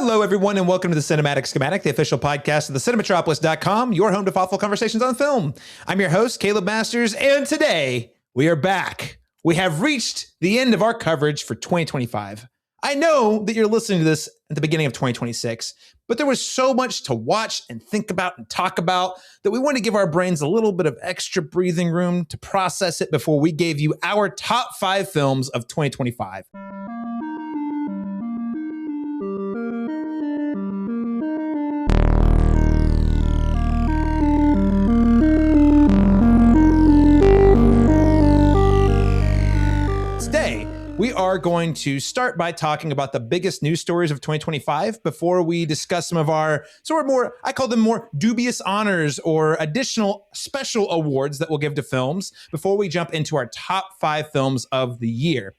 Hello, everyone, and welcome to the Cinematic Schematic, the official podcast of the Cinematropolis.com, your home to thoughtful conversations on film. I'm your host, Caleb Masters, and today we are back. We have reached the end of our coverage for 2025. I know that you're listening to this at the beginning of 2026, but there was so much to watch and think about and talk about that we want to give our brains a little bit of extra breathing room to process it before we gave you our top 5 films of 2025. We are going to start by talking about the biggest news stories of 2025 before we discuss some of our sort of more, I call them more dubious honors or additional special awards that we'll give to films before we jump into our top 5 films of the year.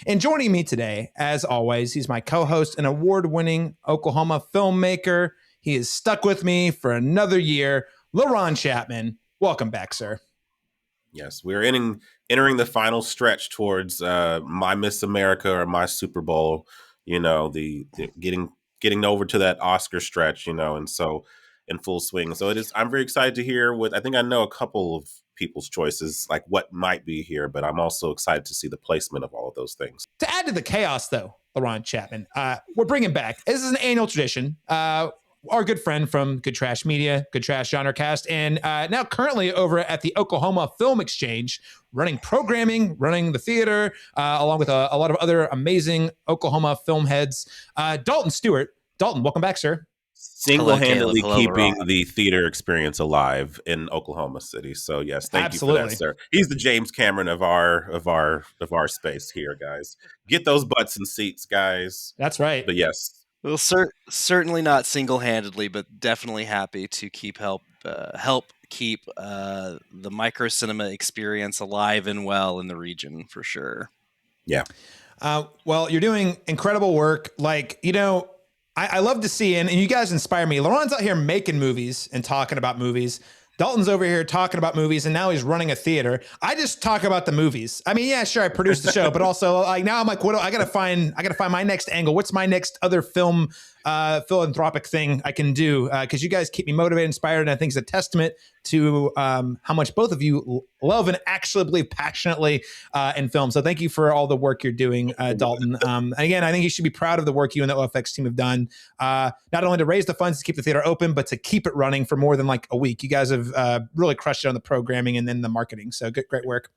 And joining me today, as always, he's my co-host and award-winning Oklahoma filmmaker. He is stuck with me for another year, Laron Chapman. Welcome back, sir. Yes, we're entering the final stretch towards my Miss America or my Super Bowl, the getting over to that Oscar stretch, and so in full swing. So it is. I'm very excited to hear I think I know a couple of people's choices, like what might be here, but I'm also excited to see the placement of all of those things. To add to the chaos, though, Laron Chapman, we're bringing back, this is an annual tradition, our good friend from GoodTrash Media, GoodTrash Genre Cast, and now currently over at the Oklahoma Film Exchange, running programming, running the theater, along with a lot of other amazing Oklahoma film heads. Dalton Stuart. Dalton, welcome back, sir. Single-handedly keeping the theater experience alive in Oklahoma City. So yes, thank you for that, sir. He's the James Cameron of our space here, guys. Get those butts and seats, guys. That's right. But yes. Well, certainly not single-handedly, but definitely happy to help keep the micro cinema experience alive and well in the region for sure. Yeah. Well, you're doing incredible work. I love to see, and you guys inspire me. Laron's out here making movies and talking about movies. Dalton's over here talking about movies, and now he's running a theater. I just talk about the movies. I mean, yeah, sure, I produced the show, but also now I'm like, I gotta find my next angle. What's my next other film philanthropic thing I can do? Because you guys keep me motivated, inspired, and I think it's a testament to how much both of you love and actually believe passionately in film. So thank you for all the work you're doing, Dalton. Again, I think you should be proud of the work you and the OFX team have done, not only to raise the funds to keep the theater open, but to keep it running for more than like a week. You guys have really crushed it on the programming and then the marketing. So great work.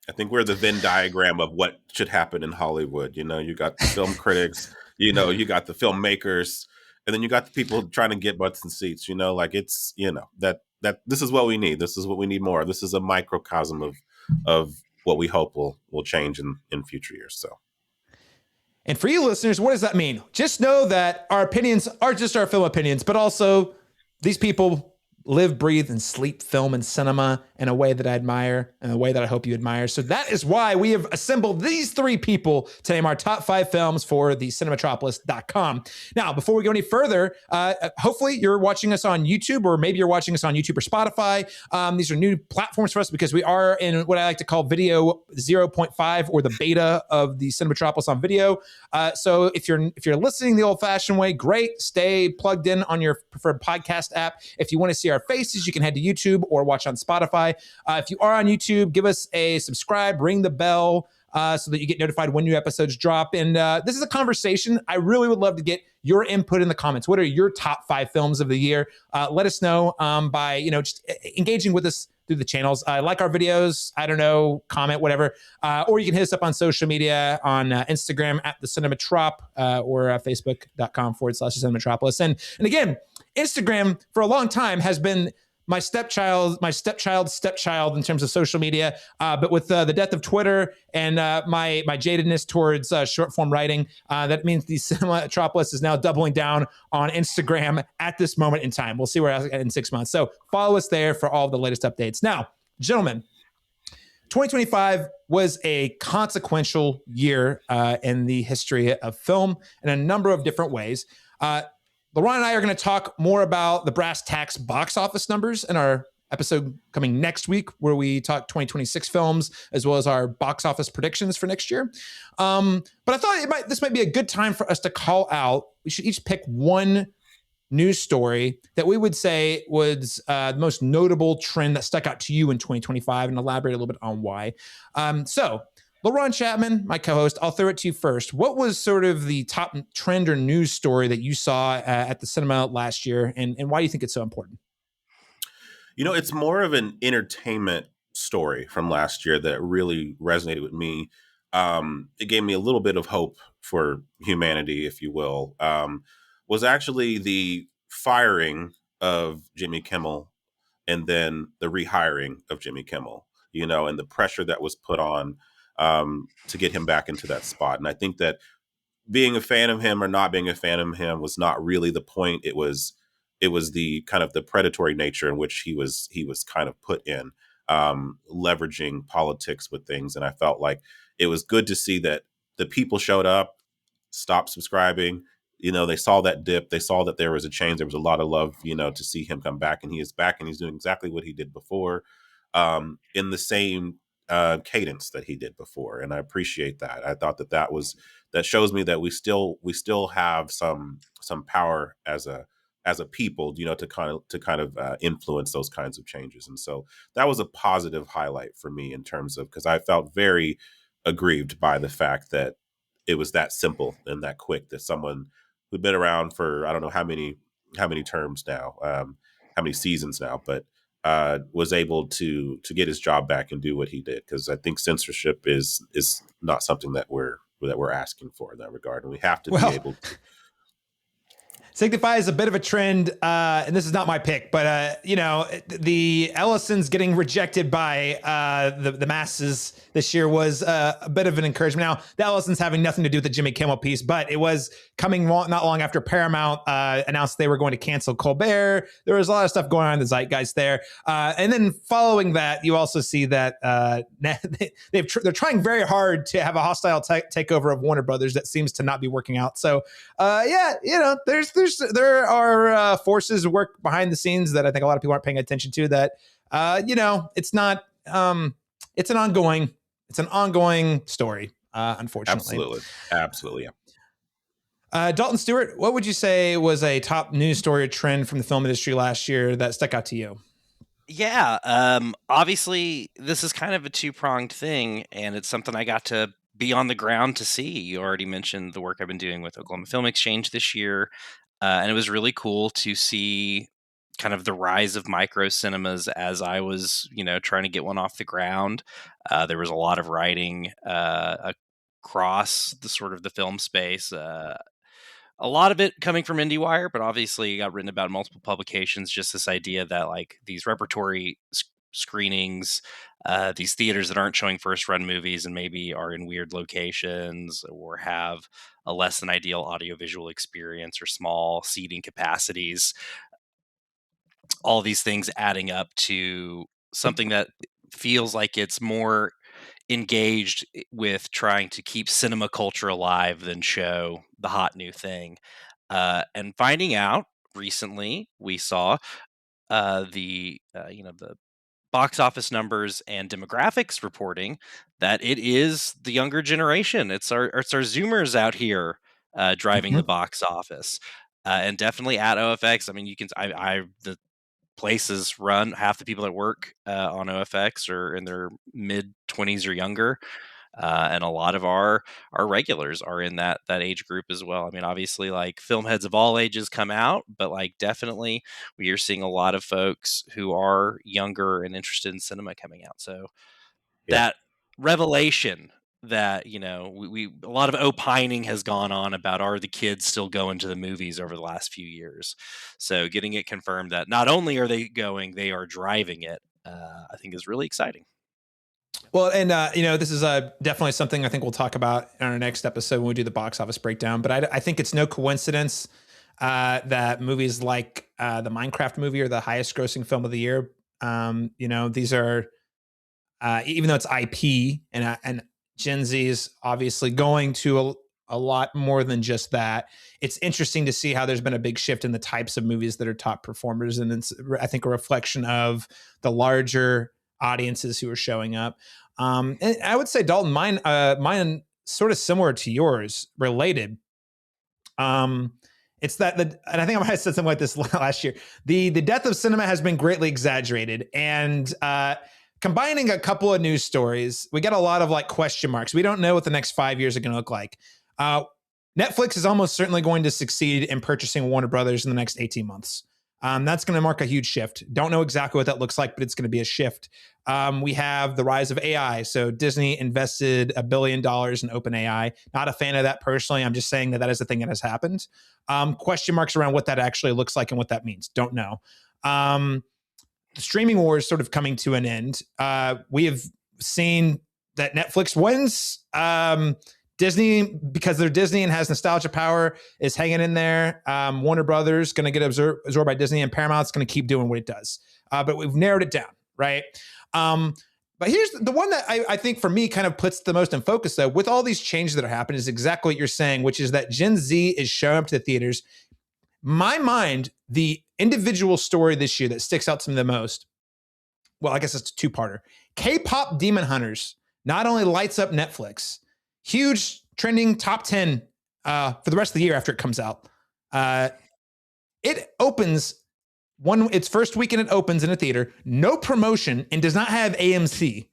I think we're the Venn diagram of what should happen in Hollywood. You got the film critics, you got the filmmakers, and then you got the people trying to get butts and seats. It's that this is what we need. This is what we need more. This is a microcosm of what we hope will change in future years. So. And for you listeners, what does that mean? Just know that our opinions are just our film opinions, but also these people live, breathe, and sleep film and cinema in a way that I admire and a way that I hope you admire. So that is why we have assembled these 3 people to name our top 5 films for the Cinematropolis.com. Now, before we go any further, hopefully you're watching us on YouTube, or maybe you're watching us on YouTube or Spotify. These are new platforms for us because we are in what I like to call video 0.5, or the beta of the Cinematropolis on video. So if you're listening the old-fashioned way, great. Stay plugged in on your preferred podcast app. If you want to see our faces, you can head to YouTube or watch on Spotify. If you are on YouTube, give us a subscribe, ring the bell so that you get notified when new episodes drop. And this is a conversation. I really would love to get your input in the comments. What are your top 5 films of the year? Let us know by just engaging with us through the channels. Like our videos, comment, whatever. Or you can hit us up on social media on Instagram at the Cinematrop or Facebook.com/Cinematropolis. And again, Instagram for a long time has been my stepchild's stepchild in terms of social media. But with the death of Twitter and my jadedness towards short form writing, that means the Cinematropolis is now doubling down on Instagram at this moment in time. We'll see where we're at in 6 months. So follow us there for all the latest updates. Now, gentlemen, 2025 was a consequential year in the history of film in a number of different ways. Laron and I are going to talk more about the brass tacks box office numbers in our episode coming next week where we talk 2026 films as well as our box office predictions for next year. But I thought this might be a good time for us to call out. We should each pick one news story that we would say was the most notable trend that stuck out to you in 2025 and elaborate a little bit on why. So Laron Chapman, my co-host, I'll throw it to you first. What was sort of the top trend or news story that you saw at the cinema last year, and why do you think it's so important? It's more of an entertainment story from last year that really resonated with me. It gave me a little bit of hope for humanity, if you will, was actually the firing of Jimmy Kimmel and then the rehiring of Jimmy Kimmel, and the pressure that was put on to get him back into that spot. And I think that being a fan of him or not being a fan of him was not really the point. It was the kind of the predatory nature in which he was kind of put in, leveraging politics with things. And I felt like it was good to see that the people showed up, stopped subscribing. They saw that dip. They saw that there was a change. There was a lot of love, to see him come back, and he is back, and he's doing exactly what he did before, in the same cadence that he did before. And I appreciate that. I thought that shows me that we still have some power as a people, to kind of influence those kinds of changes. And so that was a positive highlight for me in terms of, because I felt very aggrieved by the fact that it was that simple and that quick, that someone who'd been around for, I don't know how many terms now, how many seasons now, but was able to get his job back and do what he did. Because I think censorship is not something that we're asking for in that regard, and we have to be able to. Signify is a bit of a trend, and this is not my pick, but the Ellisons getting rejected by the masses this year was a bit of an encouragement. Now, the Ellisons having nothing to do with the Jimmy Kimmel piece, but it was coming not long after Paramount announced they were going to cancel Colbert. There was a lot of stuff going on in the zeitgeist there, and then following that, you also see that they're trying very hard to have a hostile takeover of Warner Brothers that seems to not be working out. So, there are forces work behind the scenes that I think a lot of people aren't paying attention to. That it's not. It's an ongoing story. Unfortunately, absolutely, yeah. Dalton, Stuart, what would you say was a top news story or trend from the film industry last year that stuck out to you? Yeah, obviously this is kind of a two-pronged thing, and it's something I got to be on the ground to see. You already mentioned the work I've been doing with Oklahoma Film Exchange this year, and it was really cool to see kind of the rise of micro cinemas as I was, trying to get one off the ground. There was a lot of writing across the sort of the film space. A lot of it coming from IndieWire, but obviously got written about in multiple publications. Just this idea that like these repertory screenings, these theaters that aren't showing first run movies and maybe are in weird locations or have a less than ideal audiovisual experience or small seating capacities, all these things adding up to something that feels like it's more engaged with trying to keep cinema culture alive than show the hot new thing. And finding out recently, we saw the box office numbers and demographics reporting that it is the younger generation. It's our Zoomers out here driving the box office, and definitely at OFX. I mean, you can the places run half the people that work on OFX are in their mid-20s or younger. And a lot of our regulars are in that age group as well. I mean, obviously, like film heads of all ages come out, but like definitely we are seeing a lot of folks who are younger and interested in cinema coming out. So that revelation that we a lot of opining has gone on about, are the kids still going to the movies over the last few years? So getting it confirmed that not only are they going, they are driving it, I think is really exciting. Well, and this is definitely something I think we'll talk about in our next episode when we do the box office breakdown. But I think it's no coincidence that movies like the Minecraft movie are the highest grossing film of the year. These are even though it's IP and Gen Z is obviously going to a lot more than just that. It's interesting to see how there's been a big shift in the types of movies that are top performers. And it's, I think, a reflection of the larger audiences who are showing up. And I would say, Dalton, mine sort of similar to yours, related. It's that and I think I might have said something like this last year. The death of cinema has been greatly exaggerated, and combining a couple of news stories, we got a lot of like question marks. We don't know what the next 5 years are going to look like. Netflix is almost certainly going to succeed in purchasing Warner Brothers in the next 18 months. That's going to mark a huge shift. Don't know exactly what that looks like, but it's going to be a shift. We have the rise of AI. So Disney invested $1 billion in OpenAI. Not a fan of that personally. I'm just saying that that is a thing that has happened. Question marks around what that actually looks like and what that means. Don't know. The streaming war is sort of coming to an end. We have seen that Netflix wins. Disney, because they're Disney and has nostalgia power, is hanging in there. Warner Brothers going to get absorbed by Disney, and Paramount's going to keep doing what it does. But we've narrowed it down, right? But here's the one that I think for me kind of puts the most in focus, though, with all these changes that are happening, is exactly what you're saying, which is that Gen Z is showing up to the theaters. My mind, the individual story this year that sticks out to me the most, well, I guess it's a two-parter. K-pop Demon Hunters not only lights up Netflix, huge trending top 10 for the rest of the year after it comes out. It opens its first weekend. It opens in a theater, no promotion, and does not have AMC.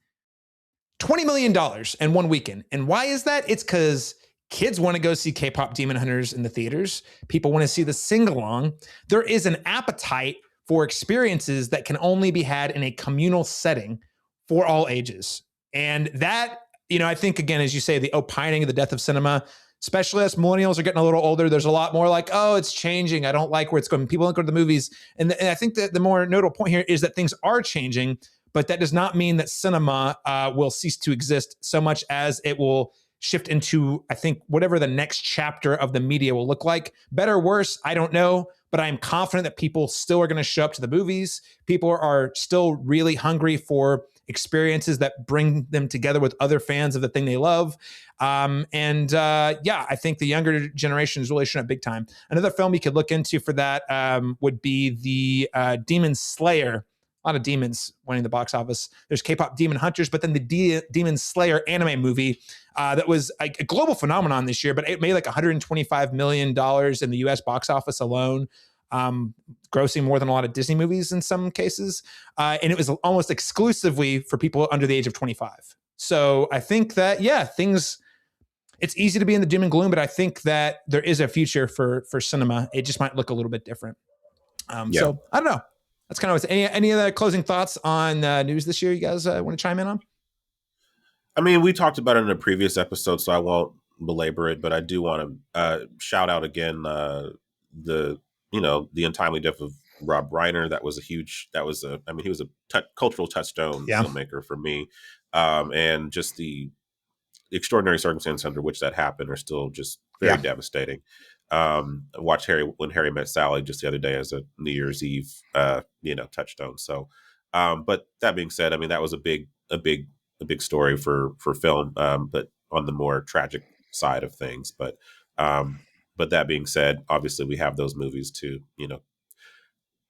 $20 million in one weekend. And why is that? It's because kids want to go see K-pop Demon Hunters in the theaters. People want to see the sing-along. There is an appetite for experiences that can only be had in a communal setting for all ages. And that, I think, again, as you say, the opining of the death of cinema, especially as millennials are getting a little older, there's a lot more like, oh, it's changing. I don't like where it's going. People don't go to the movies. And I think that the more notable point here is that things are changing, but that does not mean that cinema will cease to exist so much as it will shift into, I think, whatever the next chapter of the media will look like. Better or worse, I don't know, but I'm confident that people still are going to show up to the movies. People are still really hungry for experiences that bring them together with other fans of the thing they love. I think the younger generation is really showing up big time. Another film you could look into for that would be the Demon Slayer. A lot of demons winning the box office. There's K-pop Demon Hunters, but then the Demon Slayer anime movie that was a global phenomenon this year, but it made like $125 million in the US box office alone, grossing more than a lot of Disney movies in some cases. And it was almost exclusively for people under the age of 25. So I think that, it's easy to be in the doom and gloom, but I think that there is a future for cinema. It just might look a little bit different. So I don't know. That's kind of what's any other closing thoughts on news this year you guys want to chime in on? I mean, we talked about it in a previous episode, so I won't belabor it, but I do want to shout out again the untimely death of Rob Reiner. He was a cultural touchstone filmmaker for me. And just the extraordinary circumstances under which that happened are still just very devastating. I watched When Harry Met Sally just the other day as a New Year's Eve, touchstone. So, but that being said, I mean, that was a big story for film, but on the more tragic side of things. But that being said, obviously we have those movies to,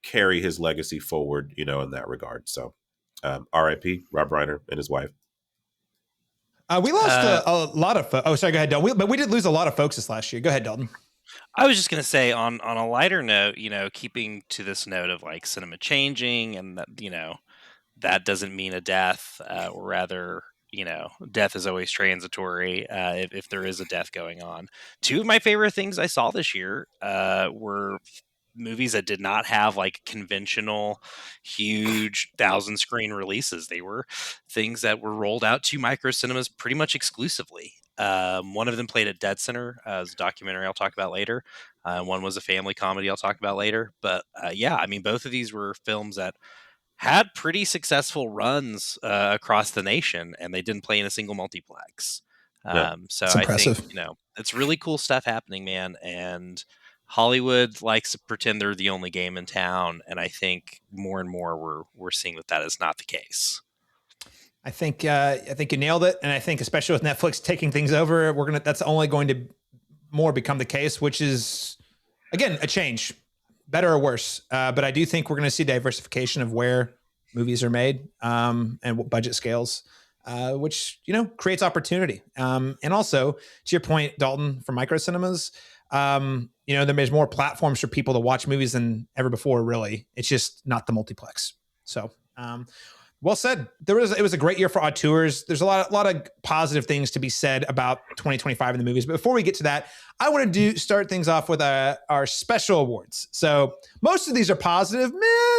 carry his legacy forward, in that regard. So, R.I.P. Rob Reiner and his wife. We lost a lot of folks. Oh, sorry, go ahead, Dalton. But we did lose a lot of folks this last year. Go ahead, Dalton. I was just going to say on a lighter note, keeping to this note of like cinema changing and that, that doesn't mean a death, or rather, death is always transitory if there is a death going on. Two of my favorite things I saw this year were movies that did not have like conventional huge 1,000-screen releases. They were things that were rolled out to micro cinemas pretty much exclusively. One of them played at Dead Center as a documentary I'll talk about later. One was a family comedy I'll talk about later. But both of these were films that had pretty successful runs across the nation, and they didn't play in a single multiplex. So I think, it's really cool stuff happening, man. And Hollywood likes to pretend they're the only game in town. And I think more and more we're seeing that is not the case. I think you nailed it. And I think especially with Netflix taking things over, that's only going to more become the case, which is, again, a change, better or worse. But I do think we're going to see diversification of where movies are made, and what budget scales, which, creates opportunity. And also, to your point, Dalton, for micro cinemas, there's more platforms for people to watch movies than ever before, really. It's just not the multiplex. So, well said. It was a great year for auteurs. There's a lot of positive things to be said about 2025 in the movies. But before we get to that, I want to start things off with our special awards. So most of these are positive,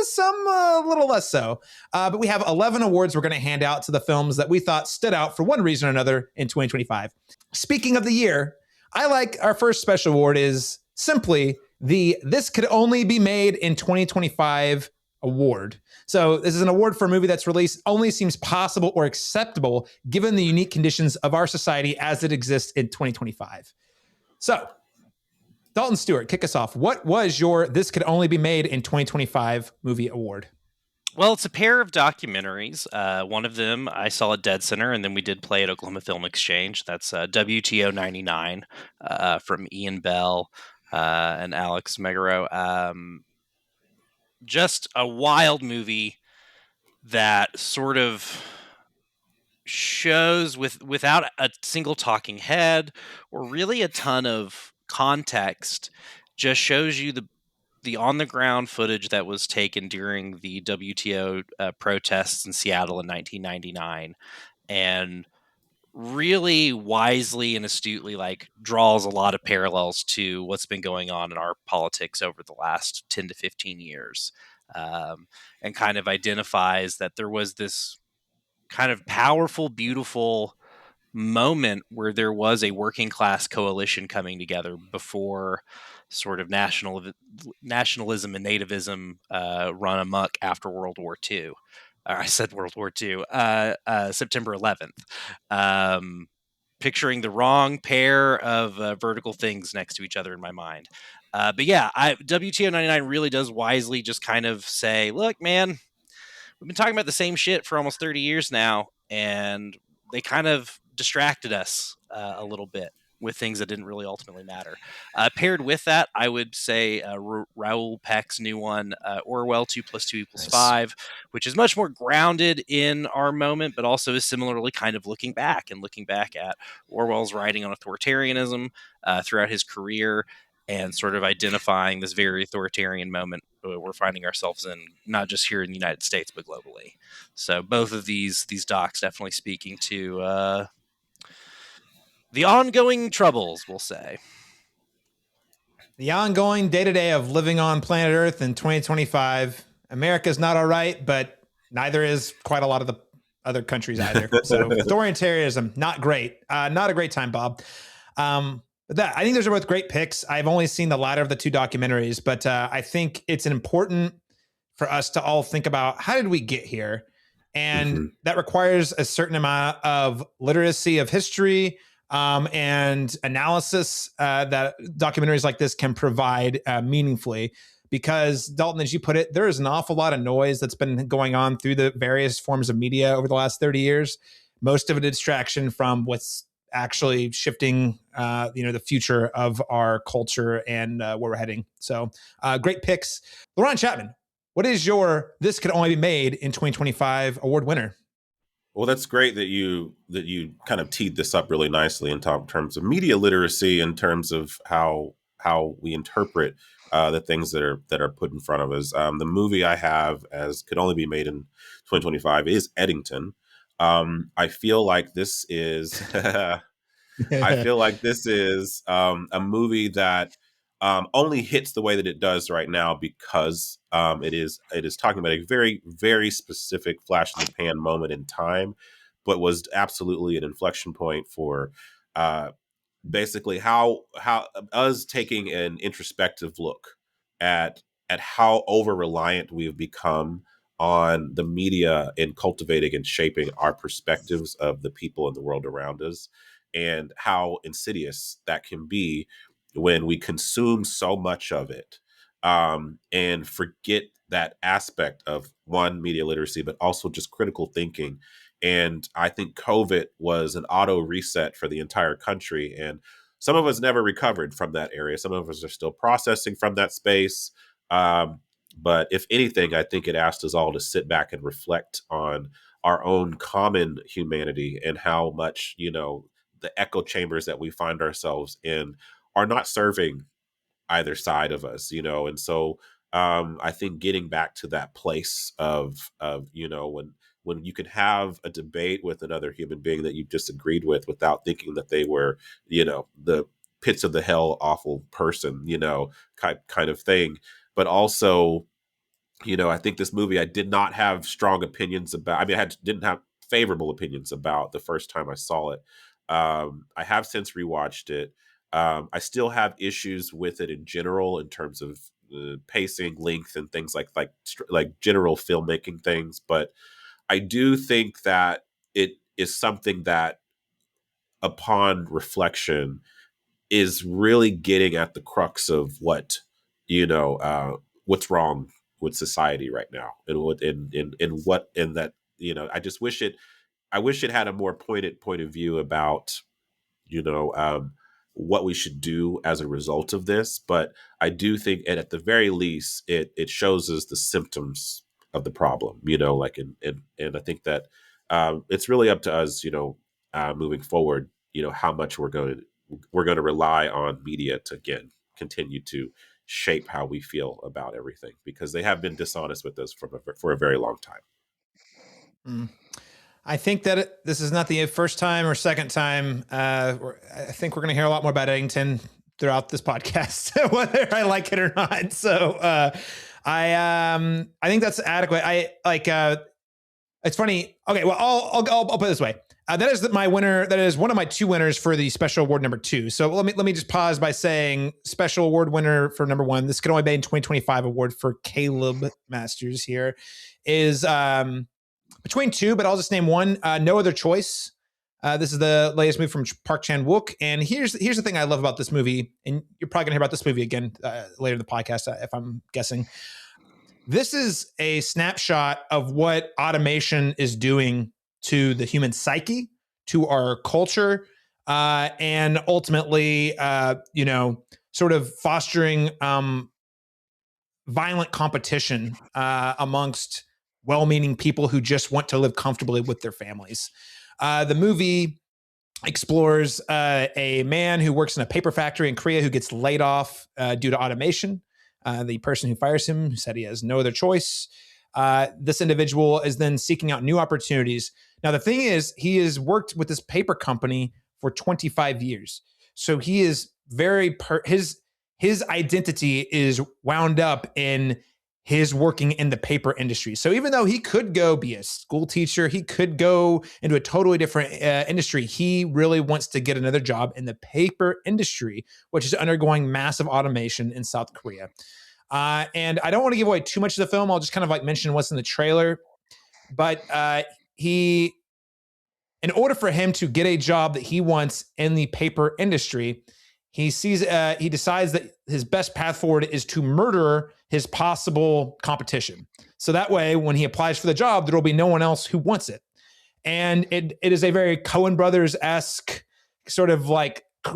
some a little less so. But we have 11 awards we're going to hand out to the films that we thought stood out for one reason or another in 2025. Speaking of the year, I like our first special award is simply the This Could Only Be Made in 2025 award. So this is an award for a movie that's released only seems possible or acceptable given the unique conditions of our society as it exists in 2025. So, Dalton, Stuart, kick us off. What was your This Could Only Be Made in 2025 movie award? Well, it's a pair of documentaries. One of them I saw at Dead Center, and then we did play at Oklahoma Film Exchange. That's WTO 99 from Ian Bell and Alex Megaro. Just a wild movie that sort of shows without a single talking head or really a ton of context, just shows you the on the ground footage that was taken during the WTO protests in Seattle in 1999, and really wisely and astutely draws a lot of parallels to what's been going on in our politics over the last 10 to 15 years, and kind of identifies that there was this kind of powerful, beautiful moment where there was a working class coalition coming together before sort of nationalism and nativism run amok after World War II. I said World War II, September 11th. Picturing the wrong pair of vertical things next to each other in my mind. But yeah, WTO 99 really does wisely just kind of say, look, man, we've been talking about the same shit for almost 30 years now, and they kind of distracted us a little bit with things that didn't really ultimately matter. Paired with that, I would say Raoul Peck's new one, Orwell 2 + 2 = 5, which is much more grounded in our moment, but also is similarly kind of looking back at Orwell's writing on authoritarianism throughout his career, and sort of identifying this very authoritarian moment we're finding ourselves in, not just here in the United States, but globally. So both of these docs definitely speaking to the ongoing troubles, we'll say. The ongoing day-to-day of living on planet Earth in 2025. America's not all right, but neither is quite a lot of the other countries either. So authoritarianism, not great. Not a great time, Bob. But I think those are both great picks. I've only seen the latter of the two documentaries, but I think it's important for us to all think about how did we get here? And that requires a certain amount of literacy of history, and analysis that documentaries like this can provide meaningfully. Because, Dalton, as you put it, there is an awful lot of noise that's been going on through the various forms of media over the last 30 years. Most of it a distraction from what's actually shifting, the future of our culture and where we're heading. So great picks. Laron, Chapman, what is your This Could Only Be Made in 2025 award winner? Well, that's great that you kind of teed this up really nicely in terms of media literacy, in terms of how we interpret the things that are put in front of us. The movie I have as Could Only Be Made in 2025 is Eddington. I feel like this is a movie that only hits the way that it does right now because it is talking about a very, very specific flash in the pan moment in time, but was absolutely an inflection point for basically how us taking an introspective look at how over reliant we have become on the media in cultivating and shaping our perspectives of the people in the world around us, and how insidious that can be when we consume so much of it, and forget that aspect of one, media literacy, but also just critical thinking. And I think COVID was an auto reset for the entire country. And some of us never recovered from that area. Some of us are still processing from that space. But if anything, I think it asked us all to sit back and reflect on our own common humanity and how much, the echo chambers that we find ourselves in are not serving either side of us, and so I think getting back to that place of when you can have a debate with another human being that you disagreed with without thinking that they were, the pits of the hell awful person, kind of thing. But also, I think this movie I did not have strong opinions about. I mean, didn't have favorable opinions about the first time I saw it. I have since rewatched it. I still have issues with it in general in terms of pacing, length, and things like general filmmaking things. But I do think that it is something that, upon reflection, is really getting at the crux of what's wrong with society right now, and that I wish it had a more pointed point of view about you know what we should do as a result of this. But I do think, and at the very least, it shows us the symptoms of the problem, and I think that it's really up to us, moving forward, how much we're going to rely on media to, again, continue to shape how we feel about everything, because they have been dishonest with us for a very long time. I think that this is not the first time or second time. I think we're going to hear a lot more about Eddington throughout this podcast, whether I like it or not. So I think that's adequate. It's funny. Okay, well, I'll put it this way. That is my winner. That is one of my two winners for the special award number 2. So let me just pause by saying special award winner for number 1. This could only be in 2025 award for Caleb Masters here is between 2, but I'll just name one. No Other Choice. This is the latest movie from Park Chan-wook. And here's the thing I love about this movie, and you're probably gonna hear about this movie again later in the podcast, if I'm guessing. This is a snapshot of what automation is doing to the human psyche, to our culture, and ultimately, sort of fostering violent competition amongst well-meaning people who just want to live comfortably with their families. The movie explores a man who works in a paper factory in Korea who gets laid off due to automation. The person who fires him, who said he has no other choice. This individual is then seeking out new opportunities. Now, the thing is, he has worked with this paper company for 25 years. So he is his identity is wound up in his working in the paper industry. So even though he could go be a school teacher, he could go into a totally different industry, he really wants to get another job in the paper industry, which is undergoing massive automation in South Korea. And I don't want to give away too much of the film. I'll just kind of mention what's in the trailer. But in order for him to get a job that he wants in the paper industry, he decides that his best path forward is to murder his possible competition. So that way, when he applies for the job, there will be no one else who wants it. And it is a very Coen Brothers-esque sort of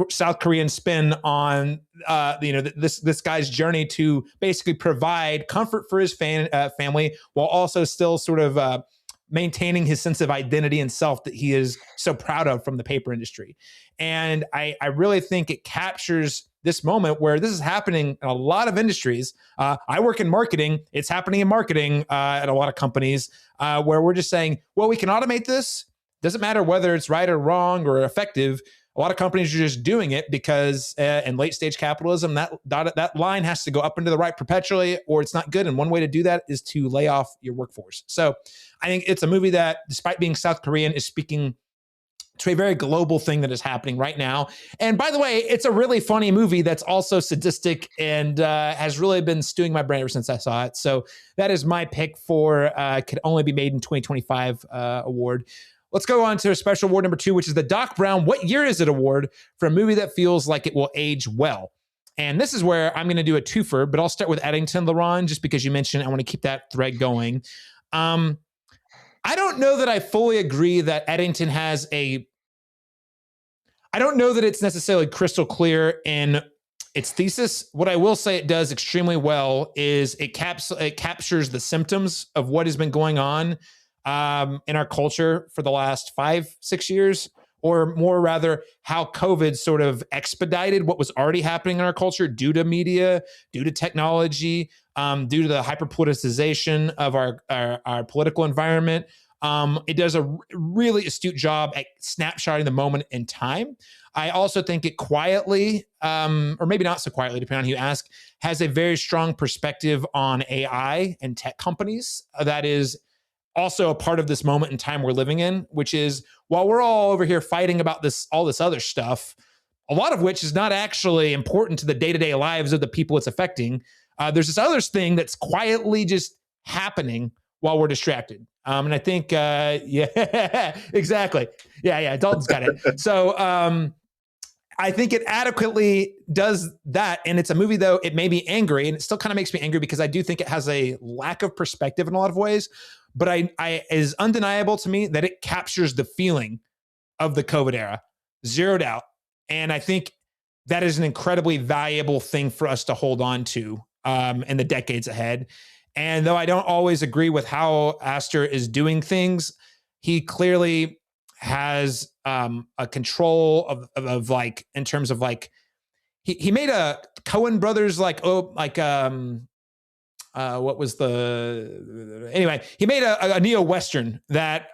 South Korean spin on this guy's journey to basically provide comfort for his family while also still sort of maintaining his sense of identity and self that he is so proud of from the paper industry. And I really think it captures this moment where this is happening in a lot of industries. I work in marketing. It's happening in marketing at a lot of companies where we're just saying, well, we can automate this. Doesn't matter whether it's right or wrong or effective. A lot of companies are just doing it because in late stage capitalism, that line has to go up into the right perpetually, or it's not good. And one way to do that is to lay off your workforce. So I think it's a movie that, despite being South Korean, is speaking to a very global thing that is happening right now. And by the way, it's a really funny movie that's also sadistic and has really been stewing my brain ever since I saw it. So that is my pick for Could Only Be Made in 2025 award. Let's go on to a special award number 2, which is the Doc Brown What Year Is It award for a movie that feels like it will age well. And this is where I'm going to do a twofer, but I'll start with Eddington, Laron, just because you mentioned I want to keep that thread going. I don't know that I fully agree that Eddington has I don't know that it's necessarily crystal clear in its thesis. What I will say it does extremely well is it captures the symptoms of what has been going on in our culture for the last 5-6 years, or more rather, how COVID sort of expedited what was already happening in our culture due to media, due to technology, due to the hyperpoliticization of our political environment. It does a really astute job at snapshotting the moment in time. I also think it quietly, or maybe not so quietly, depending on who you ask, has a very strong perspective on AI and tech companies. That is also a part of this moment in time we're living in, which is while we're all over here fighting about all this other stuff, a lot of which is not actually important to the day-to-day lives of the people it's affecting. There's this other thing that's quietly just happening while we're distracted. And I think, yeah, exactly. Yeah, Dalton's got it. So I think it adequately does that. And it's a movie, though, it may be angry, and it still kind of makes me angry because I do think it has a lack of perspective in a lot of ways. But it is undeniable to me that it captures the feeling of the COVID era, zero doubt. And I think that is an incredibly valuable thing for us to hold on to in the decades ahead. And though I don't always agree with how Astor is doing things, he clearly has a control of like, in terms of like, he made a Coen brothers what was anyway, he made a neo-Western that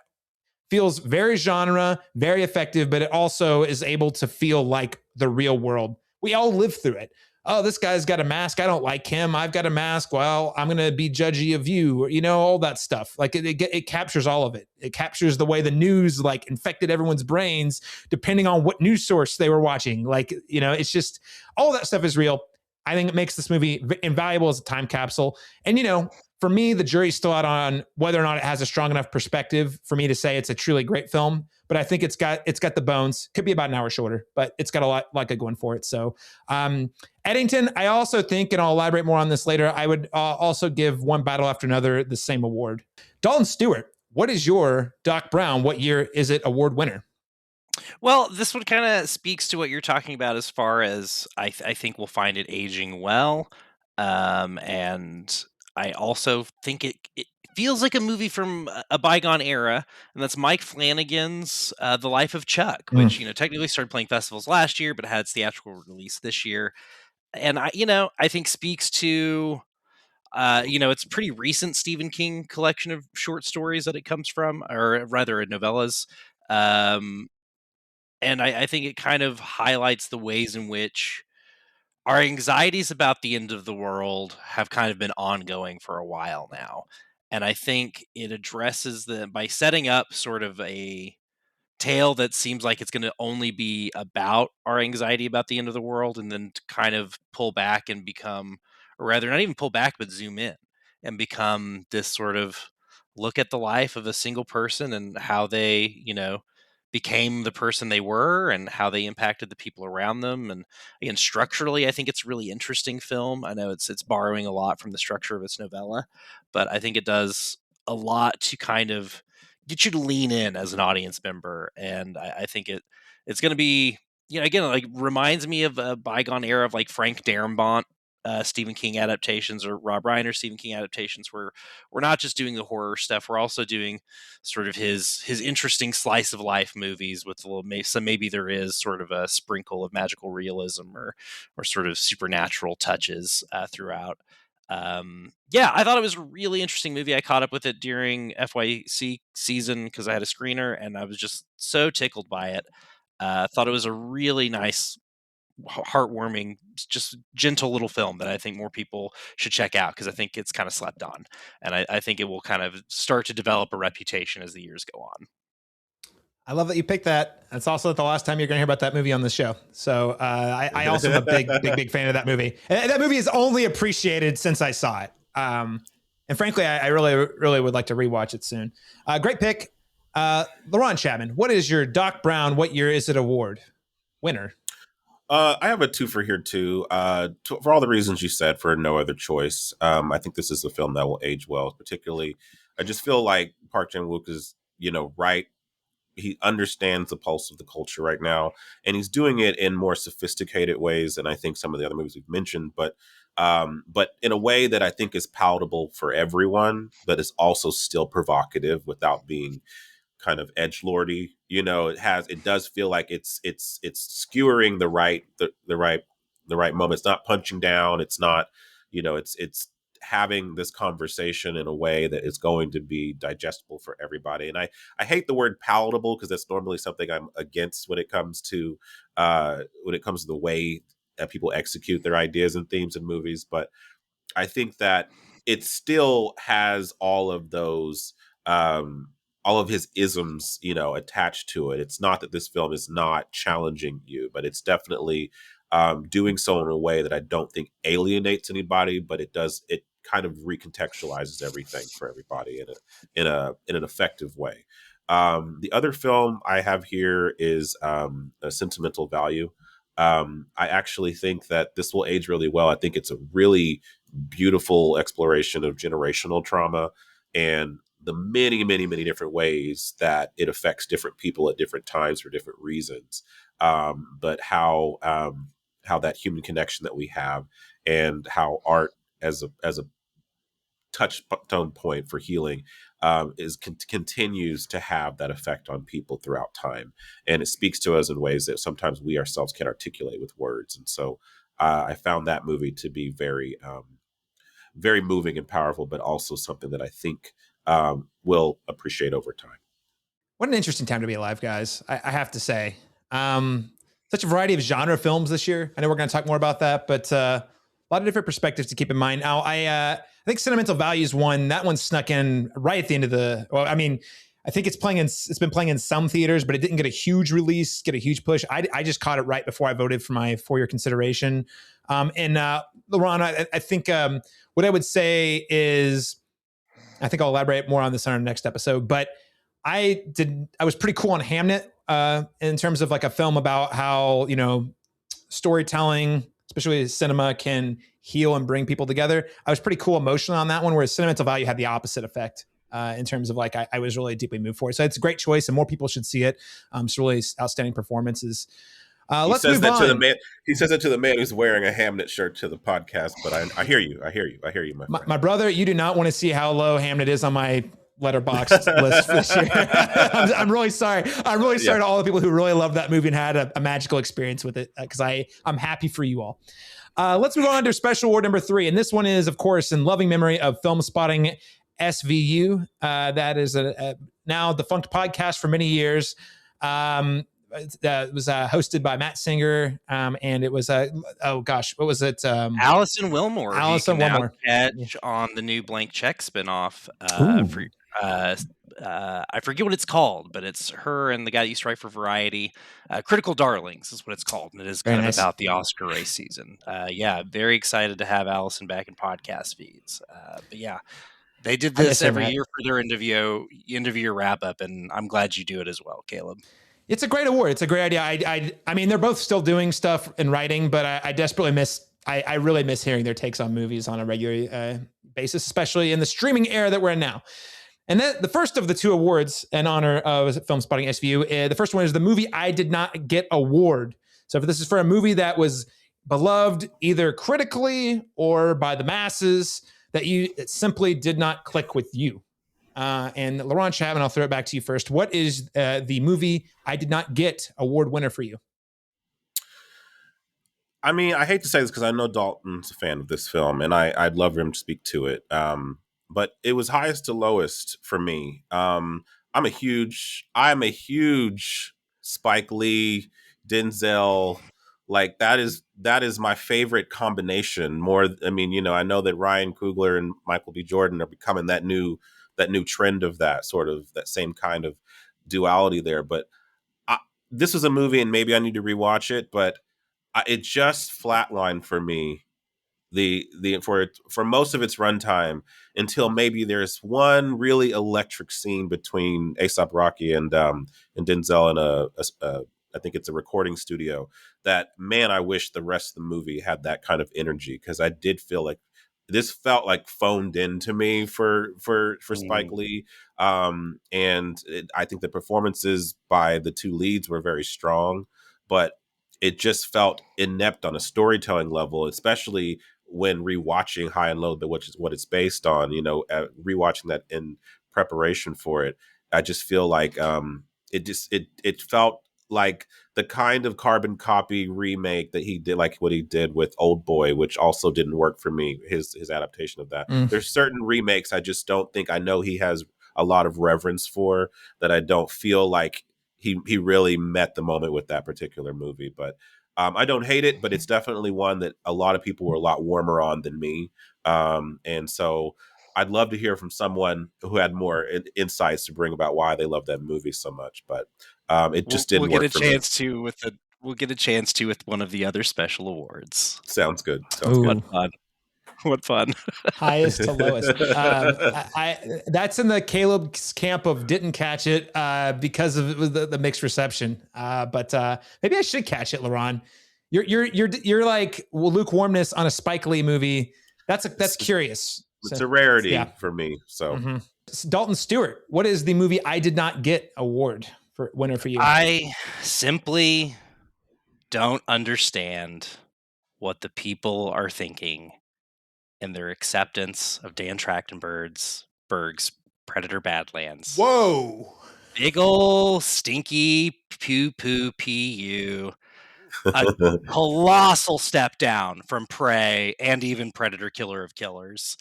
feels very genre, very effective, but it also is able to feel like the real world. We all live through it. Oh, this guy's got a mask. I don't like him. I've got a mask. Well, I'm going to be judgy of you, or, all that stuff. Like it captures all of it. It captures the way the news like infected everyone's brains, depending on what news source they were watching. Like, it's just all that stuff is real. I think it makes this movie invaluable as a time capsule. And, for me, the jury's still out on whether or not it has a strong enough perspective for me to say it's a truly great film. But I think it's got the bones. Could be about an hour shorter, but it's got a lot going for it. So, Eddington, I also think, and I'll elaborate more on this later, I would also give One Battle After Another the same award. Dalton Stewart, what is your Doc Brown? What year is it award winner? Well, this one kind of speaks to what you're talking about as far as I think we'll find it aging well. And I also think it feels like a movie from a bygone era, and that's Mike Flanagan's The Life of Chuck, which technically started playing festivals last year, but had its theatrical release this year. And I think speaks to it's a pretty recent Stephen King collection of short stories that it comes from, or rather novellas. And I think it kind of highlights the ways in which our anxieties about the end of the world have kind of been ongoing for a while now. And I think it addresses them by setting up sort of a tale that seems like it's going to only be about our anxiety about the end of the world, and then to kind of pull back and become, or rather not even pull back, but zoom in and become this sort of look at the life of a single person and how they, became the person they were and how they impacted the people around them. And again, structurally, I think it's a really interesting film. I know it's borrowing a lot from the structure of its novella, but I think it does a lot to kind of get you to lean in as an audience member. And I think it's going to be, again, like reminds me of a bygone era of like Frank Darabont, Stephen King adaptations, or Rob Reiner Stephen King adaptations, where we're not just doing the horror stuff, we're also doing sort of his interesting slice of life movies with a little, maybe there is sort of a sprinkle of magical realism or sort of supernatural touches throughout. I thought it was a really interesting movie. I caught up with it during FYC season because I had a screener, and I was just so tickled by it. Thought it was a really nice, heartwarming, just gentle little film that I think more people should check out, because I think it's kind of slept on, and I think it will kind of start to develop a reputation as the years go on. I love that you picked that. It's also the last time you're going to hear about that movie on the show. So I also am a big fan of that movie. And that movie is only appreciated since I saw it. And frankly, I really would like to rewatch it soon. Great pick. Laron Chapman, what is your Doc Brown? What year is it award winner? I have a two for here too. For all the reasons you said, for no other choice. I think this is a film that will age well. Particularly, I just feel like Park Chan-wook is, right he understands the pulse of the culture right now, and he's doing it in more sophisticated ways than I think some of the other movies we've mentioned, but in a way that I think is palatable for everyone, but is also still provocative without being kind of edgelordy. It does feel like it's skewering the right moment. It's not punching down. It's not, it's having this conversation in a way that is going to be digestible for everybody. And I hate the word palatable because that's normally something I'm against when it comes to the way that people execute their ideas and themes in movies. But I think that it still has all of those, all of his isms, attached to it. It's not that this film is not challenging you, but it's definitely doing so in a way that I don't think alienates anybody, but it kind of recontextualizes everything for everybody in an effective way. The other film I have here is A Sentimental Value. I actually think that this will age really well. I think it's a really beautiful exploration of generational trauma and the many, many, many different ways that it affects different people at different times for different reasons. But how that human connection that we have, and how art as a touchstone point for healing continues to have that effect on people throughout time, and it speaks to us in ways that sometimes we ourselves can articulate with words. And so I found that movie to be very very moving and powerful, but also something that I think will appreciate over time. What an interesting time to be alive, guys. I have to say. Such a variety of genre films this year. I know we're going to talk more about that, but a lot of different perspectives to keep in mind. Now, I think Sentimental Value is one. That one snuck in right at the end of the. Well, I mean, I think it's been playing in some theaters, but it didn't get a huge release, get a huge push. I just caught it right before I voted for my 4-year consideration. And Laron, I think what I would say is, I think I'll elaborate more on this on our next episode, but I was pretty cool on Hamnet in terms of like a film about how, storytelling, especially cinema, can heal and bring people together. I was pretty cool emotionally on that one, whereas Sentimental Value had the opposite effect in terms of like, I was really deeply moved for it. So it's a great choice and more people should see it. It's really outstanding performances. Let's move on. He says it to the man who's wearing a Hamnet shirt to the podcast, but I hear you. I hear you, my brother. You do not want to see how low Hamnet is on my Letterboxd list this year. I'm really sorry. I'm really sorry to all the people who really loved that movie and had a magical experience with it, because I'm happy for you all. Let's move on to special award number 3. And this one is, of course, in loving memory of Film Spotting SVU. That is a now defunct podcast for many years. It was hosted by Matt Singer, and it was what was it? Allison Wilmore. Allison Wilmore. Catch on the new Blank Check spinoff. I forget what it's called, but it's her and the guy that used to write for Variety. Critical Darlings is what it's called, and it is kind of about the Oscar race season. Very excited to have Allison back in podcast feeds. But yeah, they did this every year for their end of year wrap up, and I'm glad you do it as well, Caleb. It's a great award. It's a great idea. I mean, they're both still doing stuff in writing, but I desperately miss. I really miss hearing their takes on movies on a regular basis, especially in the streaming era that we're in now. And then the first of the 2 awards in honor of Film Spotting SVU, the first one is the movie I did not get award. So if this is for a movie that was beloved either critically or by the masses, it simply did not click with you. And Laron Chapman, I'll throw it back to you first. What is the movie I did not get award winner for you? I mean, I hate to say this because I know Dalton's a fan of this film, and I'd love him to speak to it. But it was highest to lowest for me. I'm a huge Spike Lee, Denzel. Like that is my favorite combination. I know that Ryan Coogler and Michael B. Jordan are becoming that new trend of that same kind of duality there. But this was a movie, and maybe I need to rewatch it, but it just flatlined for me for most of its runtime until maybe there's one really electric scene between A$AP Rocky and Denzel in I think it's a recording studio that, man, I wish the rest of the movie had that kind of energy, because I did feel like this felt like phoned in to me for Spike Lee. I think the performances by the two leads were very strong, but it just felt inept on a storytelling level, especially when rewatching High and Low, which is what it's based on. Rewatching that in preparation for it, I just feel like it felt like the kind of carbon copy remake that he did, like what he did with Old Boy, which also didn't work for me, his adaptation of that. There's certain remakes I just don't think, I know he has a lot of reverence for, that I don't feel like he really met the moment with that particular movie. But I don't hate it, but it's definitely one that a lot of people were a lot warmer on than me. And so I'd love to hear from someone who had more insights to bring about why they love that movie so much. But it just didn't work for me. We'll get a chance to with one of the other special awards. Sounds good. Sounds good. What fun. What fun. Highest to lowest. That's in the Caleb's camp of didn't catch it because of the mixed reception. But maybe I should catch it, Laron. You're like lukewarmness on a Spike Lee movie. That's curious. It's a rarity for me. So Dalton, Stuart, what is the movie I did not get award for winner for you? I simply don't understand what the people are thinking in their acceptance of Dan Trachtenberg's Predator Badlands. Whoa. Big ol' stinky poo PU. A colossal step down from Prey and even Predator Killer of Killers.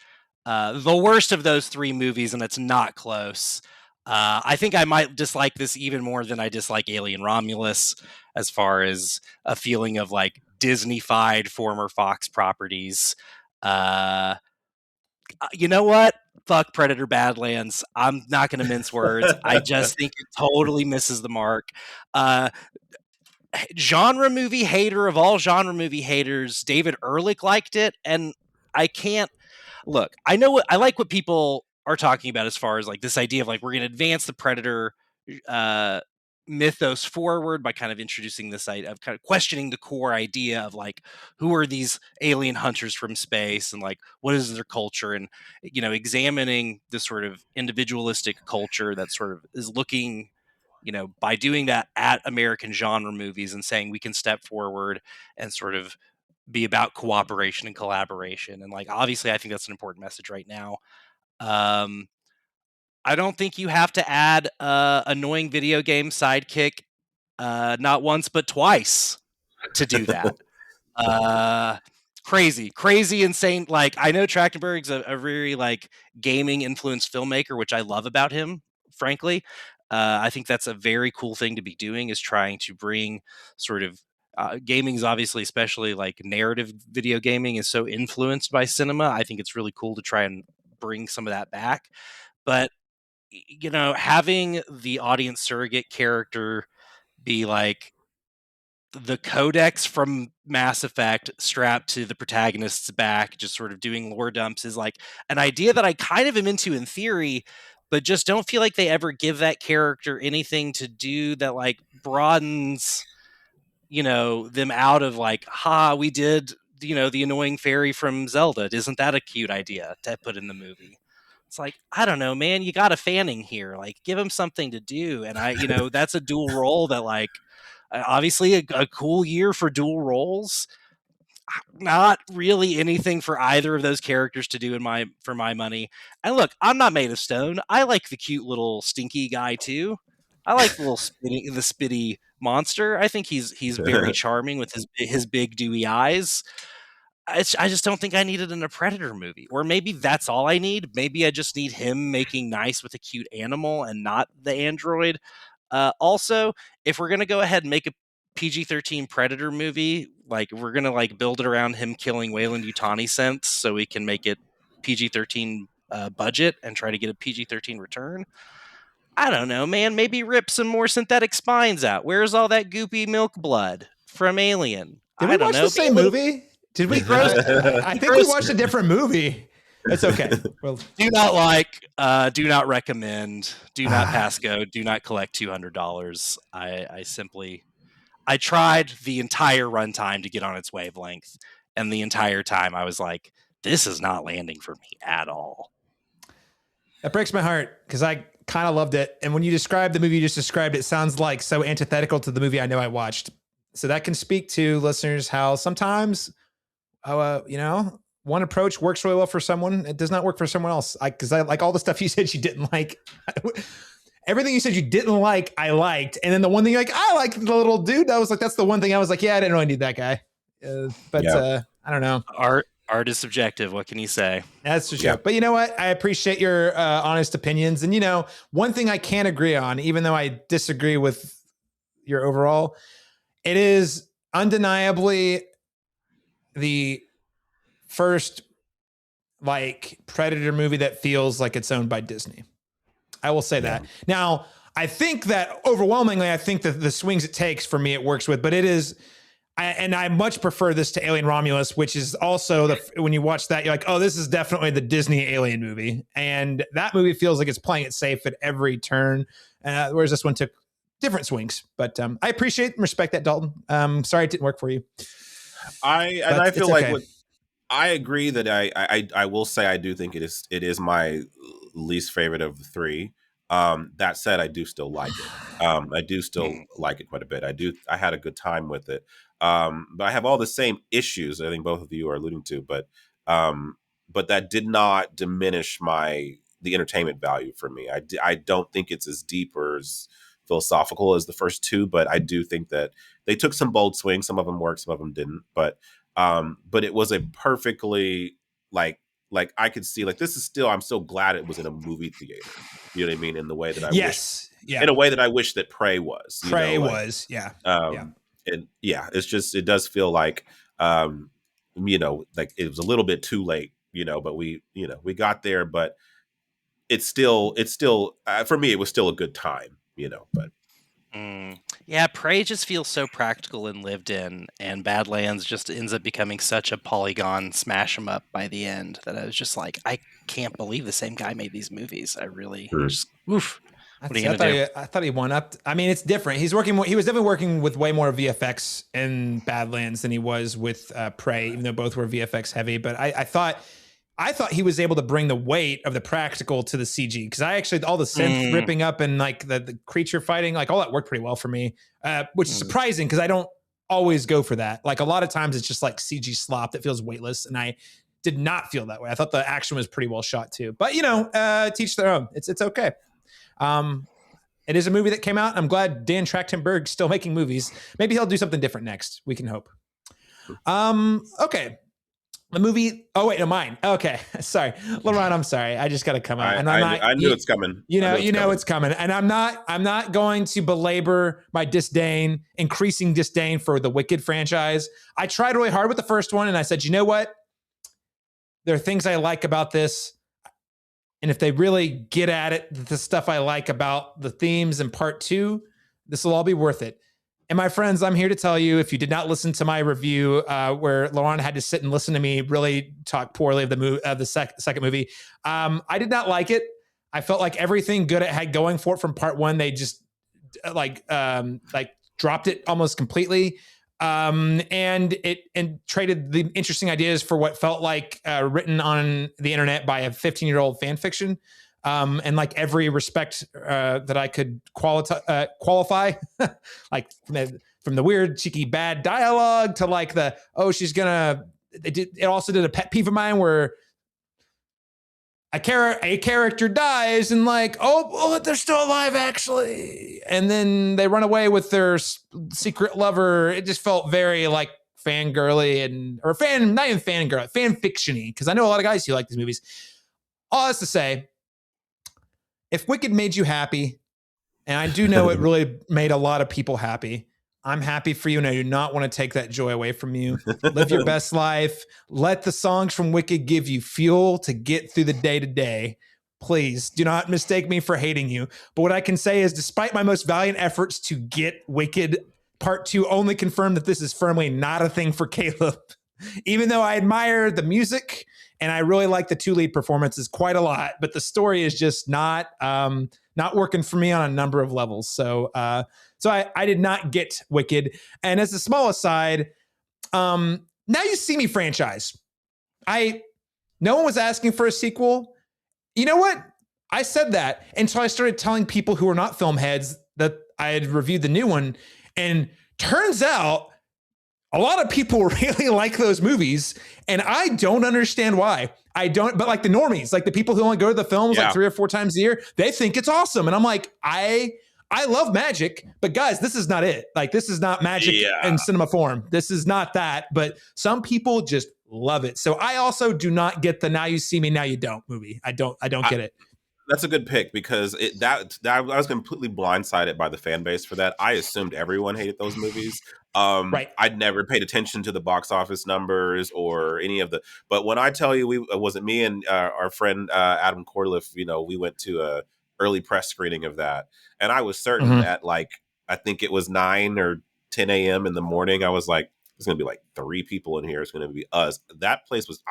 The worst of those three movies, and it's not close. I think I might dislike this even more than I dislike Alien Romulus, as far as a feeling of like Disney-fied former Fox properties. You know what? Fuck Predator Badlands. I'm not going to mince words. I just think it totally misses the mark. Genre movie hater of all genre movie haters, David Ehrlich liked it, and I can't look. I like what people are talking about as far as like this idea of like we're going to advance the Predator mythos forward by kind of introducing this idea of kind of questioning the core idea of like who are these alien hunters from space and like what is their culture, and examining this sort of individualistic culture that sort of is looking by doing that at American genre movies and saying we can step forward and sort of be about cooperation and collaboration. And like, obviously I think that's an important message right now. I don't think you have to add annoying video game sidekick, not once, but twice to do that. Crazy, insane. Like, I know Trachtenberg's a very like gaming influenced filmmaker, which I love about him, frankly. I think that's a very cool thing to be doing, is trying to bring sort of gaming is obviously, especially like narrative video gaming, is so influenced by cinema. I think it's really cool to try and bring some of that back. But, having the audience surrogate character be like the codex from Mass Effect strapped to the protagonist's back, just sort of doing lore dumps, is like an idea that I kind of am into in theory, but just don't feel like they ever give that character anything to do that like broadens, them out of like, we did, the annoying fairy from Zelda. Isn't that a cute idea to put in the movie? It's like, I don't know, man, you got a Fanning here. Like, give him something to do. And that's a dual role that like, obviously a cool year for dual roles. Not really anything for either of those characters to do for my money. And look, I'm not made of stone. I like the cute little stinky guy too. I like the little spitty monster. I think he's very charming with his big dewy eyes. I just don't think I need it in a Predator movie. Or maybe that's all I need. Maybe I just need him making nice with a cute animal and not the android. Also, if we're going to go ahead and make a PG-13 Predator movie, like we're going to like build it around him killing Weyland-Yutani sense so we can make it PG-13 budget and try to get a PG-13 return. I don't know, man. Maybe rip some more synthetic spines out. Where's all that goopy milk blood from Alien? Did we watch the same movie? Did we? I think we watched a different movie. It's okay. Well, do not recommend, do not pass go, do not collect $200. I tried the entire runtime to get on its wavelength, and the entire time I was like, this is not landing for me at all. That breaks my heart because I kind of loved it. And when you describe the movie you just described, it sounds like so antithetical to the movie I know I watched. So that can speak to listeners how sometimes, one approach works really well for someone. It does not work for someone else. Because I like all the stuff you said you didn't like. Everything you said you didn't like, I liked. And then the one thing like, I liked the little dude. I was like, that's the one thing I was like, yeah, I didn't really need that guy. I don't know. Art is subjective. What can you say? That's for sure. Yeah. But you know what? I appreciate your honest opinions. And, one thing I can agree on, even though I disagree with your overall, it is undeniably the first Predator movie that feels like it's owned by Disney. I will say that. Now, I think that overwhelmingly, I think that the swings it takes for me, it works with, but it is... I much prefer this to Alien Romulus, which is also when you watch that, you're like, oh, this is definitely the Disney Alien movie. And that movie feels like it's playing it safe at every turn. Whereas this one took different swings. But I appreciate and respect that, Dalton. Sorry it didn't work for you. I feel like I agree that I will say I do think it is my least favorite of the three. That said, I do still like it. I do still like it quite a bit. I had a good time with it. But I have all the same issues I think both of you are alluding to, but that did not diminish the entertainment value for me. I don't think it's as deep or as philosophical as the first two, but I do think that they took some bold swings. Some of them worked, some of them didn't. But it was a perfectly like I could see this is still. I'm so glad it was in a movie theater. You know what I mean? In the way that I wish. Yeah. In a way that I wish that Prey was. Was. Yeah. And it's just, it does feel like, it was a little bit too late, but we got there, but it's still, for me, it was still a good time, but. Yeah, Prey just feels so practical and lived in, and Badlands just ends up becoming such a polygon smash 'em up by the end that I was just like, I can't believe the same guy made these movies. I really just, oof. I thought he won up. I mean, it's different. He was definitely working with way more VFX in Badlands than he was with Prey, even though both were VFX heavy. But I thought he was able to bring the weight of the practical to the CG, because I actually, all the synth ripping up and the creature fighting, all that worked pretty well for me, which is surprising because I don't always go for that. A lot of times it's just CG slop that feels weightless, and I did not feel that way. I thought the action was pretty well shot too. But teach their own. It's okay. It is a movie that came out. I'm glad Dan Trachtenberg's still making movies. Maybe he'll do something different next. We can hope. Okay. The movie. Oh wait, no, mine. Okay, sorry, Laron. I'm sorry. I just got to come out. And I knew it's coming. It's coming. And I'm not going to belabor my increasing disdain for the Wicked franchise. I tried really hard with the first one, and I said, you know what? There are things I like about this. And if they really get at it, the stuff I like about the themes in part 2, this will all be worth it. And my friends, I'm here to tell you, if you did not listen to my review, where Laron had to sit and listen to me really talk poorly of the second movie, I did not like it. I felt like everything good it had going for it from part 1, they just dropped it almost completely. And traded the interesting ideas for what felt like written on the internet by a 15-year-old fan fiction. And every respect that I could qualify, from the weird, cheeky, bad dialogue to it also did a pet peeve of mine where a character dies and they're still alive actually, and then they run away with their secret lover. It just felt very fangirly not even fangirl, fan fictiony, because I know a lot of guys who like these movies. All that's to say, if Wicked made you happy, and I do know it really made a lot of people happy, I'm happy for you, and I do not want to take that joy away from you. Live your best life. Let the songs from Wicked give you fuel to get through the day-to-day. Please do not mistake me for hating you. But what I can say is, despite my most valiant efforts to get Wicked Part 2 only confirmed that this is firmly not a thing for Caleb. Even though I admire the music and I really like the 2 lead performances quite a lot, but the story is just not working for me on a number of levels. So I did not get Wicked. And as a small aside, Now You See Me franchise, I No one was asking for a sequel. You know what? I said that. And so I started telling people who are not film heads that I had reviewed the new one. And turns out a lot of people really like those movies. And I don't understand why. I don't, but like the normies, like the people who only go to the films like 3 or 4 times a year, they think it's awesome. And I'm like, I love magic, but guys, this is not it. Like, this is not magic in cinema form. This is not that. But some people just love it. So I also do not get the "now you see me, now you don't" movie. I don't get it. That's a good pick because that I was completely blindsided by the fan base for that. I assumed everyone hated those movies. Right. I'd never paid attention to the box office numbers or any of the. But when I tell you, was it me and our friend Adam Corliff? You know, we went to a early press screening of that, and I was certain at like I think it was 9 or 10 a.m. in the morning. I was like, "There's going to be like 3 people in here. It's going to be us." That place was.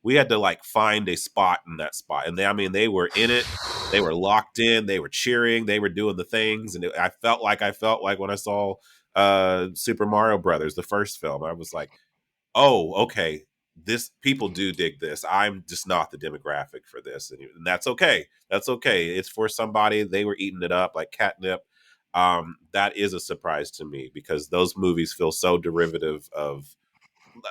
We had to like find a spot in that spot. And they were in it. They were locked in. They were cheering. They were doing the things. And I felt like when I saw Super Mario Brothers, the first film, I was like, oh, okay. This people do dig this. I'm just not the demographic for this. And that's okay. That's okay. It's for somebody. They were eating it up like catnip. That is a surprise to me because those movies feel so derivative of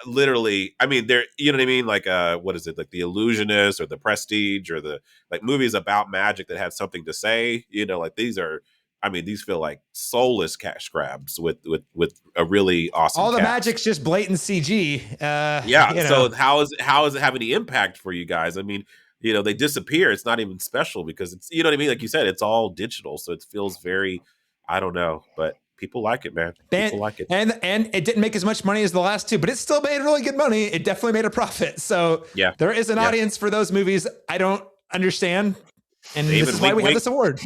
literally, they're, you know what I mean, like what is it, like The Illusionist or The Prestige or the like movies about magic that had something to say, like these feel like soulless cash grabs with a really awesome all the cast. magic's just blatant CG. So how is it have any impact for you guys? They disappear. It's not even special because it's, you know what I mean, like you said, it's all digital, so it feels very, I don't know, but people like it, man. People like it. And it didn't make as much money as the last 2, but it still made really good money. It definitely made a profit. So there is an audience for those movies. I don't understand. And this is why we have this award.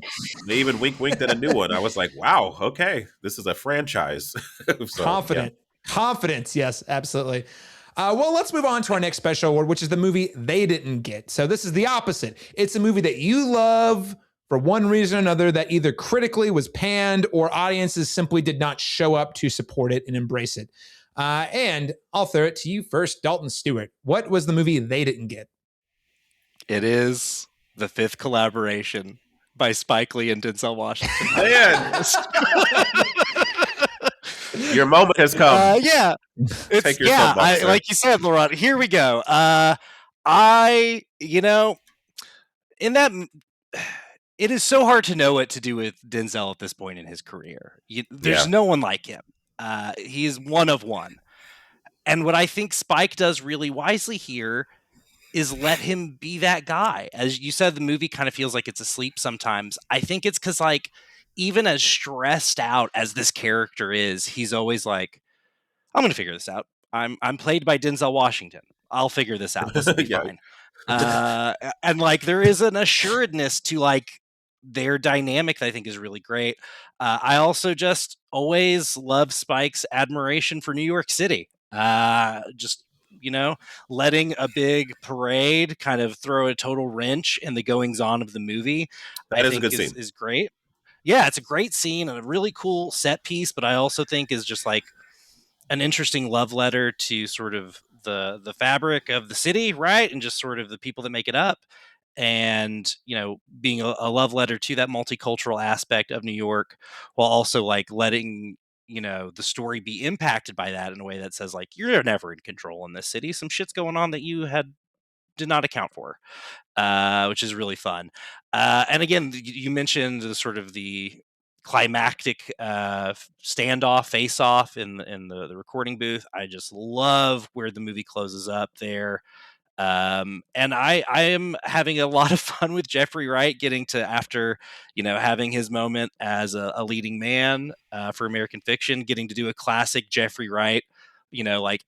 They even winked at a new one. I was like, wow, okay. This is a franchise. So, Confidence. Yes, absolutely. Well, let's move on to our next special award, which is the movie they didn't get. So this is the opposite. It's a movie that you love for one reason or another, that either critically was panned or audiences simply did not show up to support it and embrace it. And I'll throw it to you first, Dalton Stuart. What was the movie they didn't get? It is The Fifth Collaboration by Spike Lee and Denzel Washington. Man. Your moment has come. Take your like you said, Laron, here we go. In that... It is so hard to know what to do with Denzel at this point in his career. There's no one like him. He is one of one. And what I think Spike does really wisely here is let him be that guy. As you said, the movie kind of feels like it's asleep sometimes. I think it's because, like, even as stressed out as this character is, he's always like, I'm going to figure this out. I'm played by Denzel Washington. I'll figure this out. This will be fine. And like, there is an assuredness to like their dynamic that I think is really great. I also just always love Spike's admiration for New York City. Letting a big parade kind of throw a total wrench in the goings on of the movie. That is a good scene. Is great. Yeah, it's a great scene and a really cool set piece, but I also think is just like an interesting love letter to sort of the fabric of the city, right? And just sort of the people that make it up. And, being a love letter to that multicultural aspect of New York, while also like letting, the story be impacted by that in a way that says like, you're never in control in this city. Some shit's going on that you did not account for, which is really fun. And again, you mentioned the sort of the climactic standoff, face-off in the recording booth. I just love where the movie closes up there. And I am having a lot of fun with Jeffrey Wright getting to, after, having his moment as a leading man for American Fiction, getting to do a classic Jeffrey Wright,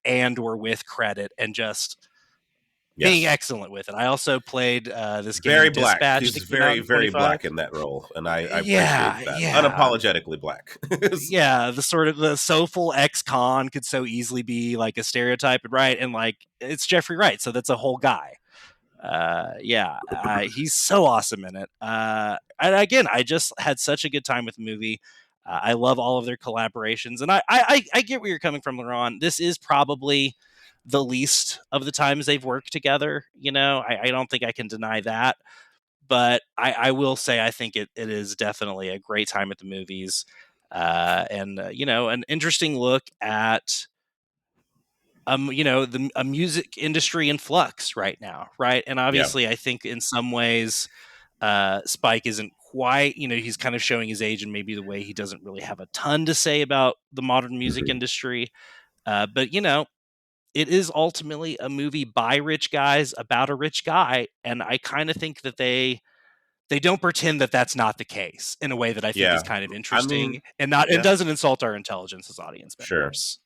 and or with credit and just being excellent with it. I also played this game, very black. Dispatch. He's very, very black in that role, and I appreciate that. Unapologetically black. The sort of the soulful ex-con could so easily be like a stereotype, right? And like it's Jeffrey Wright, so that's a whole guy. He's so awesome in it. And again, I just had such a good time with the movie. I love all of their collaborations, and I get where you're coming from, Laron. This is probably the least of the times they've worked together. I don't think I can deny that. But I will say I think it is definitely a great time at the movies, and an interesting look at a music industry in flux right now, right? And Yeah. obviously, I think in some ways, Spike isn't quite, he's kind of showing his age and maybe the way he doesn't really have a ton to say about the modern music industry. But it is ultimately a movie by rich guys about a rich guy, and I kind of think that they don't pretend that that's not the case in a way that I think Yeah. is kind of I interesting mean, and doesn't insult our intelligence as audience sure. members.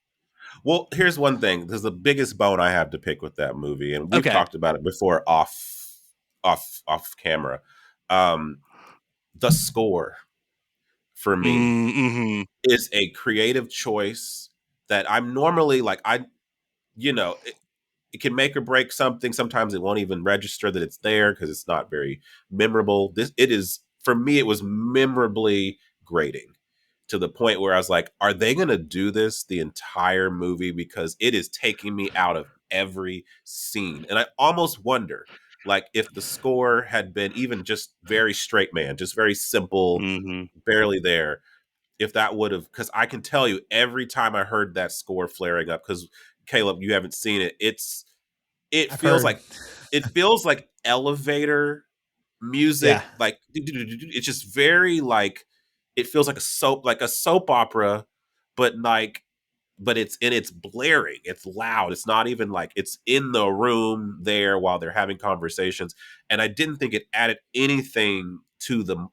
Well, here's one thing. There's the biggest bone I have to pick with that movie, and we've Okay. talked about it before off camera. The score for me is a creative choice that I'm normally like, it can make or break something. Sometimes it won't even register that it's there because it's not very memorable. For me, it was memorably grating to the point where I was like, are they going to do this the entire movie? Because it is taking me out of every scene. And I almost wonder, like, if the score had been even just very straight man, just very simple, barely there, if that would have, because I can tell you every time I heard that score flaring up, because Caleb, you haven't seen it, it feels like elevator music. Yeah. Like it's just very like, it feels like a soap opera, but it's blaring, it's loud, it's not even like it's in the room there while they're having conversations. And I didn't think it added anything to the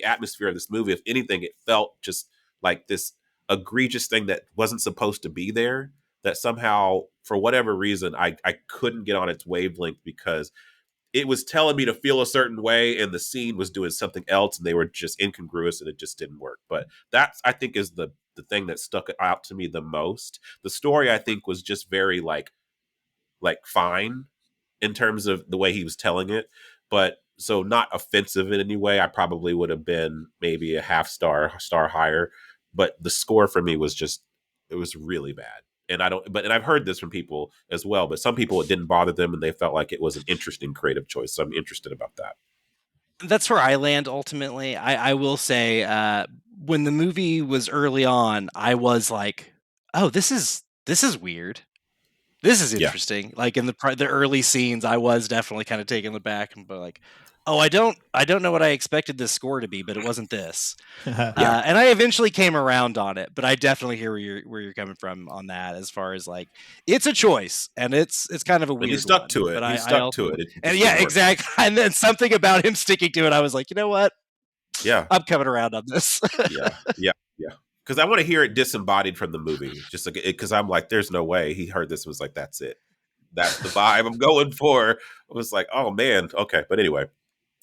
atmosphere of this movie. If anything, it felt just like this egregious thing that wasn't supposed to be there, that somehow for whatever reason I couldn't get on its wavelength, because it was telling me to feel a certain way and the scene was doing something else, and they were just incongruous and it just didn't work. But that, I think, is the thing that stuck out to me the most. The story, I think, was just very like fine in terms of the way he was telling it, but so not offensive in any way. I probably would have been maybe a star higher, but the score for me was just, it was really bad. And I've heard this from people as well, but some people, it didn't bother them and they felt like it was an interesting creative choice. So I'm interested about that. That's where I land ultimately. I will say, when the movie was early on, I was like, oh, this is weird. This is Yeah. interesting. Like in the early scenes, I was definitely kind of taken aback and like, oh, I don't know what I expected this score to be, but it wasn't this. Yeah. And I eventually came around on it, but I definitely hear where you're coming from on that. As far as like, it's a choice, and it's kind of a weird. And he stuck one, to it. But He I stuck also, to it. and yeah, exactly. And then something about him sticking to it, I was like, you know what? Yeah. I'm coming around on this. Yeah. Because I want to hear it disembodied from the movie, just like because I'm like, there's no way he heard this and was like, that's it. That's the vibe I'm going for. I was like, oh man, okay. But anyway,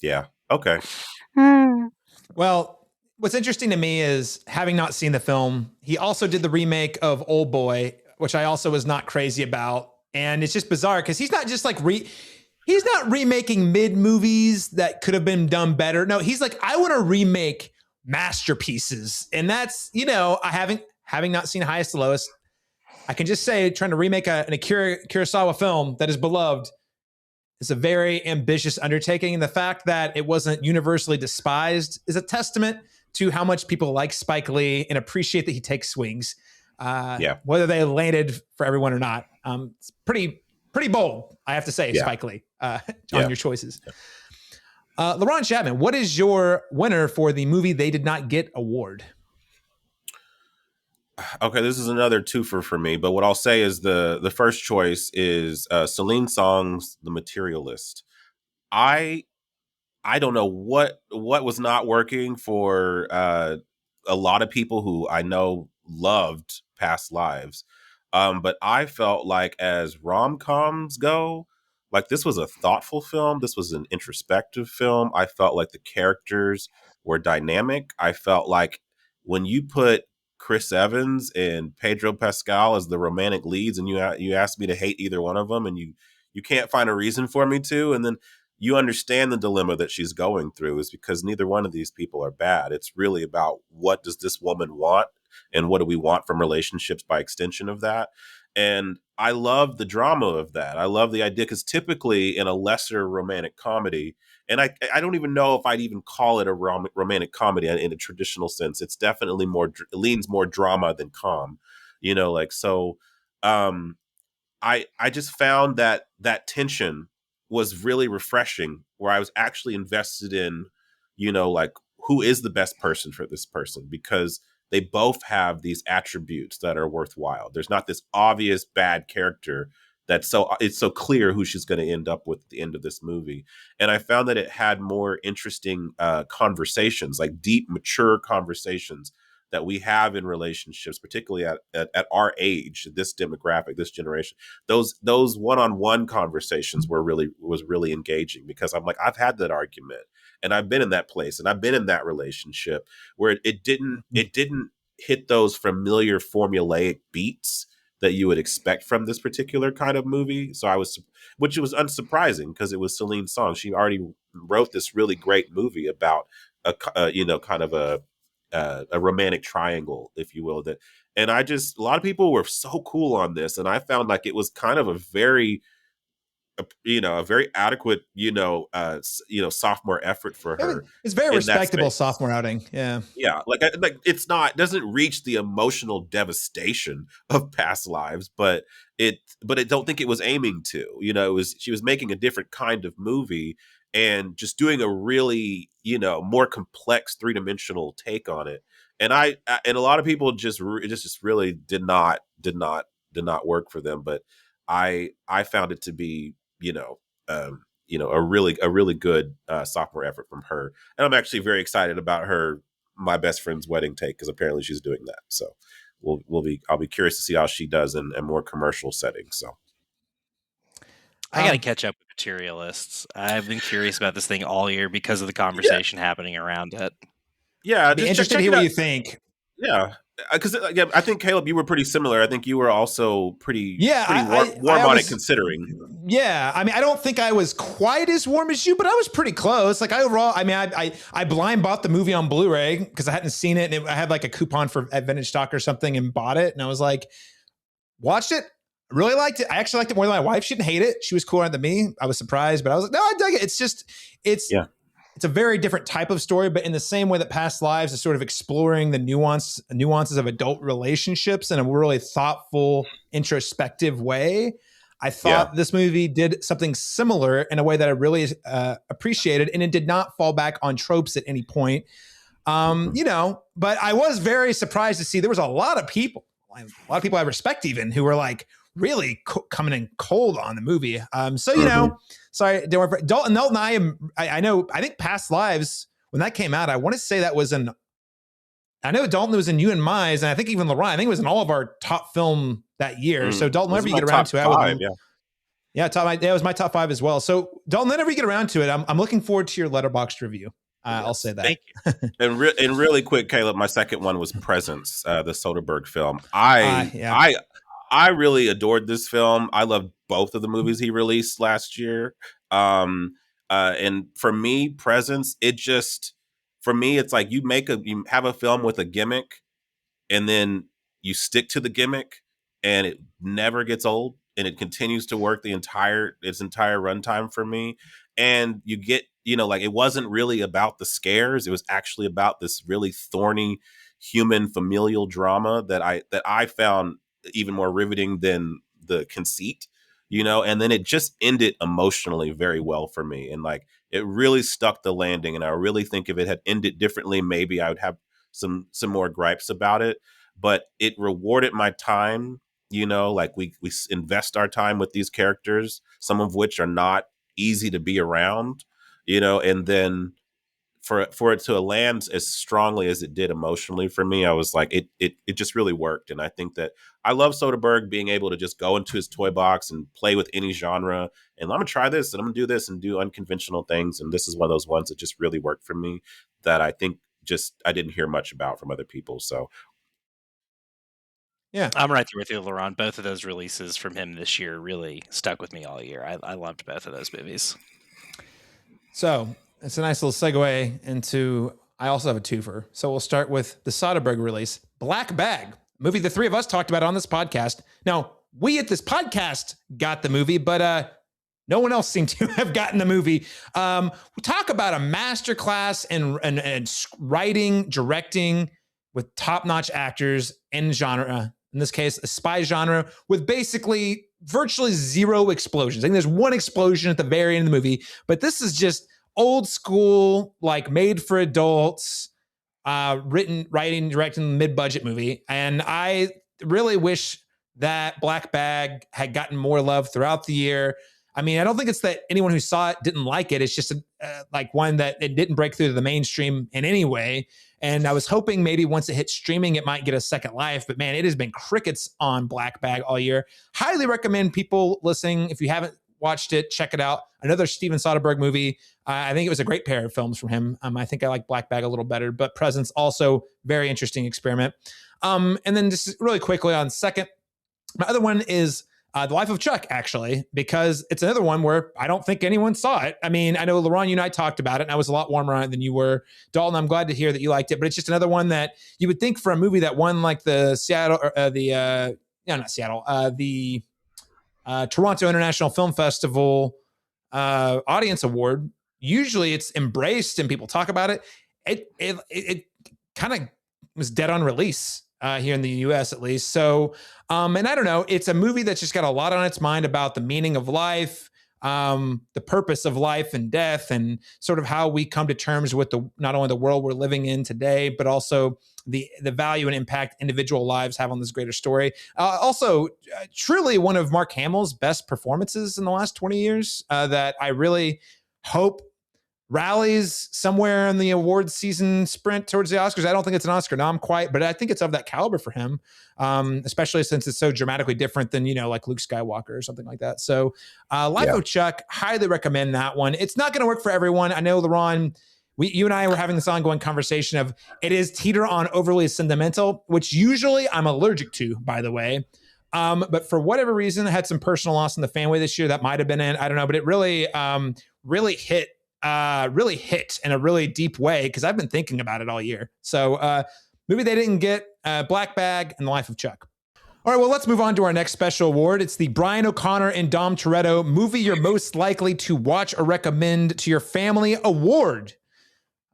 yeah, okay. Well, what's interesting to me is, having not seen the film, he also did the remake of Old Boy, which I also was not crazy about. And it's just bizarre because he's not just like he's not remaking mid movies that could have been done better. No, he's like, I want to remake masterpieces. And that's, having not seen Highest to Lowest, I can just say, trying to remake an Akira Kurosawa film that is beloved is a very ambitious undertaking. And the fact that it wasn't universally despised is a testament to how much people like Spike Lee and appreciate that he takes swings. Whether they landed for everyone or not. It's pretty bold, I have to say, Spike Lee, on your choices. Laron Chapman, what is your winner for the movie they did not get award? Okay, this is another twofer for me, but what I'll say is the first choice is Celine Song's The Materialist. I don't know what was not working for a lot of people who I know loved Past Lives. But I felt like, as rom-coms go, like, this was a thoughtful film. This was an introspective film. I felt like the characters were dynamic. I felt like when you put Chris Evans and Pedro Pascal as the romantic leads, and you asked me to hate either one of them, and you can't find a reason for me to, and then you understand the dilemma that she's going through, is because neither one of these people are bad. It's really about, what does this woman want, and what do we want from relationships by extension of that. And I love the drama of that. I love the idea because typically in a lesser romantic comedy, and I don't even know if I'd even call it a romantic comedy in a traditional sense. It's definitely it leans more drama than com, like so. Um, I just found that tension was really refreshing, where I was actually invested in, like who is the best person for this person, because they both have these attributes that are worthwhile. There's not this obvious bad character it's so clear who she's going to end up with at the end of this movie. And I found that it had more interesting conversations, like deep, mature conversations that we have in relationships, particularly at our age, this demographic, this generation. Those one-on-one conversations was really engaging, because I'm like, I've had that argument, and I've been in that place, and I've been in that relationship where it didn't hit those familiar formulaic beats that you would expect from this particular kind of movie. Which was unsurprising, because it was Celine's song. She already wrote this really great movie about kind of a romantic triangle, if you will. And a lot of people were so cool on this, and I found like it was kind of a very adequate, sophomore effort for her. It's very in that respectable space. sophomore outing. Yeah. Yeah, like it doesn't reach the emotional devastation of Past Lives, but I don't think it was aiming to. She was making a different kind of movie and just doing a really, more complex three-dimensional take on it. And and a lot of people just really did not work for them, but I found it to be, a really good sophomore effort from her. And I'm actually very excited about her My Best Friend's Wedding take, because apparently she's doing that. So I'll be curious to see how she does in a more commercial setting. So I got to catch up with Materialists. I've been curious about this thing all year because of the conversation happening around it. Yeah, I'd be interested to hear what you think. Yeah, because I think, Caleb, you were pretty similar. I think you were also pretty warm on it, considering. Yeah, I mean, I don't think I was quite as warm as you, but I was pretty close. Like I blind bought the movie on Blu-ray because I hadn't seen it, and I had like a coupon at Vintage Stock or something, and bought it. And I was like, watched it, really liked it. I actually liked it more than my wife. She didn't hate it. She was cooler than me. I was surprised, but I was like, no, I dug it. It's a very different type of story, but in the same way that Past Lives is sort of exploring the nuances of adult relationships in a really thoughtful, introspective way. I thought this movie did something similar in a way that I really appreciated, and it did not fall back on tropes at any point. But I was very surprised to see there was a lot of people I respect even, who were like really coming in cold on the movie. Sorry, don't worry. Dalton and I think Past Lives, when that came out, I want to say that was I know Dalton was in You and Mize, and I think even Laron, I think it was in all of our top film that year. So Dalton, whenever you get around to it, it was my top 5 as well. So Dalton, whenever you get around to it, I'm looking forward to your Letterboxd review. I'll say that. Thank you. And really quick, Caleb, my second one was Presence, the Soderbergh film. I really adored this film. I loved both of the movies he released last year. And for me, Presence, it's like you have a film with a gimmick, and then you stick to the gimmick, and it never gets old, and it continues to work its entire runtime for me. And you get, it wasn't really about the scares. It was actually about this really thorny human familial drama that I found even more riveting than the conceit, and then it just ended emotionally very well for me. And like, it really stuck the landing. And I really think if it had ended differently, maybe I would have some more gripes about it, but it rewarded my time. Like we invest our time with these characters, some of which are not easy to be around, and then for it to land as strongly as it did emotionally for me, I was like, it just really worked. And I think that I love Soderbergh being able to just go into his toy box and play with any genre, and I'm gonna try this and I'm gonna do this and do unconventional things. And this is one of those ones that just really worked for me, that I think I didn't hear much about from other people. So yeah, I'm right there with you, Laron. Both of those releases from him this year really stuck with me all year. I loved both of those movies. So it's a nice little segue into, I also have a twofer. So we'll start with the Soderbergh release, Black Bag, movie the three of us talked about on this podcast. Now, we at this podcast got the movie, but no one else seemed to have gotten the movie. We talk about a masterclass in writing, directing with top-notch actors in genre. In this case, a spy genre with basically virtually zero explosions. I think there's one explosion at the very end of the movie, but this is just old school, like made for adults, writing, directing, mid-budget movie. And I really wish that Black Bag had gotten more love throughout the year. I mean, I don't think it's that anyone who saw it didn't like it. It's just like one that it didn't break through to the mainstream in any way. And I was hoping maybe once it hit streaming, it might get a second life. But man, it has been crickets on Black Bag all year. Highly recommend people listening. If you haven't watched it, check it out. Another Steven Soderbergh movie. I think it was a great pair of films from him. I think I like Black Bag a little better, but Presence also very interesting experiment. And then just really quickly on second, my other one is The Life of Chuck, actually, because it's another one where I don't think anyone saw it. I mean, I know, Laron, you and I talked about it, and I was a lot warmer on it than you were. Dalton, I'm glad to hear that you liked it, but it's just another one that you would think for a movie that won like the Toronto International Film Festival audience award. Usually it's embraced and people talk about it. It kind of was dead on release here in the US, at least. So, and I don't know, it's a movie that's just got a lot on its mind about the meaning of life, the purpose of life and death, and sort of how we come to terms with not only the world we're living in today, but also the value and impact individual lives have on this greater story. Also, truly one of Mark Hamill's best performances in the last 20 years that I really hope rallies somewhere in the awards season sprint towards the Oscars. I don't think it's an Oscar nom quite, but I think it's of that caliber for him, especially since it's so dramatically different than, like Luke Skywalker or something like that. So Life of Chuck, highly recommend that one. It's not going to work for everyone. I know, Laron, you and I were having this ongoing conversation of it is teeter on overly sentimental, which usually I'm allergic to, by the way. But for whatever reason, I had some personal loss in the family this year. That might've been it. I don't know, but it really hit in a really deep way because I've been thinking about it all year. So movie they didn't get, Black Bag and The Life of Chuck. All right, well, let's move on to our next special award. It's the Brian O'Connor and Dom Toretto movie you're most likely to watch or recommend to your family award.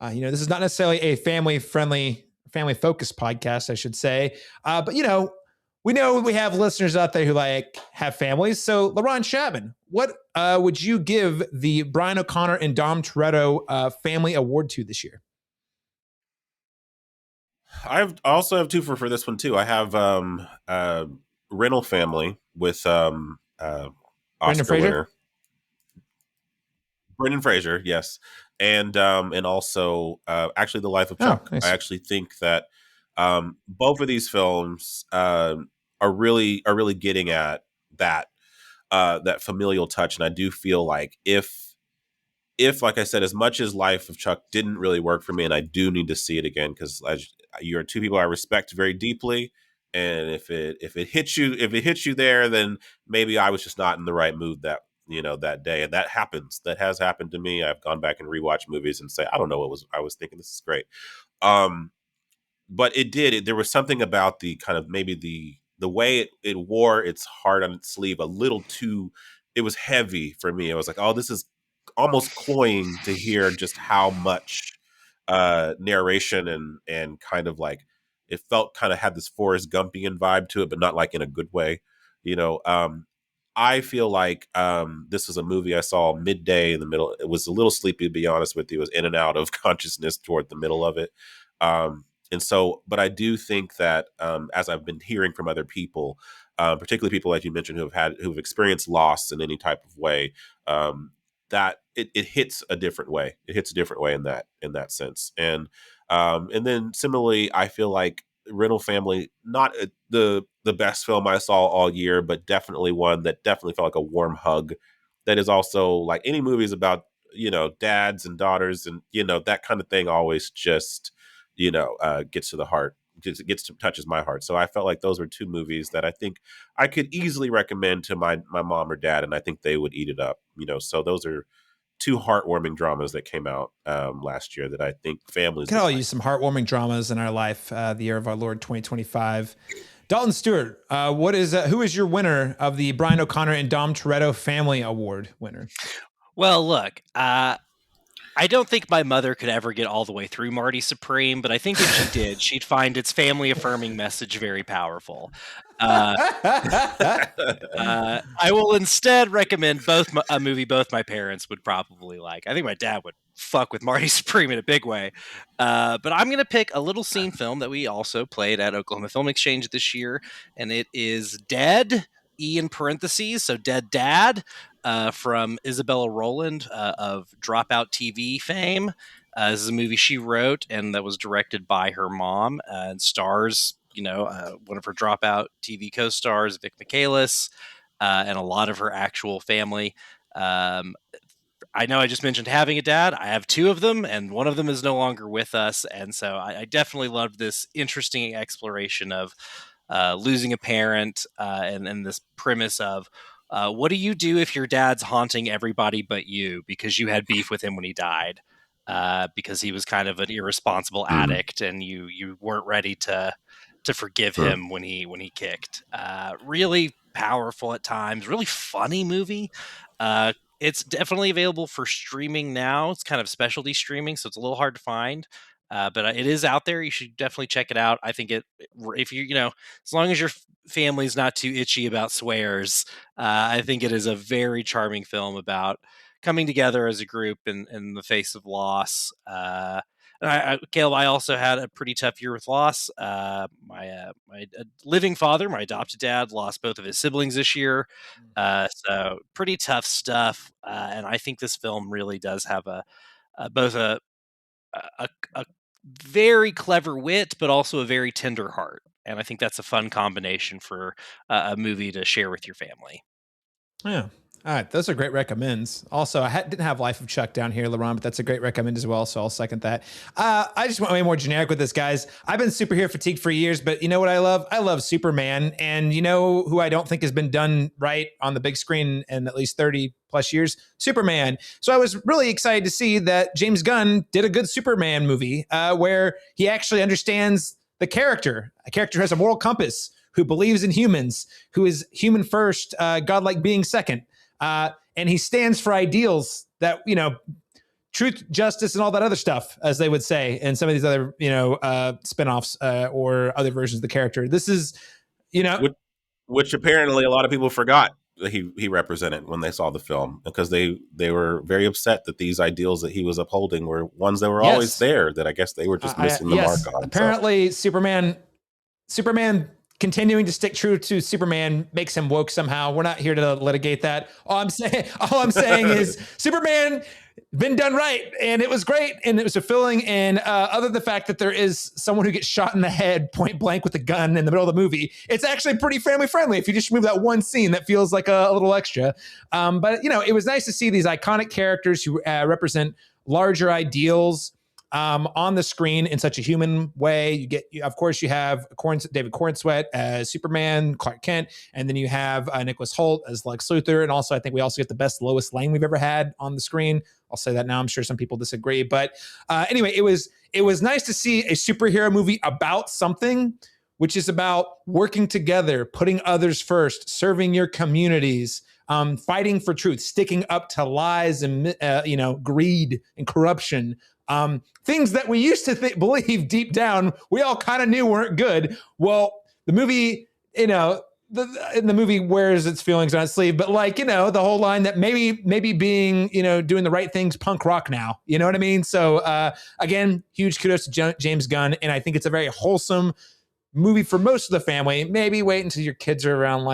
This is not necessarily a family-friendly, family-focused podcast, I should say. But, we know we have listeners out there who have families. So, Laron, Chapman, what would you give the Brian O'Connor and Dom Toretto family award to this year? I also have two for this one too. I have Rental Family with Oscar winner Brendan Fraser, yes, and also actually The Life of Chuck. Nice. I actually think that both of these films are really getting at that familial touch, and I do feel like if like I said, as much as Life of Chuck didn't really work for me, and I do need to see it again because you're two people I respect very deeply, and if it hits you there, then maybe I was just not in the right mood that day, and that happens. That has happened to me. I've gone back and rewatched movies and say, I don't know what I was thinking. This is great. But there was something about the kind of maybe the way it wore its heart on its sleeve a little too. It was heavy for me. I was like, oh, this is almost cloying to hear just how much narration and kind of like it felt kind of had this Forrest Gumpian vibe to it, but not like in a good way. I feel like this was a movie I saw midday in the middle. It was a little sleepy, to be honest with you. It was in and out of consciousness toward the middle of it. And so, but I do think that as I've been hearing from other people, particularly people like you mentioned who've experienced loss in any type of way, that it hits a different way. It hits a different way in that sense. And then similarly, I feel like Rental Family, not the best film I saw all year, but definitely one that definitely felt like a warm hug. That is also like any movies about dads and daughters and that kind of thing always just gets to the heart, touches my heart. So I felt like those were two movies that I think I could easily recommend to my mom or dad, and I think they would eat it up. So those are two heartwarming dramas that came out last year that I think families can all use some heartwarming dramas in our life. The year of our Lord 2025. Dalton Stewart, who is your winner of the Brian O'Connor and Dom Toretto Family Award winner? Well, look, I don't think my mother could ever get all the way through Marty Supreme, but I think if she did, she'd find its family affirming message very powerful. I will instead recommend a movie both my parents would probably like. I think my dad would fuck with Marty Supreme in a big way. But I'm going to pick a little scene film that we also played at Oklahoma Film Exchange this year, and it is Dead, E in parentheses, so Dead Dad, from Isabella Rowland of Dropout TV fame. This is a movie she wrote and that was directed by her mom and stars, one of her Dropout TV co-stars, Vic Michaelis, and a lot of her actual family. I know I just mentioned having a dad. I have two of them, and one of them is no longer with us. And so I definitely loved this interesting exploration of losing a parent and this premise of what do you do if your dad's haunting everybody but you because you had beef with him when he died because he was kind of an irresponsible addict and you weren't ready to forgive him when he kicked. Really powerful at times, really funny movie. It's definitely available for streaming now. It's kind of specialty streaming, so it's a little hard to find. But it is out there. You should definitely check it out. I think if as long as your family's not too itchy about swears, I think it is a very charming film about coming together as a group in the face of loss. Caleb, I also had a pretty tough year with loss. My living father, my adopted dad, lost both of his siblings this year. So pretty tough stuff. And I think this film really does have both a very clever wit, but also a very tender heart. And I think that's a fun combination for a movie to share with your family. Yeah. All right. Those are great recommends. Also, I didn't have Life of Chuck down here, Laron, but that's a great recommend as well. So I'll second that. I just went way more generic with this, guys. I've been superhero fatigued for years, but you know what I love? I love Superman. And you know who I don't think has been done right on the big screen in at least 30 plus years? Superman. So I was really excited to see that James Gunn did a good Superman movie where he actually understands the character. A character who has a moral compass, who believes in humans, who is human first, godlike being second. And he stands for ideals that, truth, justice, and all that other stuff, as they would say in some of these other, spinoffs or other versions of the character. This is, which apparently a lot of people forgot that he represented when they saw the film, because they were very upset that these ideals that he was upholding were ones that were always there, that I guess they were just missing the mark on. Apparently, Superman continuing to stick true to Superman makes him woke somehow. We're not here to litigate that. All I'm saying is Superman been done right, and it was great, and it was fulfilling. And other than the fact that there is someone who gets shot in the head point blank with a gun in the middle of the movie, it's actually pretty family friendly. If you just remove that one scene, that feels like a little extra. But it was nice to see these iconic characters who represent larger ideals on the screen in such a human way. Of course, you have David Cornsweet as Superman, Clark Kent, and then you have Nicholas Hoult as Lex Luthor. And also, I think we also get the best Lois Lane we've ever had on the screen. I'll say that now. I'm sure some people disagree, but anyway, it was nice to see a superhero movie about something which is about working together, putting others first, serving your communities, fighting for truth, sticking up to lies and greed and corruption. Things that we used to believe deep down, we all kind of knew weren't good. Well, the movie, the movie wears its feelings on its sleeve, but the whole line that maybe being, doing the right things, punk rock now, you know what I mean? So again, huge kudos to James Gunn. And I think it's a very wholesome movie for most of the family. Maybe wait until your kids are around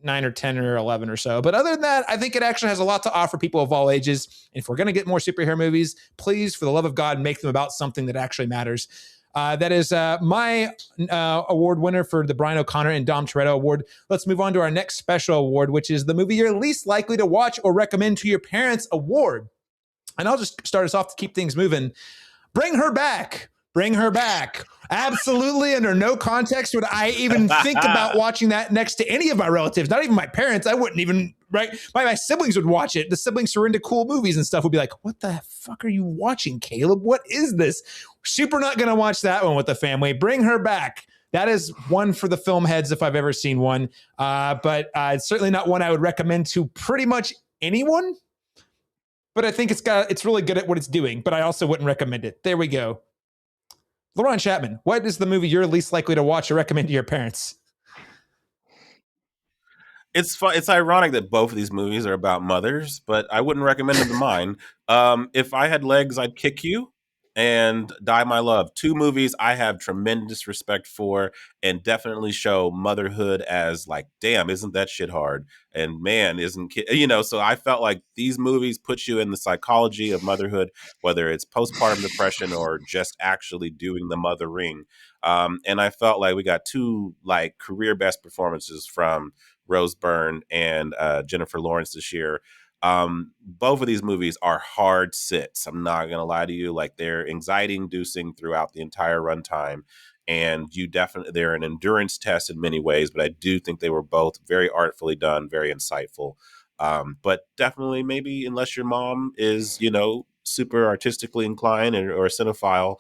9 or 10 or 11 or so. But other than that, I think it actually has a lot to offer people of all ages. And if we're going to get more superhero movies, please, for the love of God, make them about something that actually matters. That is my award winner for the Brian O'Connor and Dom Toretto Award. Let's move on to our next special award, which is the movie you're least likely to watch or recommend to your parents award. And I'll just start us off to keep things moving. Bring Her Back. Bring Her Back. Absolutely, under no context would I even think about watching that next to any of my relatives, not even my parents. I wouldn't even, right? My siblings would watch it. The siblings who are into cool movies and stuff would be like, what the fuck are you watching, Caleb? What is this? Super not going to watch that one with the family. Bring Her Back. that is one for the film heads if I've ever seen one. But it's certainly not one I would recommend to pretty much anyone. But I think it's really good at what it's doing. But I also wouldn't recommend it. There we go. Laron Chapman, what is the movie you're least likely to watch or recommend to your parents? It's fun. It's ironic that both of these movies are about mothers, but I wouldn't recommend them to mine. If I had legs, I'd kick you and Die My Love. Two movies I have tremendous respect for and definitely show motherhood as like, damn, isn't that shit hard? And man, so I felt like these movies put you in the psychology of motherhood, whether it's postpartum depression or just actually doing the mothering. And I felt like we got two like career best performances from Rose Byrne and Jennifer Lawrence this year. Both of these movies are hard sits. I'm not gonna lie to you; like they're anxiety inducing throughout the entire runtime, and they're an endurance test in many ways. But I do think they were both very artfully done, very insightful. But definitely, maybe unless your mom is super artistically inclined or a cinephile,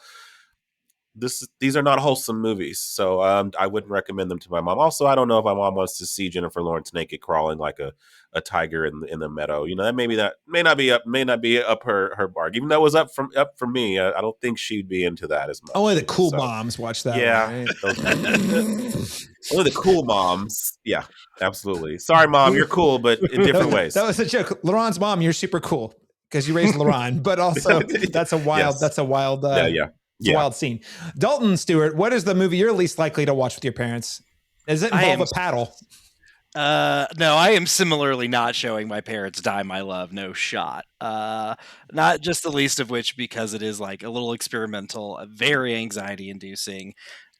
these are not wholesome movies, so I wouldn't recommend them to my mom. Also, I don't know if my mom wants to see Jennifer Lawrence naked crawling like a tiger in the meadow. That may not be up her bark. Even though it was up for me, I don't think she'd be into that as much. Only the cool moms watch that. Yeah, one, right? Only the cool moms. Yeah, absolutely. Sorry, mom, you're cool, but in different ways. That was a joke. Laron's mom, you're super cool because you raised Laron, but also that's a wild. Yes. That's a wild. It's a wild scene. Dalton, Stuart, what is the movie you're least likely to watch with your parents? Does it involve a paddle? No, I am similarly not showing my parents Die My Love. No shot. Not just the least of which because it is like a little experimental, very anxiety inducing.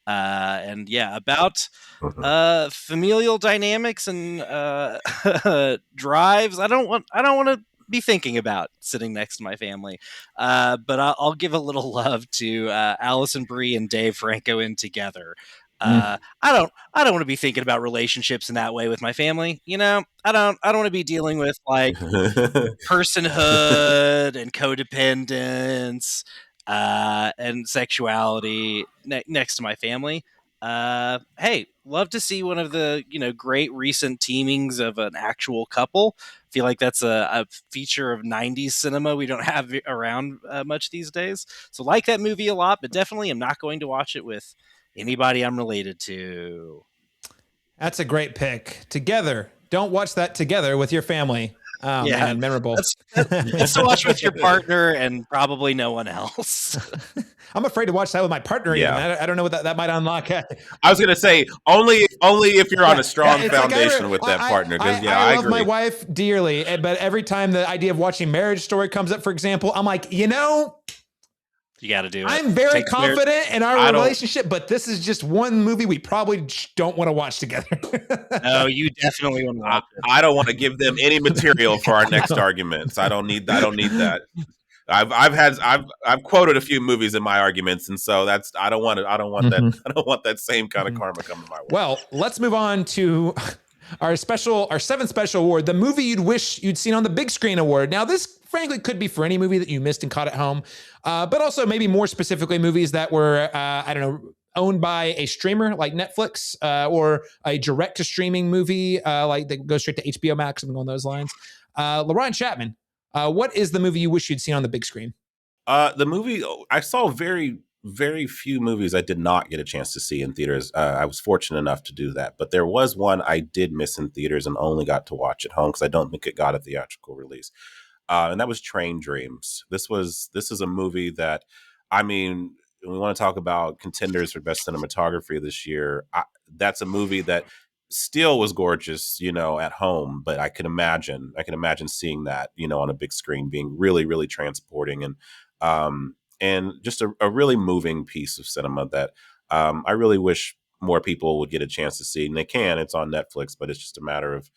And yeah, about familial dynamics and drives. I don't want to be thinking about sitting next to my family. But I'll give a little love to Allison Brie and Dave Franco in Together. I don't want to be thinking about relationships in that way with my family. I don't want to be dealing with like personhood and codependence and sexuality next to my family. Hey, love to see one of the great recent teamings of an actual couple. Feel like that's a feature of 90s cinema we don't have around much these days. So like that movie a lot, but definitely am not going to watch it with anybody I'm related to. That's a great pick. Together. Don't watch that together with your family. Oh, yeah, man, memorable. That's to watch with your partner and probably no one else. I'm afraid to watch that with my partner. Yeah. Even. I don't know what that might unlock. I was going to say only if you're on a strong foundation with that partner. Because I love my wife dearly, but every time the idea of watching Marriage Story comes up, for example, I'm like, you got to do it. I'm very confident in our relationship, but this is just one movie we probably don't want to watch together. No, you definitely want to watch it. I don't want to give them any material for our next arguments. I don't need that. I've quoted a few movies in my arguments, and so I don't want that same kind of karma coming my way. Well, let's move on to our seventh special award, the movie you'd wish you'd seen on the big screen award. Now, this frankly could be for any movie that you missed and caught at home, but also maybe more specifically movies that were, owned by a streamer like Netflix or a direct to streaming movie like that goes straight to HBO Max, something along those lines. Laron Chapman, what is the movie you wish you'd seen on the big screen? The movie, I saw very, very few movies I did not get a chance to see in theaters. I was fortunate enough to do that, but there was one I did miss in theaters and only got to watch at home because I don't think it got a theatrical release. And that was Train Dreams. This is a movie that, we want to talk about contenders for best cinematography this year. That's a movie that still was gorgeous, at home, but I can imagine seeing that, on a big screen being really, really transporting and just a really moving piece of cinema that I really wish more people would get a chance to see. And they can. It's on Netflix, but it's just a matter of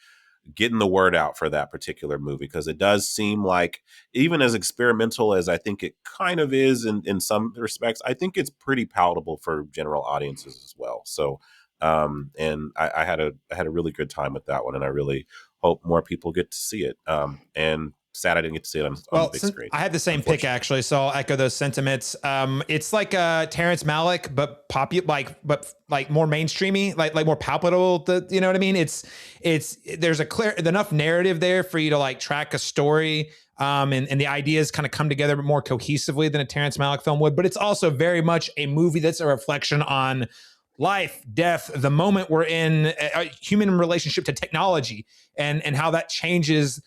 getting the word out for that particular movie, because it does seem like, even as experimental as I think it kind of is in some respects, I think it's pretty palatable for general audiences as well. So and I had a really good time with that one, and I really hope more people get to see it. And sad I didn't get to see it on the big screen. I had the same pick actually, so I'll echo those sentiments. It's like Terrence Malick, but more mainstreamy, like more palpable. You know what I mean? There's enough narrative there for you to like track a story. And the ideas kind of come together more cohesively than a Terrence Malick film would, but it's also very much a movie that's a reflection on life, death, the moment we're in, a human relationship to technology, and how that changes,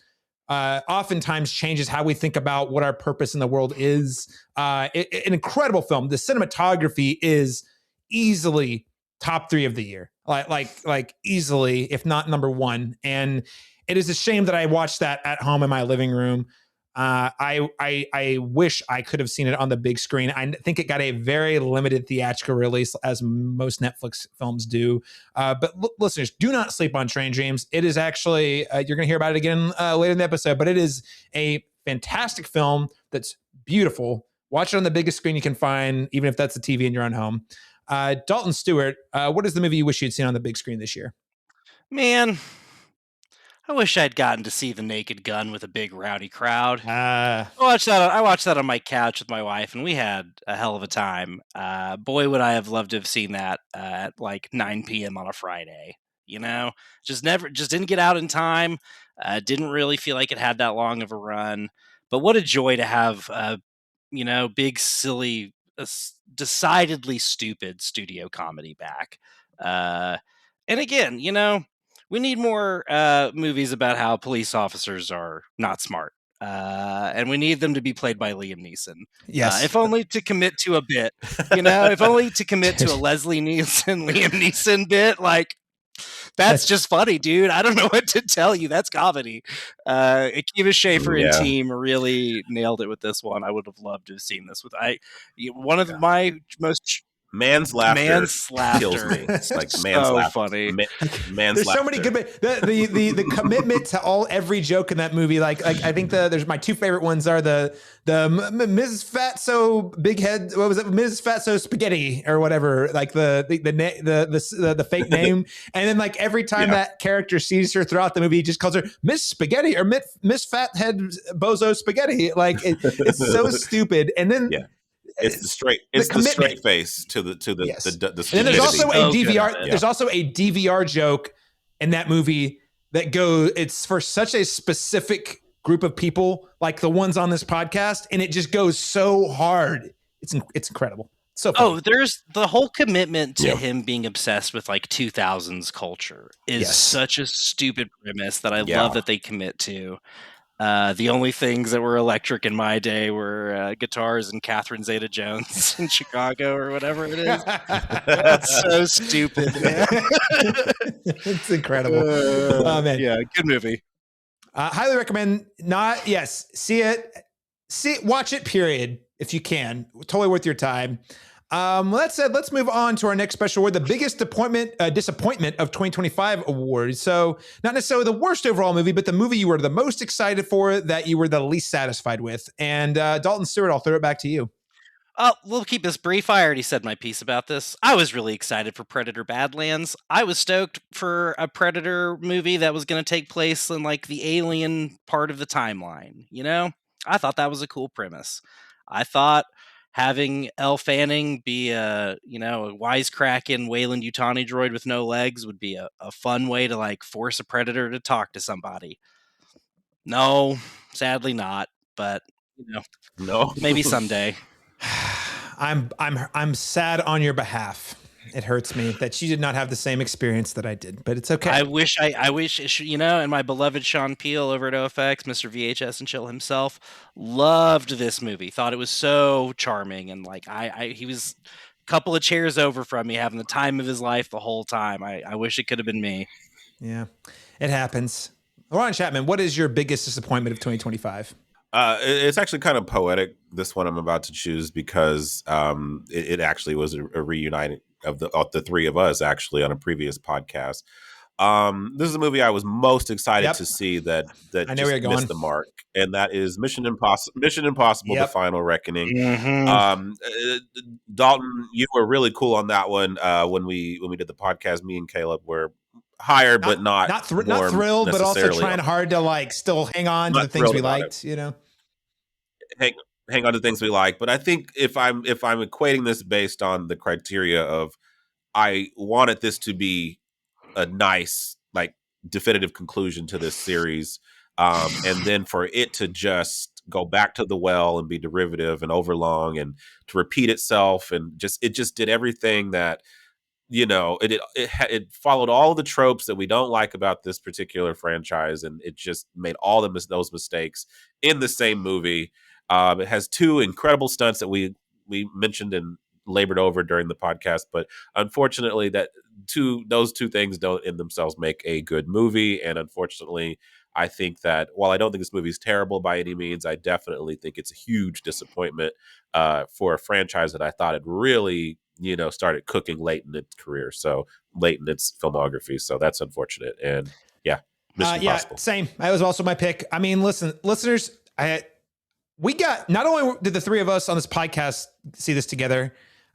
oftentimes changes how we think about what our purpose in the world is. An incredible film. The cinematography is easily top 3 of the year, like easily, if not number 1. And it is a shame that I watched that at home in my living room. I wish I could have seen it on the big screen. I think it got a very limited theatrical release, as most Netflix films do. But listeners, do not sleep on Train Dreams. It is actually, you're going to hear about it again later in the episode, but it is a fantastic film that's beautiful. Watch it on the biggest screen you can find, even if that's a TV in your own home. Dalton, Stuart, what is the movie you wish you'd seen on the big screen this year? Man, I wish I'd gotten to see The Naked Gun with a big rowdy crowd. I watched that on my couch with my wife, and we had a hell of a time. Boy, would I have loved to have seen that at like 9 p.m. on a Friday. You know, just didn't get out in time. Didn't really feel like it had that long of a run. But what a joy to have, big, silly, decidedly stupid studio comedy back. And again, we need more movies about how police officers are not smart. And we need them to be played by Liam Neeson. Yes. If only to commit to a bit, if only to commit to a Leslie Nielsen, Liam Neeson bit. Like, that's just funny, dude. I don't know what to tell you. That's comedy. Akiva Schaffer and team really nailed it with this one. I would have loved to have seen this with one of my most... Man's laughter kills me. It's like man's so laughter. Funny. Man's There's laughter. so many good. The commitment to every joke in that movie. Like I think there's my 2 favorite ones are the Ms. Fatso Big Head. What was it? Ms. Fatso Spaghetti or whatever. Like the fake name. And then like every time that character sees her throughout the movie, he just calls her Miss Spaghetti or Miss Fathead Bozo Spaghetti. Like it's so stupid. And then. It's the straight face to the yes. the and then there's also a DVR. Yeah. There's also a DVR joke in that movie that it's for such a specific group of people, like the ones on this podcast, and it just goes so hard. It's incredible. So funny. There's the whole commitment to him being obsessed with like 2000s culture is such a stupid premise that I love that they commit to. The only things that were electric in my day were guitars and Catherine Zeta-Jones in Chicago or whatever it is. That's so stupid, man. It's incredible. Oh, man. Yeah, good movie. Highly recommend. See it. Watch it, period, if you can. Totally worth your time. That said, let's move on to our next special award, the biggest disappointment of 2025 award. So not necessarily the worst overall movie, but the movie you were the most excited for that you were the least satisfied with. And Dalton, Stewart, I'll throw it back to you. We'll keep this brief. I already said my piece about this. I was really excited for Predator Badlands. I was stoked for a Predator movie that was going to take place in like the alien part of the timeline. I thought that was a cool premise. I thought having Elle Fanning be a wisecracking Wayland Yutani droid with no legs would be a fun way to like force a predator to talk to somebody. No, sadly not, but no, maybe someday. I'm sad on your behalf. It hurts me that you did not have the same experience that I did, but it's okay. I wish, and my beloved Sean Peele over at OFX, Mr. VHS and Chill himself, loved this movie. Thought it was so charming, and like he was a couple of chairs over from me, having the time of his life the whole time. I wish it could have been me. Yeah, it happens. Laron Chapman, what is your biggest disappointment of 2025? It's actually kind of poetic, this one I'm about to choose, because it actually was a reuniting of the 3 of us actually on a previous podcast. This is a movie I was most excited to see that I know just missed the mark, and that is Mission Impossible: The Final Reckoning. Mm-hmm. Dalton, you were really cool on that one when we did the podcast, me and Caleb, where higher, but not not more thrilled, but also trying necessarily hard to like still hang on to the not things thrilled we about it. liked, you know. Hang hang on to things we like. But I think if I'm equating this based on the criteria of I wanted this to be a nice, like, definitive conclusion to this series, and then for it to just go back to the well and be derivative and overlong and to repeat itself, and it just did everything that, you know, it followed all the tropes that we don't like about this particular franchise, and it just made all those mistakes in the same movie. It has two incredible stunts that we mentioned and labored over during the podcast, but unfortunately, those two things don't in themselves make a good movie. And unfortunately, I think that while I don't think this movie is terrible by any means, I definitely think it's a huge disappointment for a franchise that I thought had really, you know, started cooking late in its career, so late in its filmography. So that's unfortunate. And yeah, Mission Impossible. Same. That was also my pick. I mean, listen, listeners, we got, not only did the three of us on this podcast see this together,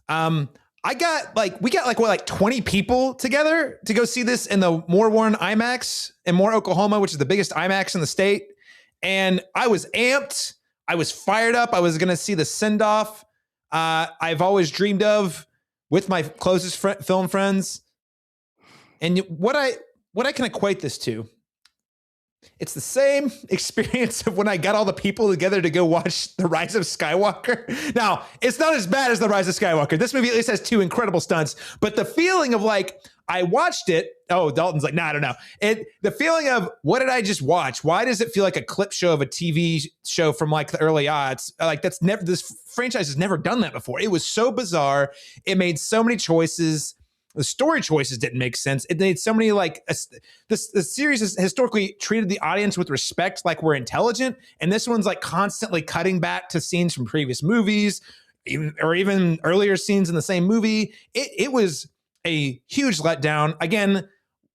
we got like 20 people together to go see this in the Moore Warren IMAX in Moore, Oklahoma, which is the biggest IMAX in the state. And I was amped. I was fired up. I was going to see the send off I've always dreamed of with my closest film friends. And what I can equate this to, it's the same experience of when I got all the people together to go watch The Rise of Skywalker. Now, it's not as bad as The Rise of Skywalker. This movie at least has two incredible stunts, but the feeling of like, I watched it. Oh, Dalton's like, nah, I don't know. The feeling of, what did I just watch? Why does it feel like a clip show of a TV show from like the early odds? Like this franchise has never done that before. It was so bizarre. It made so many choices. The story choices didn't make sense. It made so many the series has historically treated the audience with respect, like we're intelligent. And this one's like constantly cutting back to scenes from previous movies, even earlier scenes in the same movie. It was a huge letdown. Again,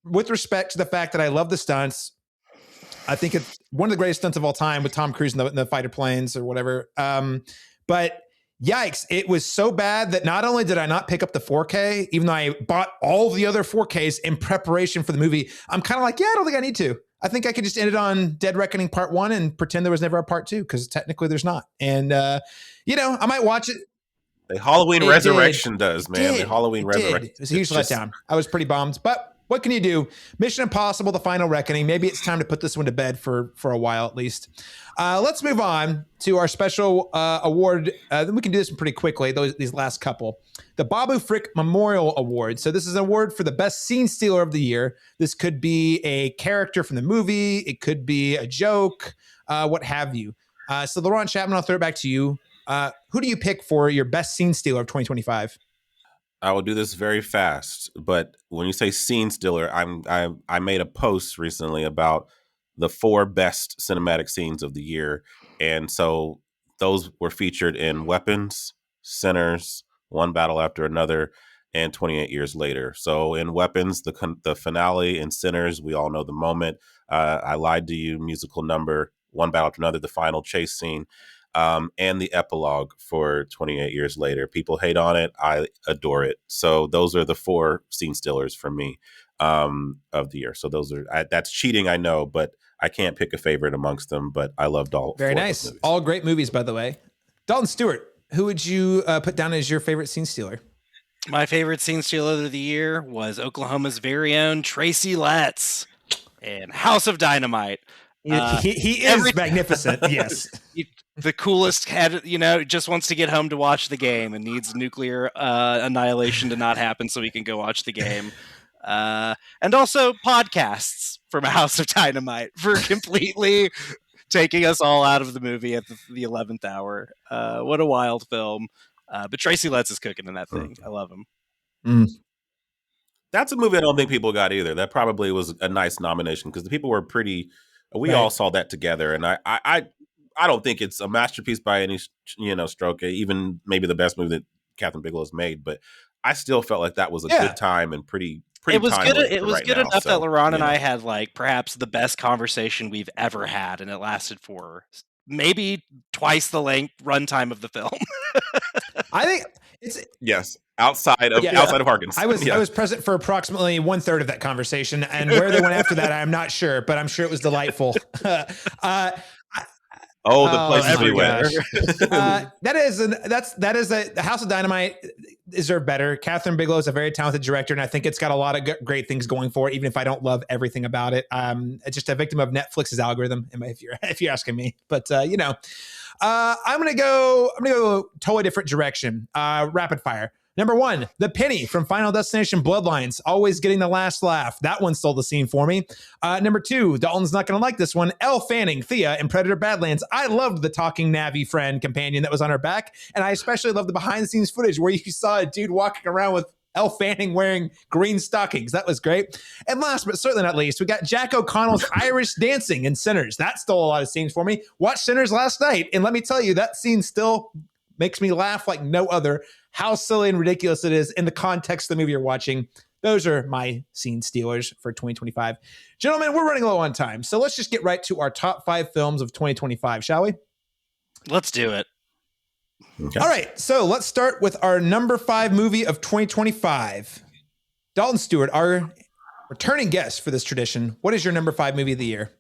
with respect to the fact that I love the stunts, I think it's one of the greatest stunts of all time with Tom Cruise in the fighter planes or whatever. But yikes, it was so bad that not only did I not pick up the 4K, even though I bought all the other 4Ks in preparation for the movie, I'm kind of like, yeah, I don't think I need to. I think I could just end it on Dead Reckoning Part 1 and pretend there was never a Part 2, because technically there's not. And, I might watch it. The Halloween Resurrection does, man. The Halloween Resurrection. It was a huge letdown. I was pretty bummed, but what can you do? Mission Impossible, The Final Reckoning. Maybe it's time to put this one to bed for a while at least. Let's move on to our special award. We can do this pretty quickly, these last couple. The Babu Frick Memorial Award. So this is an award for the best scene stealer of the year. This could be a character from the movie. It could be a joke, what have you. So Laron, Chapman, I'll throw it back to you. Who do you pick for your best scene stealer of 2025? I will do this very fast, but when you say scene stealer, I made a post recently about the 4 best cinematic scenes of the year, and so those were featured in Weapons, Sinners, One Battle After Another, and 28 Years Later. So in Weapons, the finale, in Sinners, we all know the moment. I Lied to You musical number, One Battle After Another, the final chase scene. And the epilogue for 28 Years Later. People hate on it. I adore it. So those are the 4 scene stealers for me of the year. So those are, that's cheating, I know, but I can't pick a favorite amongst them, but I loved all. Very nice. All great movies, by the way. Dalton, Stuart, who would you put down as your favorite scene stealer? My favorite scene stealer of the year was Oklahoma's very own Tracy Letts in House of Dynamite. He is magnificent. Yes. The coolest head, just wants to get home to watch the game and needs nuclear annihilation to not happen so he can go watch the game. And also podcasts from House of Dynamite for completely taking us all out of the movie at the 11th hour. What a wild film. But Tracy Letts is cooking in that thing. I love him. Mm. That's a movie I don't think people got either. That probably was a nice nomination because the people were pretty. We all saw that together, and I don't think it's a masterpiece by any stroke, even maybe the best movie that Catherine Bigelow's made. But I still felt like that was a good time and pretty. It was good. It was good enough that Laron and I had like perhaps the best conversation we've ever had, and it lasted for maybe twice the length runtime of the film. I think it's Yes, outside of Harkins. I was present for approximately 1/3 of that conversation, and where they went after that, I'm not sure, but I'm sure it was delightful. The places we went. The House of Dynamite deserve better. Catherine Bigelow is a very talented director, and I think it's got a lot of great things going for it, even if I don't love everything about it. It's just a victim of Netflix's algorithm, if you're asking me. But I'm gonna go totally different direction. Rapid fire. Number 1, The Penny from Final Destination Bloodlines, always getting the last laugh. That one stole the scene for me. Number 2, Dalton's not going to like this one. Elle Fanning, Thea in Predator Badlands. I loved the talking Navi friend companion that was on her back, and I especially loved the behind-the-scenes footage where you saw a dude walking around with Elle Fanning wearing green stockings. That was great. And last but certainly not least, we got Jack O'Connell's Irish dancing in Sinners. That stole a lot of scenes for me. Watched Sinners last night, and let me tell you, that scene still makes me laugh like no other. How silly and ridiculous it is in the context of the movie you're watching. Those are my scene stealers for 2025. Gentlemen, we're running low on time, so let's just get right to our top 5 films of 2025, shall we? Let's do it. Okay. All right, so let's start with our number 5 movie of 2025. Dalton Stewart, our returning guest for this tradition. What is your number 5 movie of the year?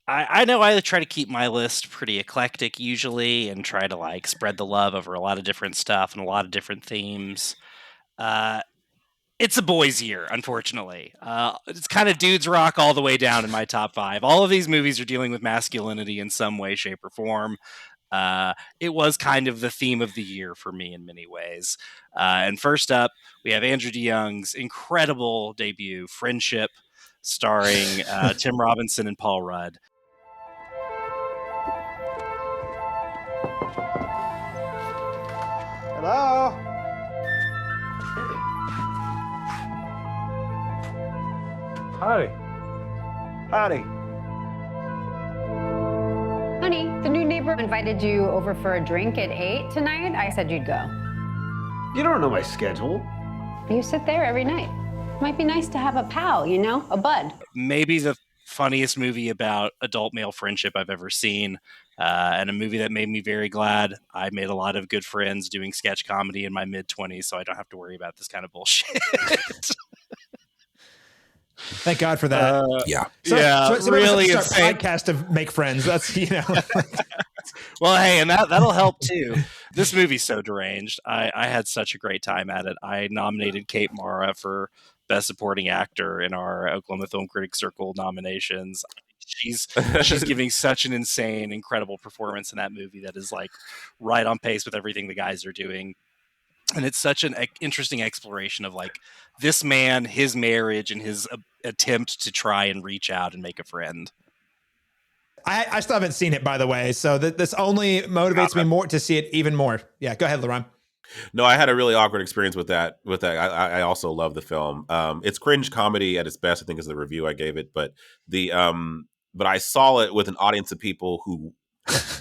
I know I try to keep my list pretty eclectic usually and try to spread the love over a lot of different stuff and a lot of different themes. It's a boys' year, unfortunately. It's kind of dudes rock all the way down in my top 5. All of these movies are dealing with masculinity in some way, shape, or form. It was kind of the theme of the year for me in many ways. And first up, we have Andrew DeYoung's incredible debut, Friendship, starring Tim Robinson and Paul Rudd. Hello? Howdy. Howdy. Honey, the new neighbor invited you over for a drink at 8 tonight. I said you'd go. You don't know my schedule. You sit there every night. Might be nice to have a pal, a bud. Maybe the funniest movie about adult male friendship I've ever seen. And a movie that made me very glad. I made a lot of good friends doing sketch comedy in my mid-20s, so I don't have to worry about this kind of bullshit. Thank God for that. So really insane podcast to make friends. That's Well, hey, and that'll help too. This movie's so deranged. I had such a great time at it. I nominated Kate Mara for Best Supporting Actor in our Oklahoma Film Critics Circle nominations. She's giving such an insane, incredible performance in that movie that is right on pace with everything the guys are doing. And it's such an interesting exploration of this man, his marriage, and his attempt to try and reach out and make a friend. I still haven't seen it, by the way, so this only motivates me more to see it even more. Yeah, go ahead, Laron. No, I had a really awkward experience with that. I also love the film. It's cringe comedy at its best, I think, is the review I gave it. But but I saw it with an audience of people who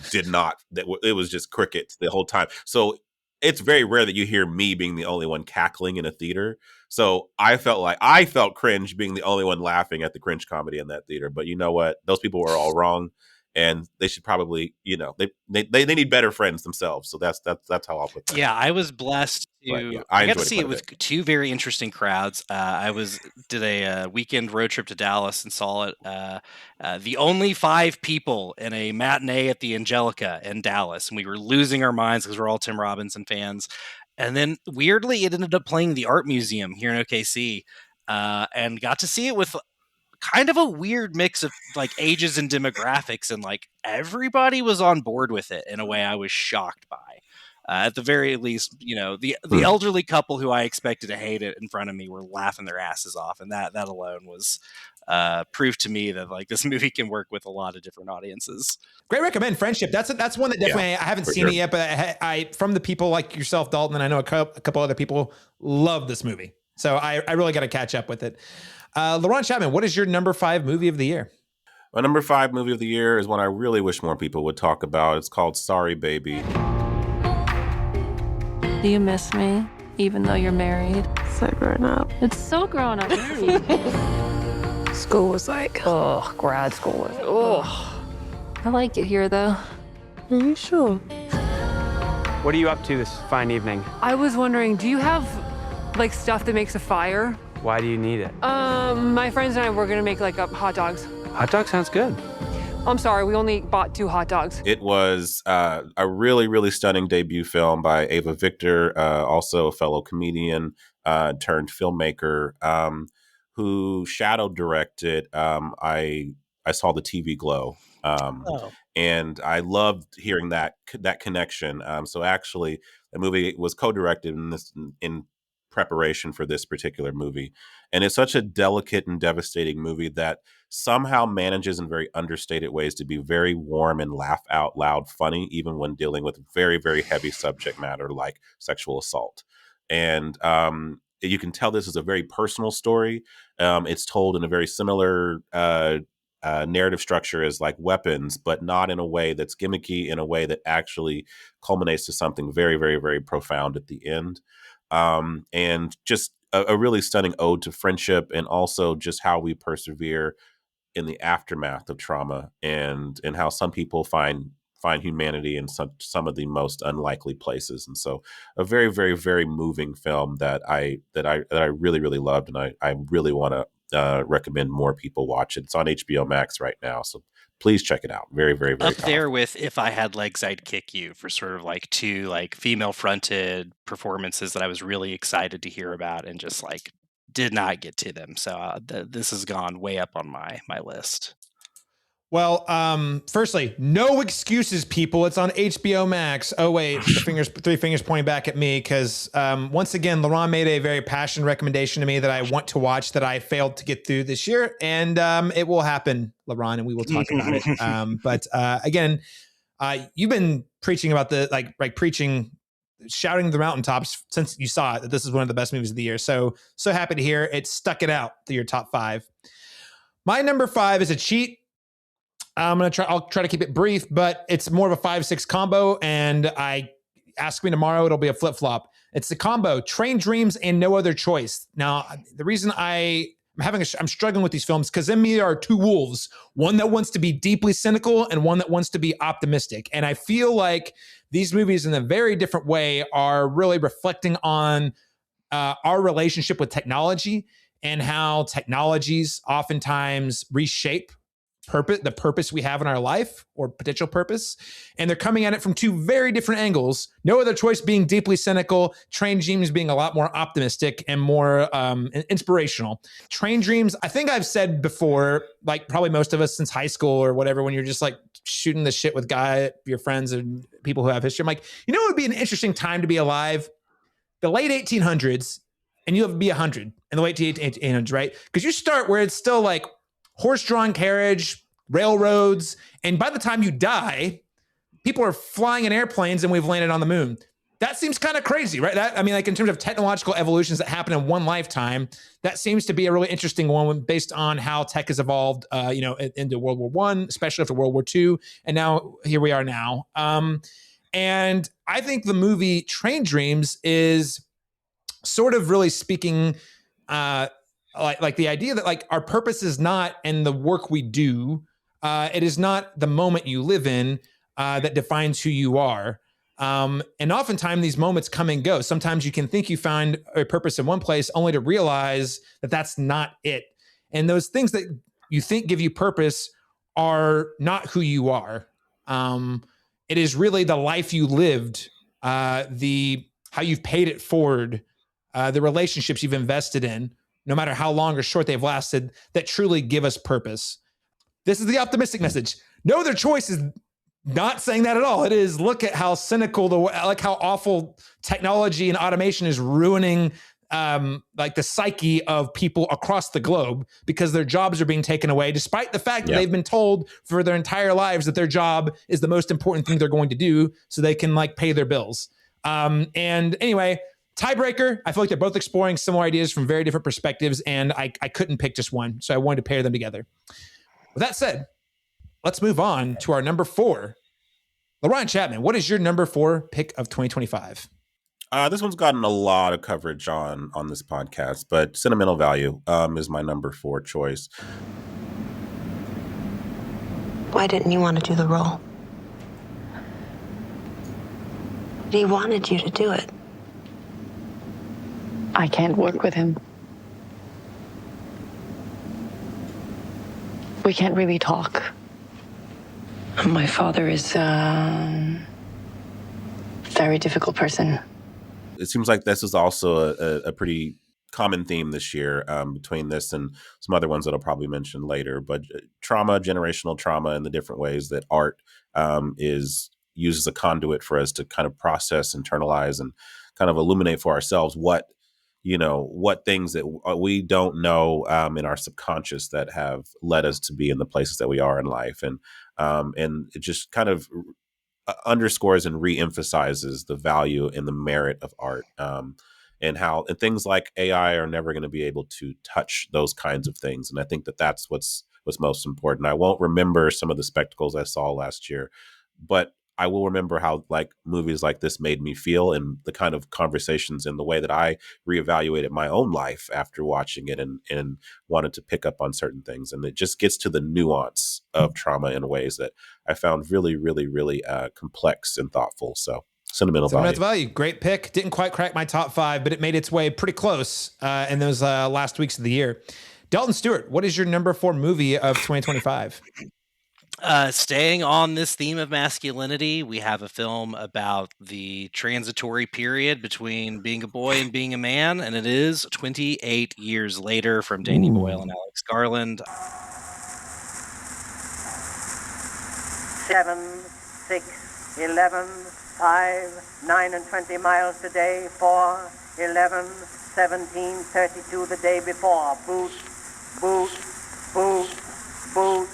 did not. It was just crickets the whole time. So it's very rare that you hear me being the only one cackling in a theater. So I felt cringe being the only one laughing at the cringe comedy in that theater. But you know what? Those people were all wrong. And they should probably, they need better friends themselves. So that's how I'll put that. Yeah, I was blessed to. I got to see it with 2 very interesting crowds. I did a weekend road trip to Dallas and saw it. The only 5 people in a matinee at the Angelica in Dallas, and we were losing our minds because we're all Tim Robinson fans. And then weirdly, it ended up playing the Art Museum here in OKC, and got to see it with kind of a weird mix of ages and demographics, and everybody was on board with it in a way I was shocked by. At the very least, the elderly couple who I expected to hate it in front of me were laughing their asses off, and that alone was proof to me that this movie can work with a lot of different audiences. Great recommend, Friendship. That's one that definitely I haven't seen it yet, but I from the people like yourself, Dalton, and I know a couple other people love this movie, so I really got to catch up with it. Laron Chapman, what is your number 5 movie of the year? My number 5 movie of the year is one I really wish more people would talk about. It's called Sorry Baby. Do you miss me, even though you're married? So grown up. It's so grown up. School was grad school was, I like it here, though. Are you sure? What are you up to this fine evening? I was wondering, do you have, like, stuff that makes a fire? Why do you need it? My friends and I were gonna make, like, hot dogs. Hot dog sounds good. I'm sorry, we only bought 2 hot dogs. It was a really, really stunning debut film by Ava Victor, also a fellow comedian turned filmmaker, who shadow directed. I saw the TV Glow, and I loved hearing that connection. So actually, the movie was co-directed in preparation for this particular movie, and it's such a delicate and devastating movie that somehow manages in very understated ways to be very warm and laugh out loud funny, even when dealing with very, very heavy subject matter like sexual assault. And you can tell this is a very personal story. It's told in a very similar narrative structure as like Weapons, but not in a way that's gimmicky, in a way that actually culminates to something very, very, very profound at the end. And just a really stunning ode to friendship, and also just how we persevere in the aftermath of trauma, and how some people find humanity in some of the most unlikely places. And so a very, very, very moving film that I really, really loved. And I really want to recommend more people watch it. It's on HBO Max right now. So please check it out. Very, very, very up there with If I Had Legs, I'd Kick You, for sort of like 2 like female fronted performances that I was really excited to hear about and just like did not get to them. So this has gone way up on my list. Well, firstly, no excuses, people. It's on HBO Max. Oh, wait, the 3 fingers pointing back at me, because once again, Laron made a very passionate recommendation to me that I want to watch that I failed to get through this year, and it will happen, Laron, and we will talk about it. But again, you've been preaching about preaching, shouting the mountaintops since you saw it, that this is one of the best movies of the year. So happy to hear it stuck it out to your top 5. My number 5 is a cheat. I'll try to keep it brief, but it's more of a 5-6 combo. And ask me tomorrow, it'll be a flip flop. It's the combo Train Dreams and No Other Choice. Now, the reason I'm struggling with these films, because in me are 2 wolves, one that wants to be deeply cynical and one that wants to be optimistic. And I feel like these movies in a very different way are really reflecting on our relationship with technology, and how technologies oftentimes reshape the purpose we have in our life, or potential purpose. And they're coming at it from 2 very different angles. No Other Choice being deeply cynical, Train Dreams being a lot more optimistic and more inspirational. Train Dreams, I think I've said before, like probably most of us since high school or whatever, when you're just like shooting the shit with your friends and people who have history, I'm like, it would be an interesting time to be alive? The late 1800s, and you have to be 100 in the late 1800s, right? Because you start where it's still like horse-drawn carriage, railroads, and by the time you die, people are flying in airplanes and we've landed on the moon. That seems kind of crazy, right? Like in terms of technological evolutions that happen in one lifetime, that seems to be a really interesting one based on how tech has evolved, into World War I, especially after World War II, and now here we are now. And I think the movie Train Dreams is sort of really speaking like the idea that like our purpose is not in the work we do. It is not the moment you live in that defines who you are. And oftentimes these moments come and go. Sometimes you can think you find a purpose in one place only to realize that that's not it. And those things that you think give you purpose are not who you are. It is really the life you lived, how you've paid it forward, the relationships you've invested in, no matter how long or short they've lasted, that truly give us purpose. This is the optimistic message. No Other Choice is not saying that at all. It is, look at how cynical, how awful technology and automation is ruining like the psyche of people across the globe, because their jobs are being taken away, despite the fact that they've been told for their entire lives that their job is the most important thing they're going to do so they can like pay their bills. And anyway, tiebreaker, I feel like they're both exploring similar ideas from very different perspectives, and I couldn't pick just one, so I wanted to pair them together. With that said, let's move on to our number 4. Laron Chapman, what is your number 4 pick of 2025? This one's gotten a lot of coverage on this podcast, but Sentimental Value is my number 4 choice. Why didn't you want to do the role? But he wanted you to do it. I can't work with him. We can't really talk. My father is a very difficult person. It seems like this is also a pretty common theme this year, between this and some other ones that I'll probably mention later. But trauma, generational trauma, and the different ways that art is used as a conduit for us to kind of process, internalize, and kind of illuminate for ourselves what things that we don't know in our subconscious that have led us to be in the places that we are in life, and it just kind of underscores and reemphasizes the value and the merit of art, and how and things like AI are never going to be able to touch those kinds of things. And I think that that's what's most important. I won't remember some of the spectacles I saw last year, but I will remember how like movies like this made me feel, and the kind of conversations and the way that I reevaluated my own life after watching it, and wanted to pick up on certain things. And it just gets to the nuance of trauma in ways that I found really, really, really complex and thoughtful. So sentimental value. Great pick. Didn't quite crack my top 5, but it made its way pretty close in those last weeks of the year. Dalton, Stuart, what is your number 4 movie of 2025? Staying on this theme of masculinity, we have a film about the transitory period between being a boy and being a man, and it is 28 Years Later from Danny Boyle and Alex Garland. 7, 6, 11, 5, 9 and 20 miles today, 4, 11, 17, 32 the day before. Boot, boot, boot, boot.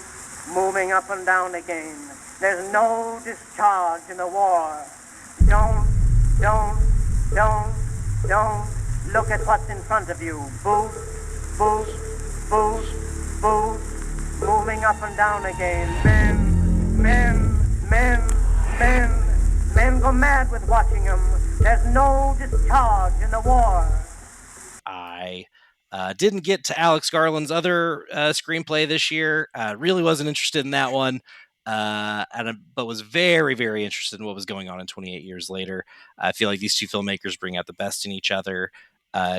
Moving up and down again. There's no discharge in the war. Don't look at what's in front of you. Boot, boot, boot, boot. Moving up and down again. Men go mad with watching them. There's no discharge in the war. I didn't get to Alex Garland's other screenplay this year. Really wasn't interested in that one, but was very, very interested in what was going on in 28 Years Later. I feel like these two filmmakers bring out the best in each other.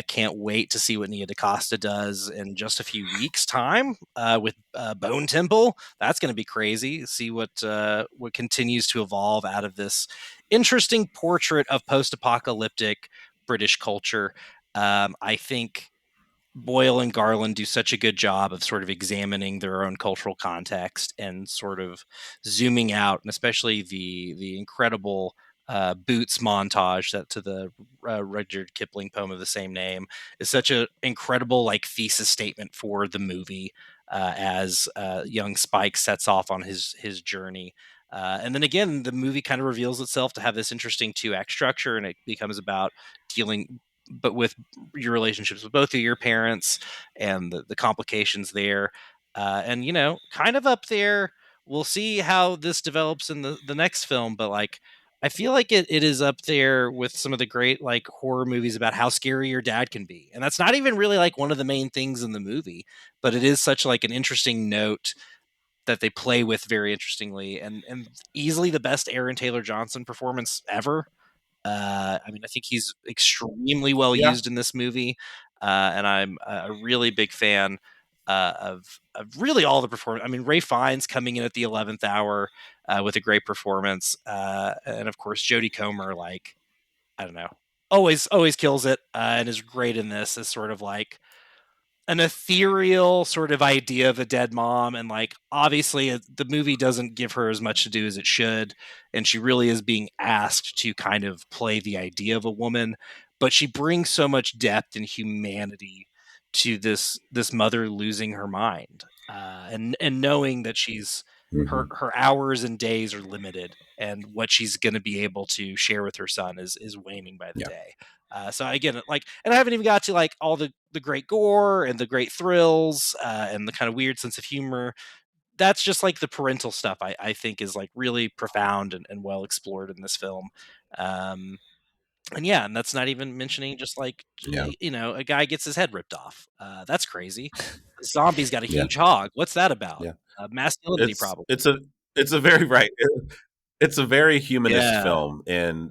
Can't wait to see what Nia DaCosta does in just a few weeks' time with Bone Temple. That's going to be crazy. See what continues to evolve out of this interesting portrait of post-apocalyptic British culture. I think Boyle and Garland do such a good job of sort of examining their own cultural context and sort of zooming out, and especially the incredible Boots montage that to the Rudyard Kipling poem of the same name is such an incredible like thesis statement for the movie as young Spike sets off on his journey. And then again, the movie kind of reveals itself to have this interesting 2-act structure, and it becomes about dealing but with your relationships with both of your parents and the complications there. And, kind of up there, we'll see how this develops in the next film. But like, I feel like it is up there with some of the great like horror movies about how scary your dad can be. And that's not even really like one of the main things in the movie, but it is such like an interesting note that they play with very interestingly, and easily the best Aaron Taylor Johnson performance ever. I think he's extremely well used in this movie, and I'm a really big fan of really all the performance. I mean, Ray Fiennes coming in at the 11th hour with a great performance, and of course Jodie Comer, like I don't know, always kills it, and is great in this as sort of like an ethereal sort of idea of a dead mom. And like, obviously the movie doesn't give her as much to do as it should. And she really is being asked to kind of play the idea of a woman, but she brings so much depth and humanity to this mother losing her mind, and knowing that she's her hours and days are limited, and what she's going to be able to share with her son is waning by the day. So again, like, and I haven't even got to like all the great gore and the great thrills and the kind of weird sense of humor. That's just like the parental stuff I think is like really profound and well explored in this film. And that's not even mentioning just like, a guy gets his head ripped off. That's crazy. The zombie's got a huge hog. What's that about? Masculinity problem. It's a very right. It's a very humanist film, and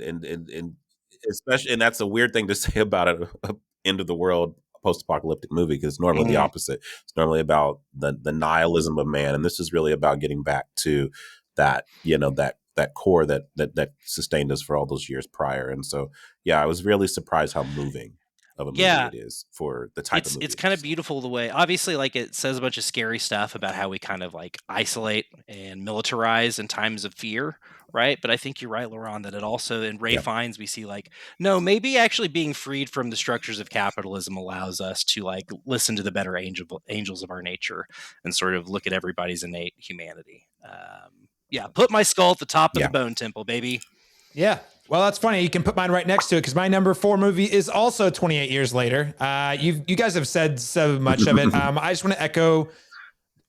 especially, and that's a weird thing to say about a end of the world post-apocalyptic movie, because it's normally the opposite. It's normally about the nihilism of man, and this is really about getting back to that, that core that sustained us for all those years prior. And so, yeah, I was really surprised how moving of a movie it is for the type of movie. It's kind of beautiful the way, obviously, like, it says a bunch of scary stuff about how we kind of like isolate and militarize in times of fear, right? But I think you're right, Laron, that it also, in Ray Fiennes, we see like, no, maybe actually being freed from the structures of capitalism allows us to like listen to the better angels of our nature and sort of look at everybody's innate humanity. Put my skull at the top of the bone temple, baby. Yeah. Well, that's funny. You can put mine right next to it because my number 4 movie is also 28 years later. You guys have said so much of it. I just want to echo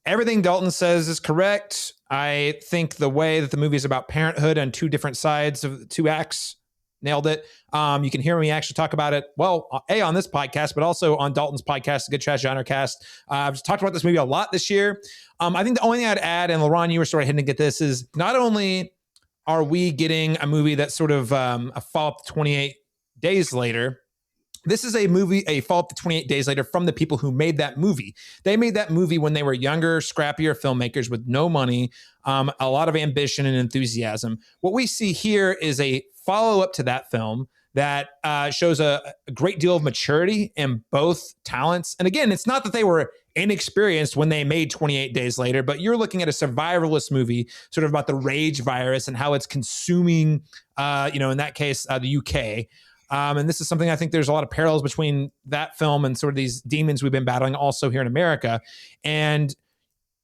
everything Dalton says is correct. I think the way that the movie is about parenthood on 2 different sides of 2 acts, nailed it. You can hear me actually talk about it, well, on this podcast, but also on Dalton's podcast, the Good Trash Genre Cast. I've talked about this movie a lot this year. I think the only thing I'd add, and Laron, you were sort of hinting at this, is not only are we getting a movie that's sort of a follow-up 28 days later, this is a movie, a follow-up to 28 days later from the people who made that movie. They made that movie when they were younger, scrappier filmmakers with no money, a lot of ambition and enthusiasm. What we see here is a follow-up to that film that shows a great deal of maturity in both talents. And again, it's not that they were inexperienced when they made 28 Days Later, but you're looking at a survivalist movie sort of about the rage virus and how it's consuming, in that case, the UK. And this is something I think there's a lot of parallels between that film and sort of these demons we've been battling also here in America. And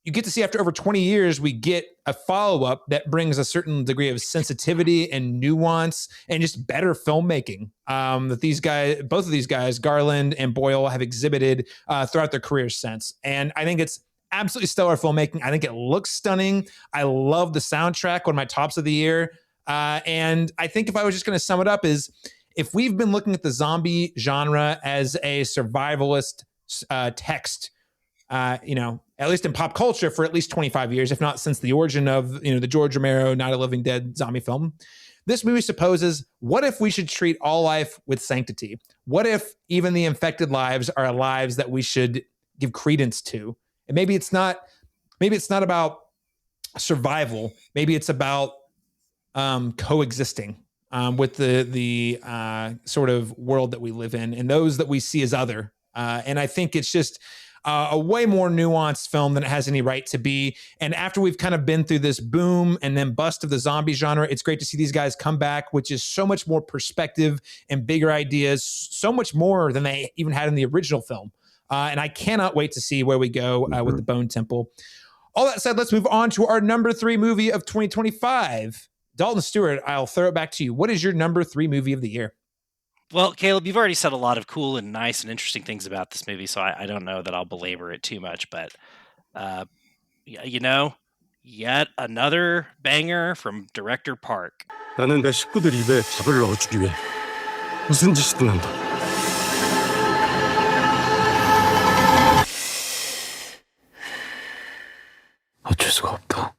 you get to see after over 20 years, we get a follow-up that brings a certain degree of sensitivity and nuance and just better filmmaking that these guys, both of these guys, Garland and Boyle, have exhibited throughout their careers since. And I think it's absolutely stellar filmmaking. I think it looks stunning. I love the soundtrack, one of my tops of the year. And I think if I was just going to sum it up is, if we've been looking at the zombie genre as a survivalist text, at least in pop culture for at least 25 years, if not since the origin of, the George Romero Night of the Living Dead zombie film, this movie supposes, what if we should treat all life with sanctity? What if even the infected lives are lives that we should give credence to? And maybe it's not about survival. Maybe it's about coexisting with the sort of world that we live in and those that we see as other. And I think it's just a way more nuanced film than it has any right to be. And after we've kind of been through this boom and then bust of the zombie genre, it's great to see these guys come back, which is so much more perspective and bigger ideas, so much more than they even had in the original film. And I cannot wait to see where we go with the Bone Temple. All that said, let's move on to our number 3 movie of 2025. Dalton, Stuart, I'll throw it back to you. What is your number 3 movie of the year? Well, Caleb, you've already said a lot of cool and nice and interesting things about this movie, so I don't know that I'll belabor it too much, but, yet another banger from director Park. 나는 내 식구들 입에 밥을 넣어주기 위해 무슨 짓이든 한다. 어쩔 수가 없다.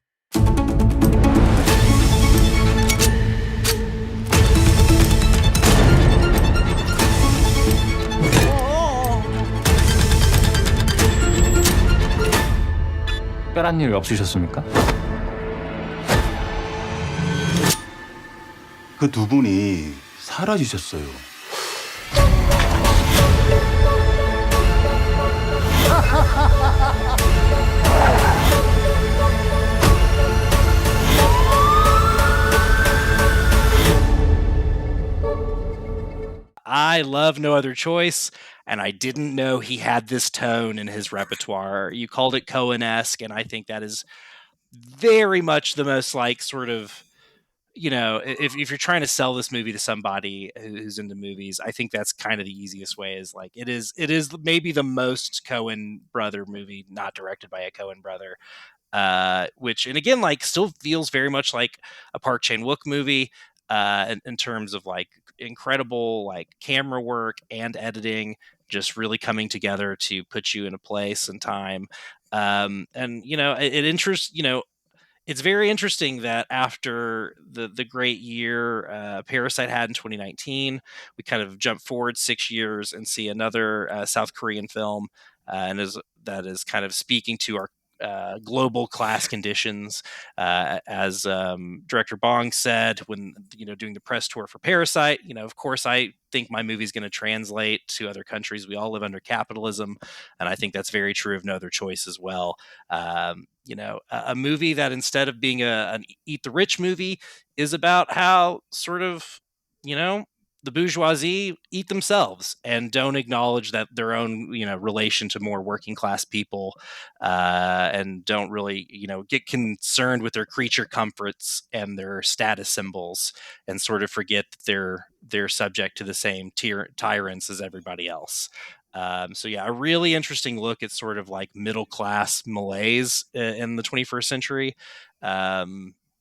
특별한 일 없으셨습니까? 그 두 분이 사라지셨어요. I love No Other Choice, and I didn't know he had this tone in his repertoire. You called it Coen-esque, and I think that is very much the most like sort of, if you're trying to sell this movie to somebody who's into movies, I think that's kind of the easiest way, is like it is maybe the most Coen brother movie not directed by a Coen brother. Which, and again, like still feels very much like a Park Chan-wook movie in terms of like incredible like camera work and editing, just really coming together to put you in a place and time. And it interests, it's very interesting that after the great year Parasite had in 2019, we kind of jump forward 6 years and see another South Korean film, that is kind of speaking to our global class conditions, as director Bong said when doing the press tour for Parasite. Of course, I think my movie is going to translate to other countries. We all live under capitalism, and I think that's very true of No Other Choice as well. A movie that instead of being an eat the rich movie is about how sort of the bourgeoisie eat themselves and don't acknowledge that their own relation to more working class people, and don't really get concerned with their creature comforts and their status symbols, and sort of forget that they're subject to the same tyrants as everybody else. So yeah, a really interesting look at sort of like middle class malaise in the 21st century.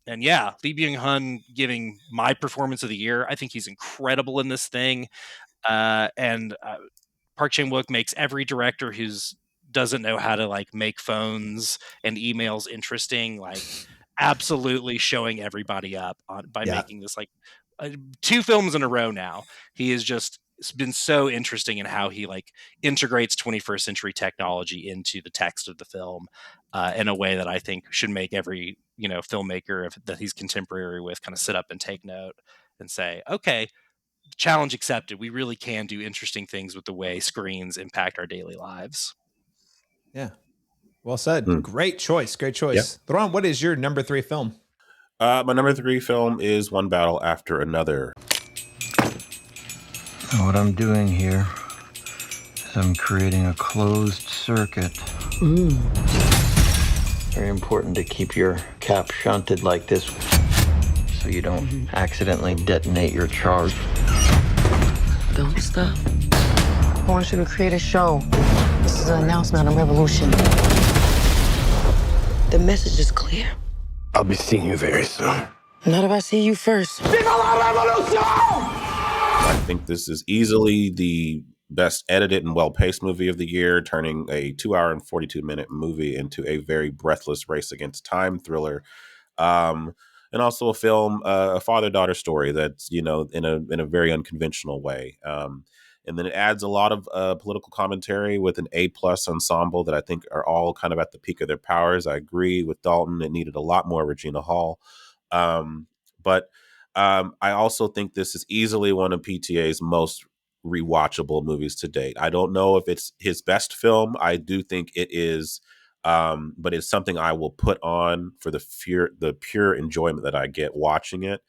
And yeah, Lee Byung-hun giving my performance of the year. I think he's incredible in this thing. And Park Chan-wook makes every director who's doesn't know how to like make phones and emails interesting, like absolutely showing everybody up by making this like 2 films in a row now. He is just been so interesting in how he like integrates 21st century technology into the text of the film in a way that I think should make every filmmaker that he's contemporary with kind of sit up and take note and say, okay, challenge accepted. We really can do interesting things with the way screens impact our daily lives. Yeah, well said. Great choice. Laron, what is your number 3 film? My number 3 film is One Battle After Another. What I'm doing here is I'm creating a closed circuit. Very important to keep your cap shunted like this so you don't accidentally detonate your charge. Don't stop. I want you to create a show. This is an announcement, a revolution. The message is clear. I'll be seeing you very soon. Not if I see you first. I think this is easily the best edited and well-paced movie of the year, turning a 2-hour and 42-minute movie into a very breathless race against time thriller. And also a film, a father-daughter story that's, in a very unconventional way. And then it adds a lot of political commentary with an A-plus ensemble that I think are all kind of at the peak of their powers. I agree with Dalton. It needed a lot more Regina Hall. But I also think this is easily one of PTA's most rewatchable movies to date. I don't know if it's his best film. I do think it is, but it's something I will put on for the pure enjoyment that I get watching it,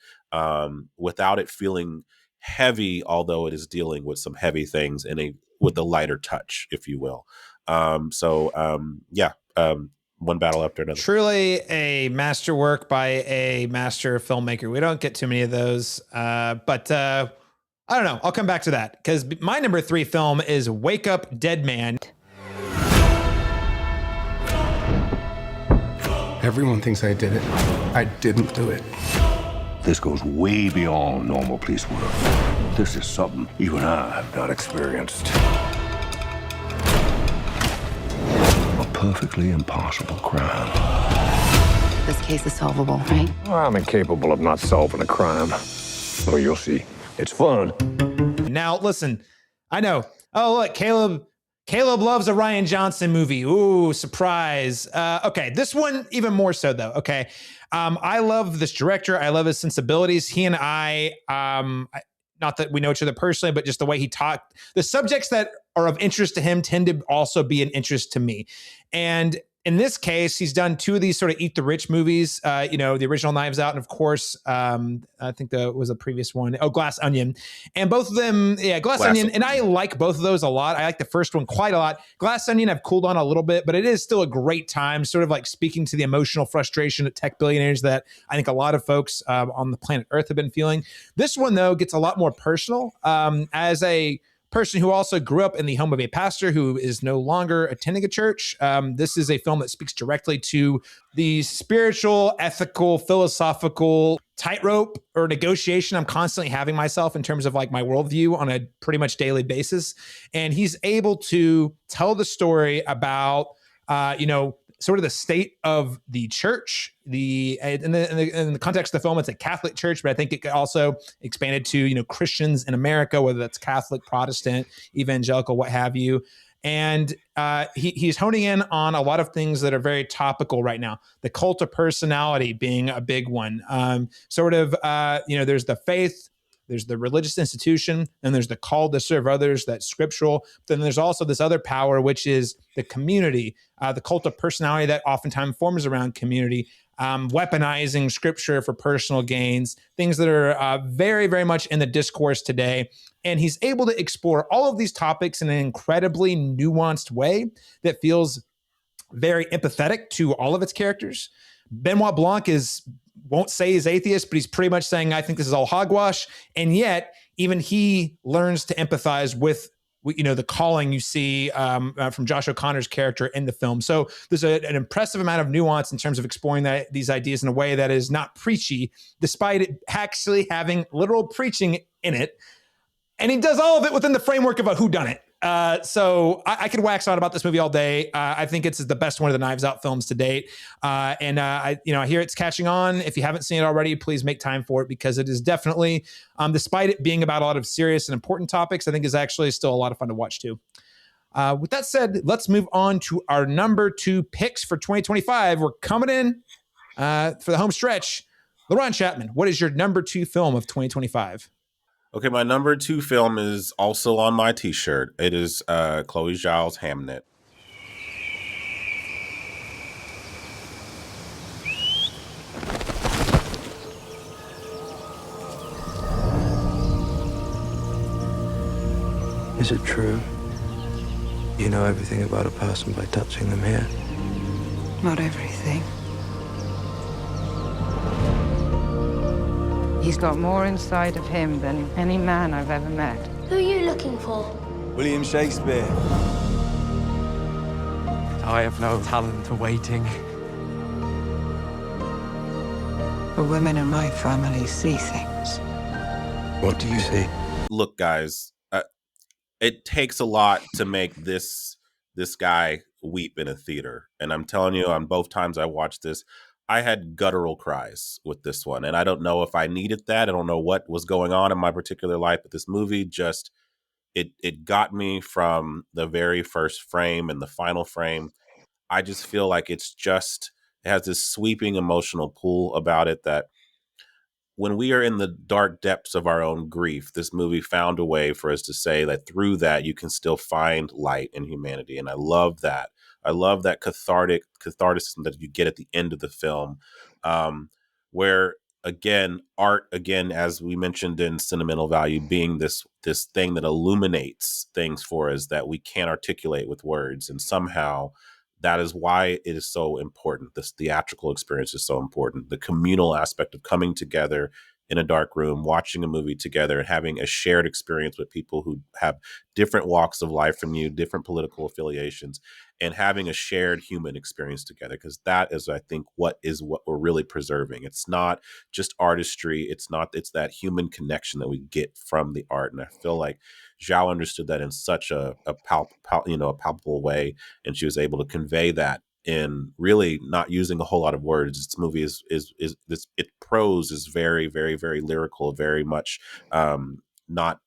without it feeling heavy, although it is dealing with some heavy things with a lighter touch, if you will. One Battle After Another. Truly a masterwork by a master filmmaker. We don't get too many of those, but I don't know. I'll come back to that because my number 3 film is Wake Up Dead Man. Everyone thinks I did it. I didn't do it. This goes way beyond normal police work. This is something even I have not experienced. A perfectly impossible crime. This case is solvable, right? I'm incapable of not solving a crime. So you'll see. It's fun. Now, listen, I know. Oh, look, Caleb loves a Rian Johnson movie. Ooh, surprise. Okay, this one even more so, though. Okay, I love this director. I love his sensibilities. He and I not that we know each other personally, but just the way he talked, the subjects that are of interest to him tend to also be an interest to me. And in this case, he's done 2 of these sort of eat the rich movies, the original Knives Out. And of course, I think that was a previous one. Oh, Glass Onion. And both of them, Glass Onion. And I like both of those a lot. I like the first one quite a lot. Glass Onion, I've cooled on a little bit, but it is still a great time, sort of like speaking to the emotional frustration of tech billionaires that I think a lot of folks on the planet Earth have been feeling. This one, though, gets a lot more personal. As a person who also grew up in the home of a pastor who is no longer attending a church. This is a film that speaks directly to the spiritual, ethical, philosophical tightrope or negotiation I'm constantly having myself in terms of like my worldview on a pretty much daily basis. And he's able to tell the story about, sort of the state of the church. In the context of the film, it's a Catholic church, but I think it also expanded to Christians in America, whether that's Catholic, Protestant, evangelical, what have you. And he's honing in on a lot of things that are very topical right now. The cult of personality being a big one. There's the faith, there's the religious institution, and there's the call to serve others, that's scriptural. Then there's also this other power, which is the community, the cult of personality that oftentimes forms around community, weaponizing scripture for personal gains, things that are very, very much in the discourse today. And he's able to explore all of these topics in an incredibly nuanced way that feels very empathetic to all of its characters. Benoit Blanc won't say he's atheist, but he's pretty much saying, I think this is all hogwash. And yet, even he learns to empathize with the calling you see from Josh O'Connor's character in the film. So there's an impressive amount of nuance in terms of exploring these ideas in a way that is not preachy, despite it actually having literal preaching in it. And he does all of it within the framework of a whodunit. So I could wax on about this movie all day. I think it's the best one of the Knives Out films to date. I hear it's catching on. If you haven't seen it already, please make time for it, because it is definitely, despite it being about a lot of serious and important topics, I think is actually still a lot of fun to watch too. With that said, let's move on to our number 2 picks for 2025. We're coming in for the home stretch. Laron Chapman, what is your number 2 film of 2025? Okay, my number 2 film is also on my t-shirt. It is Chloe Zhao's Hamnet. Is it true? You know everything about a person by touching them here? Not everything. He's got more inside of him than any man I've ever met. Who are you looking for? William Shakespeare. I have no talent for waiting. The women in my family see things. What do you see? Look, guys, it takes a lot to make this guy weep in a theater. And I'm telling you, on both times I watched this, I had guttural cries with this one. And I don't know if I needed that. I don't know what was going on in my particular life, but this movie just, it got me from the very first frame and the final frame. I just feel like it has this sweeping emotional pull about it that when we are in the dark depths of our own grief, this movie found a way for us to say that through that, you can still find light in humanity. And I love that. I love that catharticism that you get at the end of the film, where art, as we mentioned in sentimental value, being this thing that illuminates things for us that we can't articulate with words. And somehow that is why it is so important. This theatrical experience is so important. The communal aspect of coming together in a dark room, watching a movie together, and having a shared experience with people who have different walks of life from you, different political affiliations, and having a shared human experience together. Because that is, I think, what we're really preserving. It's not just artistry. It's that human connection that we get from the art. And I feel like Zhao understood that in such a palpable way, and she was able to convey that in really not using a whole lot of words. This movie is prose is very, very, very lyrical, very much not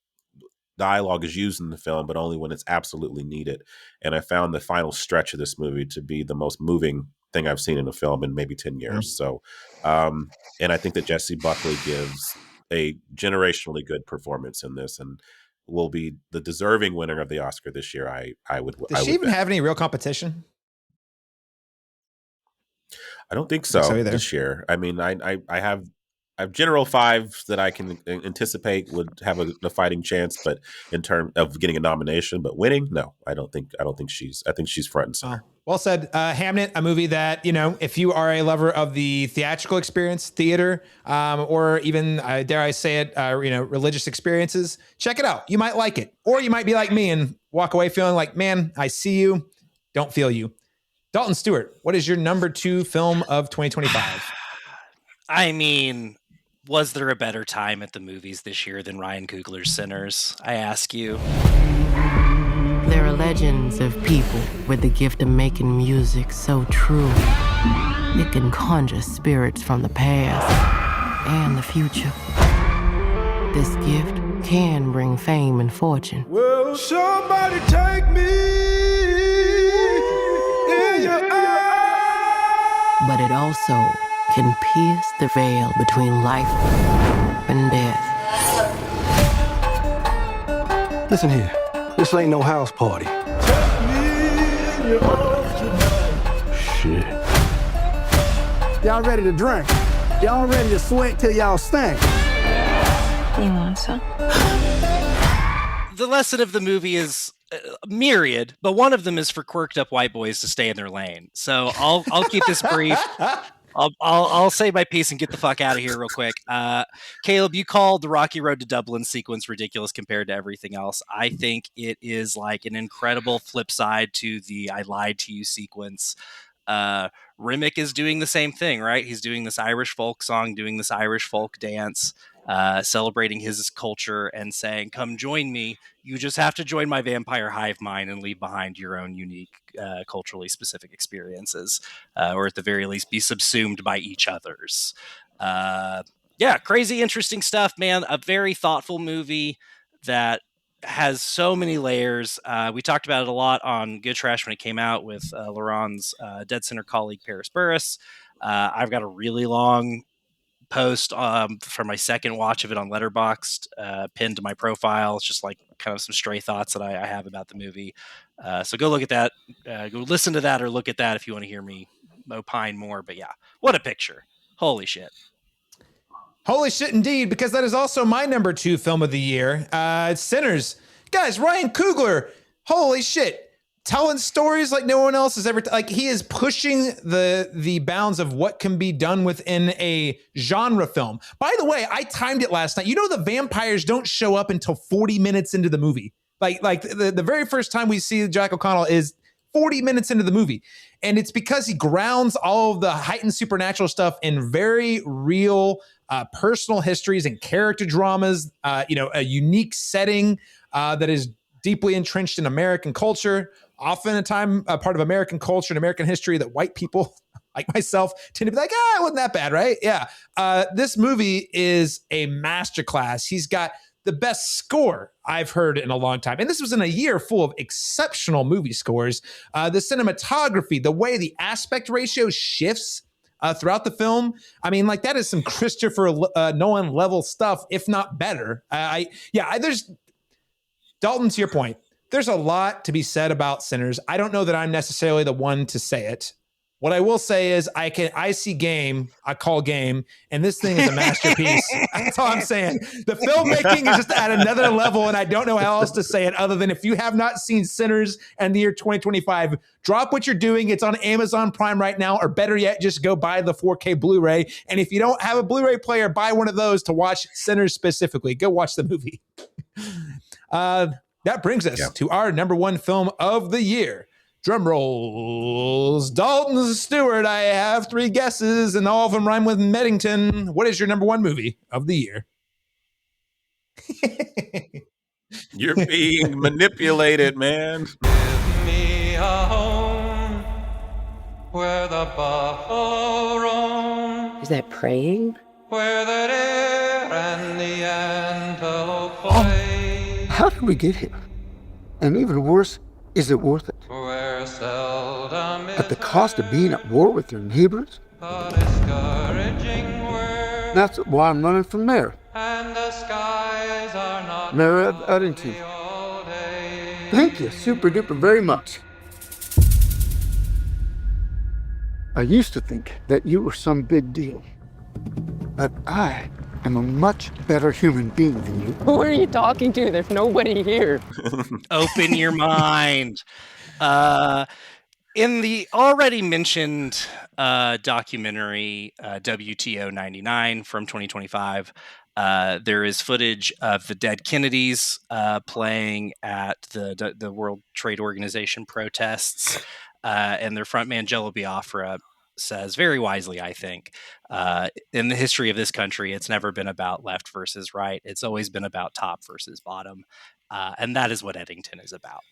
dialogue is used in the film, but only when it's absolutely needed. And I found the final stretch of this movie to be the most moving thing I've seen in a film in maybe 10 years. So, and I think that Jessie Buckley gives a generationally good performance in this, and will be the deserving winner of the Oscar this year. Does she even have any real competition? I don't think so this year. I mean, I have general 5 that I can anticipate would have a fighting chance, but in terms of getting a nomination, but winning, no, I think she's front and center. Well said. Hamnet, a movie that, if you are a lover of the theatrical experience, theater, or even, dare I say it, religious experiences, check it out. You might like it, or you might be like me and walk away feeling like, man, I see you, don't feel you. Dalton, Stuart, what is your number 2 film of 2025? I mean, was there a better time at the movies this year than Ryan Coogler's Sinners? I ask you. There are legends of people with the gift of making music so true. It can conjure spirits from the past and the future. This gift can bring fame and fortune. Will somebody take me in your eyes? But it also can pierce the veil between life and death. Listen here, this ain't no house party. Shit. Y'all ready to drink? Y'all ready to sweat till y'all stink? You want some? The lesson of the movie is myriad, but one of them is for quirked up white boys to stay in their lane. So I'll keep this brief. I'll say my piece and get the fuck out of here real quick. Caleb, you called the Rocky Road to Dublin sequence ridiculous compared to everything else. I think it is like an incredible flip side to the I Lied to You sequence. Rimmick is doing the same thing, right? He's doing this Irish folk song, doing this Irish folk dance, celebrating his culture and saying, come join me. You just have to join my vampire hive mind and leave behind your own unique, culturally specific experiences, or at the very least be subsumed by each other's. Yeah, crazy, interesting stuff, man. A very thoughtful movie that has so many layers. We talked about it a lot on GoodTrash when it came out with Laron's Dead Center colleague Paris Burris. I've got a really long post for my second watch of it on Letterboxd, pinned to my profile. It's just like kind of some stray thoughts that I have about the movie. So go look at that. Go listen to that or look at that if you want to hear me opine more. But yeah, what a picture. Holy shit. Holy shit, indeed, because that is also my number 2 film of the year. Sinners. Guys, Ryan Coogler, holy shit. Telling stories like no one else has ever... like, he is pushing the bounds of what can be done within a genre film. By the way, I timed it last night. You know the vampires don't show up until 40 minutes into the movie. Like the very first time we see Jack O'Connell is 40 minutes into the movie. And it's because he grounds all of the heightened supernatural stuff in very real... personal histories and character dramas, a unique setting that is deeply entrenched in American culture, often a part of American culture and American history that white people like myself tend to be like, it wasn't that bad, right? Yeah. This movie is a masterclass. He's got the best score I've heard in a long time. And this was in a year full of exceptional movie scores. The cinematography, the way the aspect ratio shifts throughout the film. I mean, like, that is some Christopher Nolan level stuff, if not better. There's Dalton, to your point, there's a lot to be said about Sinners. I don't know that I'm necessarily the one to say it. What I will say is I see game, I call game, and this thing is a masterpiece. That's all I'm saying. The filmmaking is just at another level, and I don't know how else to say it other than if you have not seen Sinners and the year 2025, drop what you're doing. It's on Amazon Prime right now, or better yet, just go buy the 4K Blu-ray. And if you don't have a Blu-ray player, buy one of those to watch Sinners specifically. Go watch the movie. That brings us to our number 1 film of the year. Drum rolls. Dalton, Stuart, I have 3 guesses, and all of them rhyme with Meddington. What is your number 1 movie of the year? You're being manipulated, man. Give me a home where the buffalo roam. Is that praying? Where the deer and the antelope play. How did we get here? And even worse, is it worth it? Where seldom At the cost of being at war with your neighbors? a discouraging word. That's why I'm running for mayor. And the skies are not Mayor of Eddington. Thank you, super duper very much. I used to think that you were some big deal. But I am a much better human being than you. Who are you talking to? There's nobody here. Open your mind. In the already mentioned documentary WTO 99 from 2025, there is footage of the dead Kennedys playing at the World Trade Organization protests, and their frontman Jello Biafra says very wisely, I think, in the history of this country, it's never been about left versus right. It's always been about top versus bottom. And that is what Eddington is about.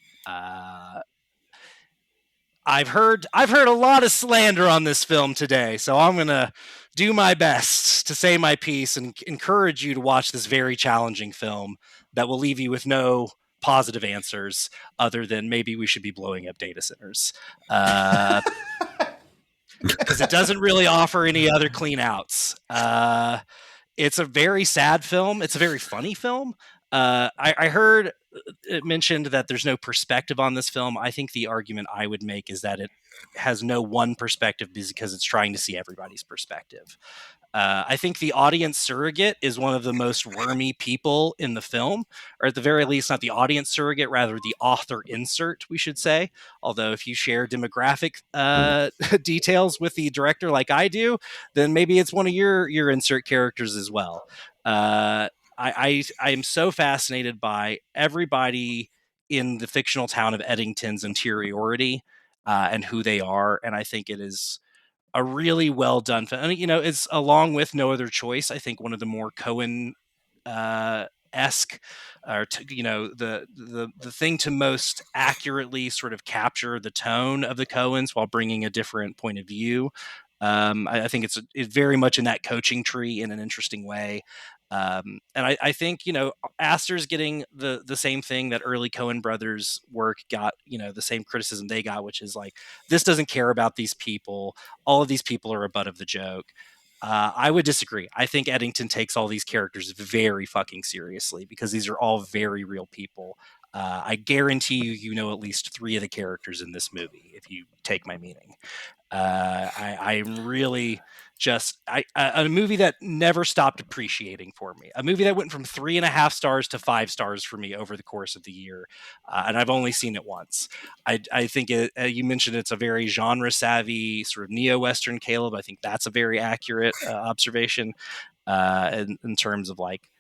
I've heard a lot of slander on this film today, so I'm gonna do my best to say my piece and encourage you to watch this very challenging film that will leave you with no positive answers other than maybe we should be blowing up data centers. Because it doesn't really offer any other clean outs. It's a very sad film. It's a very funny film. I heard it mentioned that there's no perspective on this film. I think the argument I would make is that it has no one perspective because it's trying to see everybody's perspective. I think the audience surrogate is one of the most wormy people in the film, or at the very least, not the audience surrogate, rather the author insert, we should say. Although if you share demographic details with the director like I do, then maybe it's one of your insert characters as well. I am so fascinated by everybody in the fictional town of Eddington's interiority and who they are, and I think it is a really well done film. And, it's along with No Other Choice, I think one of the more Coen esque, or the thing to most accurately sort of capture the tone of the Coens while bringing a different point of view. I think it's very much in that coaching tree in an interesting way. And I think, Astor's getting the same thing that early Coen brothers work got, the same criticism they got, which is like, this doesn't care about these people. All of these people are a butt of the joke. I would disagree. I think Eddington takes all these characters very fucking seriously because these are all very real people. I guarantee you at least 3 of the characters in this movie, if you take my meaning. I'm really just a movie that never stopped appreciating for me. A movie that went from 3.5 stars to 5 stars for me over the course of the year, and I've only seen it once. I think you mentioned it's a very genre savvy sort of neo-Western, Caleb. I think that's a very accurate observation in terms of like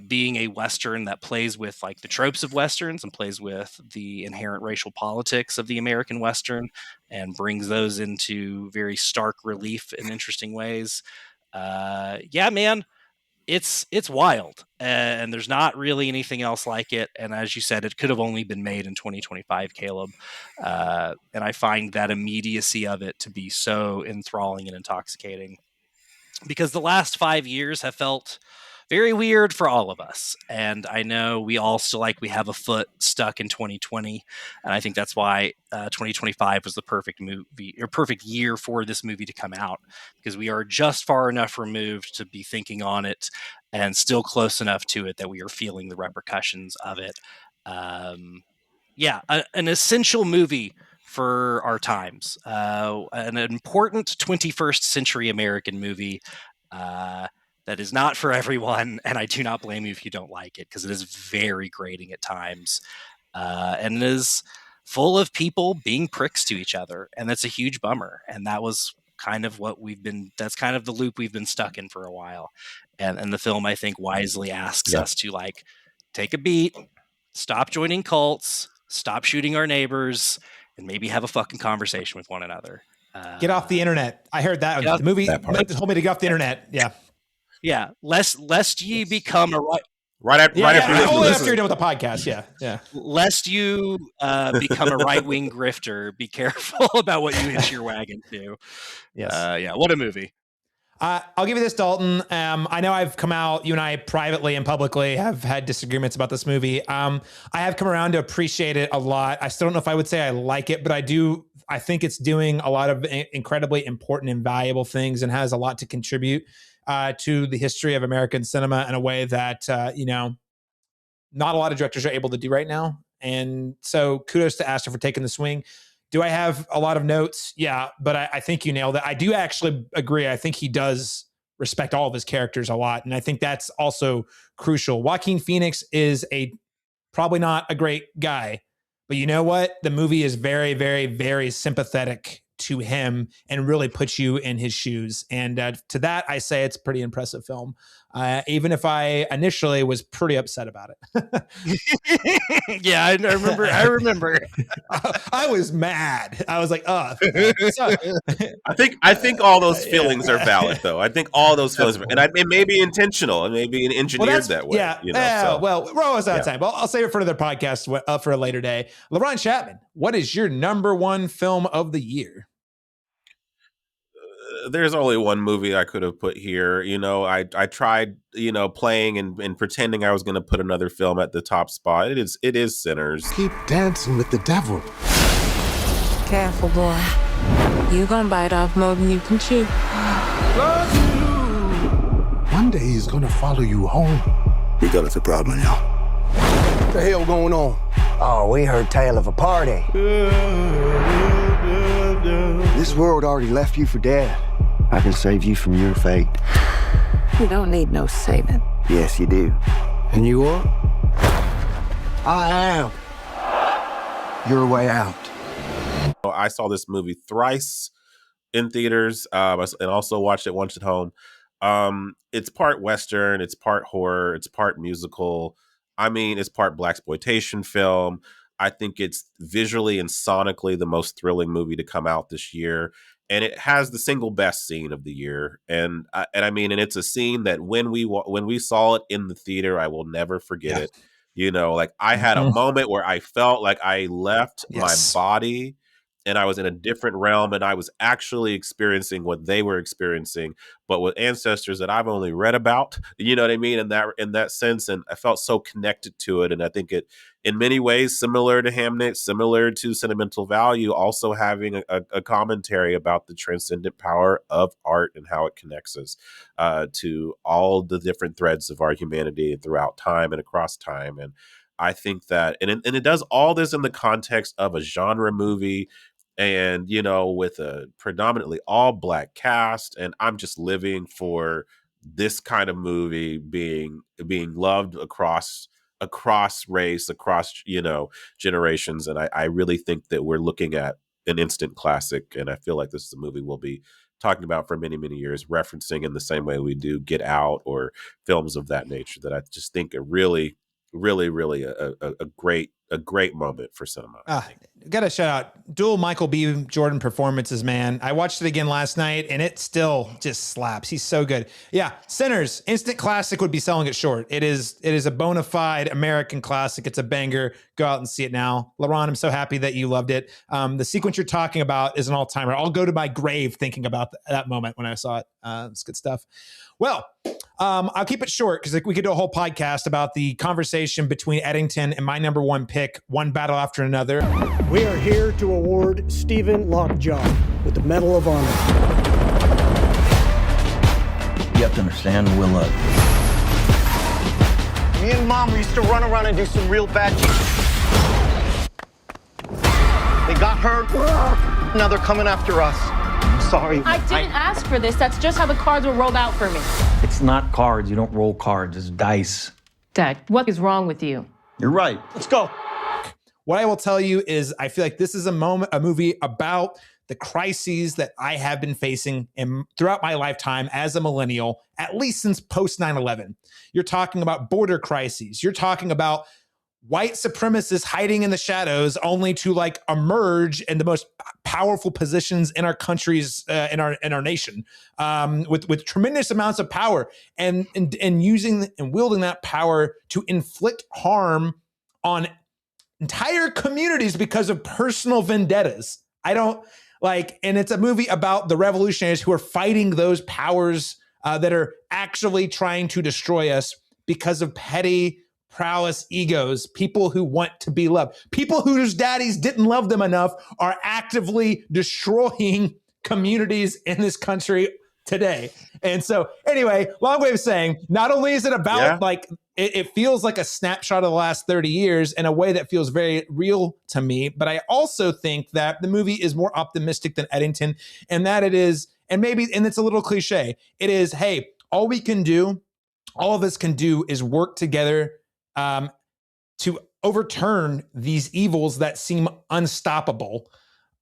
being a Western that plays with like the tropes of Westerns and plays with the inherent racial politics of the American Western and brings those into very stark relief in interesting ways. Yeah, man, it's wild. And there's not really anything else like it. And as you said, it could have only been made in 2025, Caleb. And I find that immediacy of it to be so enthralling and intoxicating because the last 5 years have felt very weird for all of us. And I know we all still we have a foot stuck in 2020. And I think that's why 2025 was the perfect movie or perfect year for this movie to come out, because we are just far enough removed to be thinking on it and still close enough to it that we are feeling the repercussions of it. An essential movie for our times, an important 21st century American movie, that is not for everyone, and I do not blame you if you don't like it, because it is very grating at times, and it is full of people being pricks to each other, and that's a huge bummer. And that was kind of that's kind of the loop we've been stuck in for a while. And the film, I think, wisely asks us to take a beat, stop joining cults, stop shooting our neighbors, and maybe have a fucking conversation with one another. Get off the internet. I heard that. The movie told me to get off the internet. Yeah. Yeah, lest ye become a right after you're done with the podcast. Yeah. Lest you become a right-wing grifter, be careful about what you hitch your wagon to. Yes. What a movie. I'll give you this, Dalton. I know I've come out, you and I privately and publicly have had disagreements about this movie. I have come around to appreciate it a lot. I still don't know if I would say I like it, but I do. I think it's doing a lot of incredibly important and valuable things and has a lot to contribute to the history of American cinema in a way that, not a lot of directors are able to do right now. And so kudos to Astor for taking the swing. Do I have a lot of notes? Yeah, but I think you nailed it. I do actually agree. I think he does respect all of his characters a lot. And I think that's also crucial. Joaquin Phoenix is probably not a great guy, but you know what? The movie is very, very, very sympathetic to him and really puts you in his shoes. And to that, I say it's a pretty impressive film. even if I initially was pretty upset about it. Yeah, I remember. I was mad. I was like, oh. So, I think all those feelings are valid, though. I think all those feelings, it may be intentional, and maybe engineered that way. Yeah, well, we're almost out of time. But I'll save it for another podcast for a later day. Laron Chapman, what is your number one film of the year? There's only one movie I could have put here. I tried, playing and pretending I was going to put another film at the top spot. It is Sinners. Keep dancing with the devil. Careful, boy. You gonna bite off more than you can chew. One day he's gonna follow you home. We got us a problem now. What the hell going on? Oh, we heard tale of a party. This world already left you for dead. I can save you from your fate. You don't need no saving. Yes, you do. And you are? I am. Your way out. I saw this movie thrice in theaters, and also watched it once at home. It's part Western, it's part horror, it's part musical. I mean, it's part blaxploitation film. I think it's visually and sonically the most thrilling movie to come out this year. And it has the single best scene of the year. And it's a scene that when we saw it in the theater, I will never forget it. I had a moment where I felt like I left my body and I was in a different realm, and I was actually experiencing what they were experiencing, but with ancestors that I've only read about, you know what I mean? In that sense. And I felt so connected to it. And I think it, in many ways, similar to Hamnet, similar to Sentimental Value, also having a commentary about the transcendent power of art and how it connects us to all the different threads of our humanity throughout time and across time. And I think that, and it does all this in the context of a genre movie, and with a predominantly all Black cast. And I'm just living for this kind of movie being loved across race, across generations. And I really think that we're looking at an instant classic, and I feel like this is a movie we'll be talking about for many, many years, referencing in the same way we do Get Out or films of that nature, that I just think are really, really, really a great moment for cinema. Got to shout out dual Michael B. Jordan performances, man. I watched it again last night, and it still just slaps. He's so good. Yeah, Sinners, instant classic would be selling it short. It is a bona fide American classic. It's a banger. Go out and see it now. Laron, I'm so happy that you loved it. The sequence you're talking about is an all-timer. I'll go to my grave thinking about that moment when I saw it. It's good stuff. Well, I'll keep it short because we could do a whole podcast about the conversation between Eddington and my number one pick, one battle after another. We are here to award Stephen Lockjaw with the Medal of Honor. You have to understand, Willa. Me and Mom used to run around and do some real bad shit. They got hurt. Now they're coming after us. I'm sorry. I didn't ask for this. That's just how the cards were rolled out for me. It's not cards. You don't roll cards. It's dice. Dad, what is wrong with you? You're right. Let's go. What I will tell you is I feel like this is a movie about the crises that I have been facing throughout my lifetime as a millennial, at least since post 9/11. You're talking about border crises. You're talking about white supremacists hiding in the shadows only to emerge in the most powerful positions in our countries, in our nation, with tremendous amounts of power and using and wielding that power to inflict harm on entire communities because of personal vendettas. And it's a movie about the revolutionaries who are fighting those powers that are actually trying to destroy us because of petty prowess egos, people who want to be loved, people whose daddies didn't love them enough are actively destroying communities in this country today. And so anyway, long way of saying, not only is it about it feels like a snapshot of the last 30 years in a way that feels very real to me, but I also think that the movie is more optimistic than Eddington, and that it is, and it's a little cliche, it is, hey, all of us can do is work together to overturn these evils that seem unstoppable.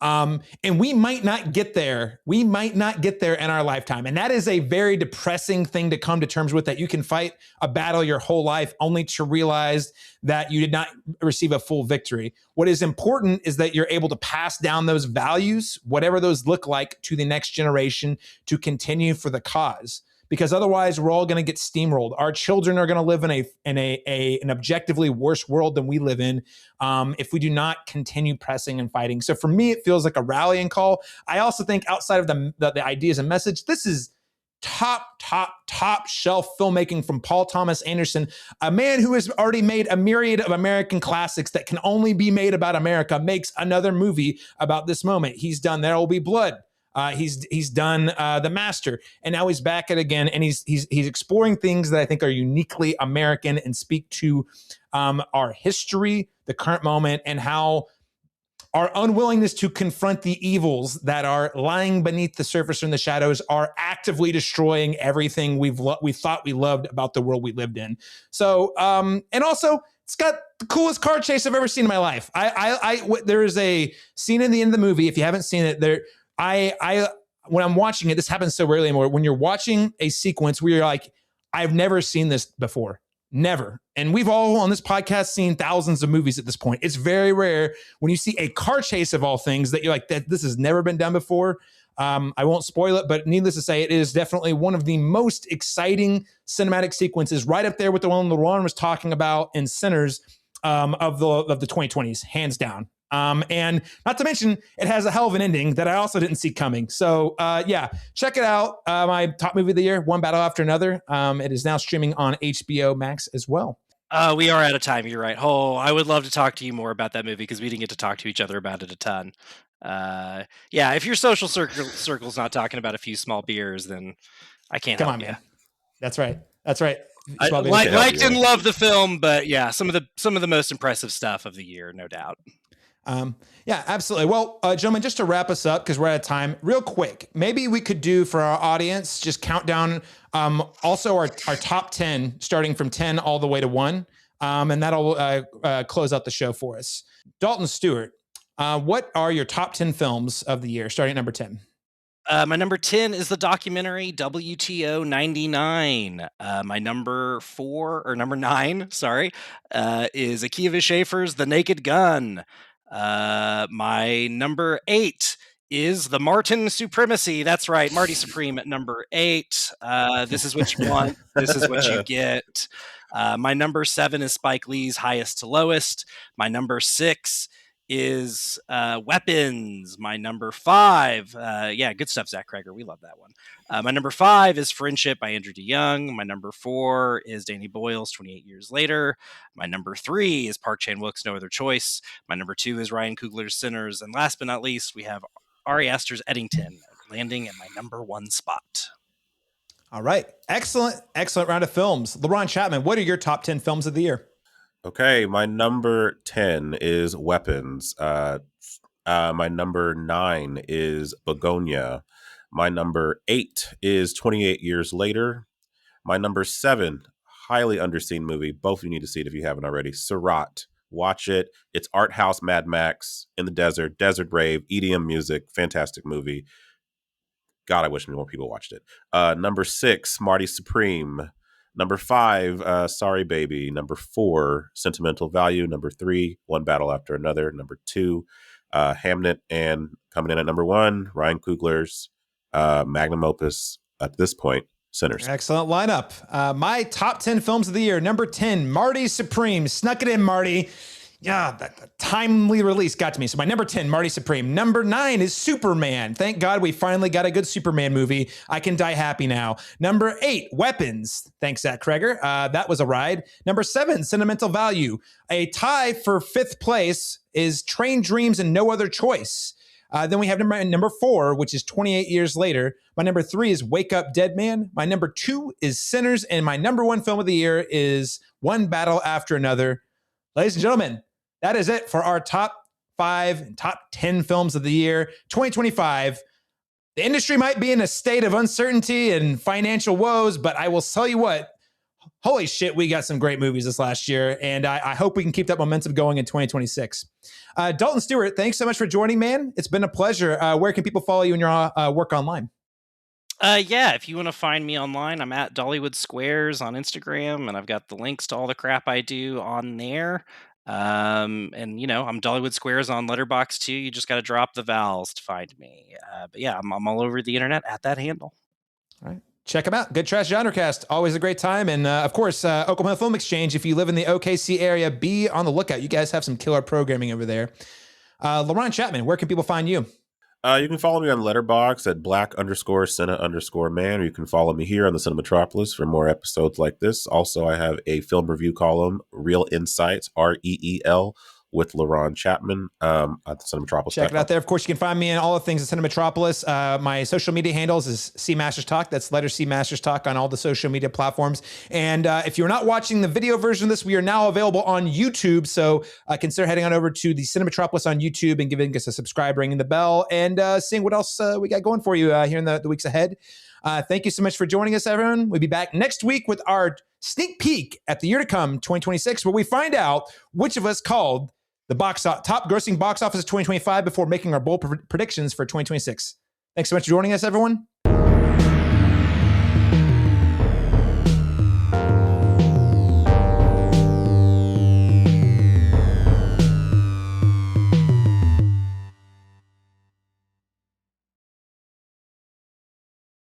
And we might not get there. We might not get there in our lifetime. And that is a very depressing thing to come to terms with, that you can fight a battle your whole life only to realize that you did not receive a full victory. What is important is that you're able to pass down those values, whatever those look like, to the next generation to continue for the cause. Because otherwise, we're all going to get steamrolled. Our children are going to live in an objectively worse world than we live in if we do not continue pressing and fighting. So for me, it feels like a rallying call. I also think outside of the ideas and message, this is top shelf filmmaking from Paul Thomas Anderson, a man who has already made a myriad of American classics that can only be made about America, makes another movie about this moment. He's done There Will Be Blood. He's done The Master, and now he's back at it again, and he's exploring things that I think are uniquely American and speak to our history, the current moment, and how our unwillingness to confront the evils that are lying beneath the surface or in the shadows are actively destroying everything we thought we loved about the world we lived in. So, and also, it's got the coolest car chase I've ever seen in my life. There is a scene in the end of the movie, if you haven't seen it, when I'm watching it, this happens so rarely anymore. When you're watching a sequence where you're like, I've never seen this before. Never. And we've all on this podcast seen thousands of movies at this point. It's very rare when you see a car chase of all things that you're like, this has never been done before. I won't spoil it, but needless to say, it is definitely one of the most exciting cinematic sequences, right up there with the one Laron was talking about in Sinners of the 2020s, hands down. And not to mention, it has a hell of an ending that I also didn't see coming. So, yeah, check it out. My top movie of the year, One Battle After Another. It is now streaming on HBO Max as well. We are out of time. You're right. Oh, I would love to talk to you more about that movie because we didn't get to talk to each other about it a ton. Yeah, if your social circle's not talking about a few small beers, then I can't help you. Man. That's right. I liked and loved the film, but yeah, some of the most impressive stuff of the year, no doubt. Yeah, absolutely. Well, gentlemen, just to wrap us up, because we're out of time, real quick, maybe we could do for our audience, just count down also our top 10, starting from 10 all the way to 1. And that'll close out the show for us. Dalton, Stuart, what are your top 10 films of the year, starting at number 10? My number 10 is the documentary WTO 99. My number 9, is Akiva Schaffer's The Naked Gun. My number 8 is The Martin Supremacy. That's right, Marty Supreme at number 8. This is what you want. This is what you get. My number 7 is Spike Lee's Highest to Lowest. My number 6 is Weapons. My number 5, good stuff, Zach Kreger. We love that one. My number 5 is Friendship by Andrew DeYoung. My number 4 is Danny Boyle's 28 Years Later. My number 3 is Park Chan-wook's No Other Choice. My number 2 is Ryan Coogler's Sinners. And last but not least, we have Ari Aster's Eddington landing at my number 1 spot. All right. Excellent round of films. Laron Chapman, what are your top 10 films of the year? Okay, my number 10 is Weapons. My number 9 is Begonia. My number 8 is 28 Years Later. My number 7, highly underseen movie. Both of you need to see it if you haven't already. Surat. Watch it. It's art house Mad Max in the desert rave, EDM music. Fantastic movie. God, I wish more people watched it. Number 6, Marty Supreme. Number 5, Sorry Baby. Number 4, Sentimental Value. Number 3, One Battle After Another. Number 2, Hamnet. And coming in at number 1, Ryan Coogler's magnum opus at this point, Sinners. Excellent lineup. My top 10 films of the year. Number 10, Marty Supreme. Snuck it in, Marty. Yeah, that timely release got to me. So my number 10, Marty Supreme. Number 9 is Superman. Thank God we finally got a good Superman movie. I can die happy now. Number 8, Weapons. Thanks, Zach Kreger. That was a ride. Number 7, Sentimental Value. A tie for 5th place is Train Dreams and No Other Choice. Then we have number 4, which is 28 Years Later. My number 3 is Wake Up Dead Man. My number 2 is Sinners. And my number 1 film of the year is One Battle After Another. Ladies and gentlemen, that is it for our top 5 and top 10 films of the year 2025. The industry might be in a state of uncertainty and financial woes, but I will tell you what, holy shit, we got some great movies this last year. And I hope we can keep that momentum going in 2026. Dalton, Stuart, thanks so much for joining, man. It's been a pleasure. Where can people follow you in your work online? Yeah, if you want to find me online, I'm at Dollywood Squares on Instagram, and I've got the links to all the crap I do on there. And I'm Dollywood Squares on Letterboxd too. You just got to drop the vowels to find me. But yeah, I'm all over the internet at that handle. All right. Check them out. Good Trash Genrecast. Always a great time. And of course, Oklahoma Film Exchange. If you live in the OKC area, be on the lookout. You guys have some killer programming over there. Laron Chapman, where can people find you? You can follow me on Letterboxd at black_Cine_man, or you can follow me here on the Cinematropolis for more episodes like this. Also, I have a film review column, Real Insights, REEL, with Laron Chapman at the Cinematropolis. Check it out there. Of course, you can find me in all the things at Cinematropolis. My social media handles is C Masters Talk. That's letter C Masters Talk on all the social media platforms. And if you're not watching the video version of this, we are now available on YouTube. So consider heading on over to the Cinematropolis on YouTube and giving us a subscribe, ringing the bell, and seeing what else we got going for you here in the weeks ahead. Thank you so much for joining us, everyone. We'll be back next week with our sneak peek at the year to come, 2026, where we find out which of us called the top grossing box office of 2025 before making our bold predictions for 2026. Thanks so much for joining us, everyone.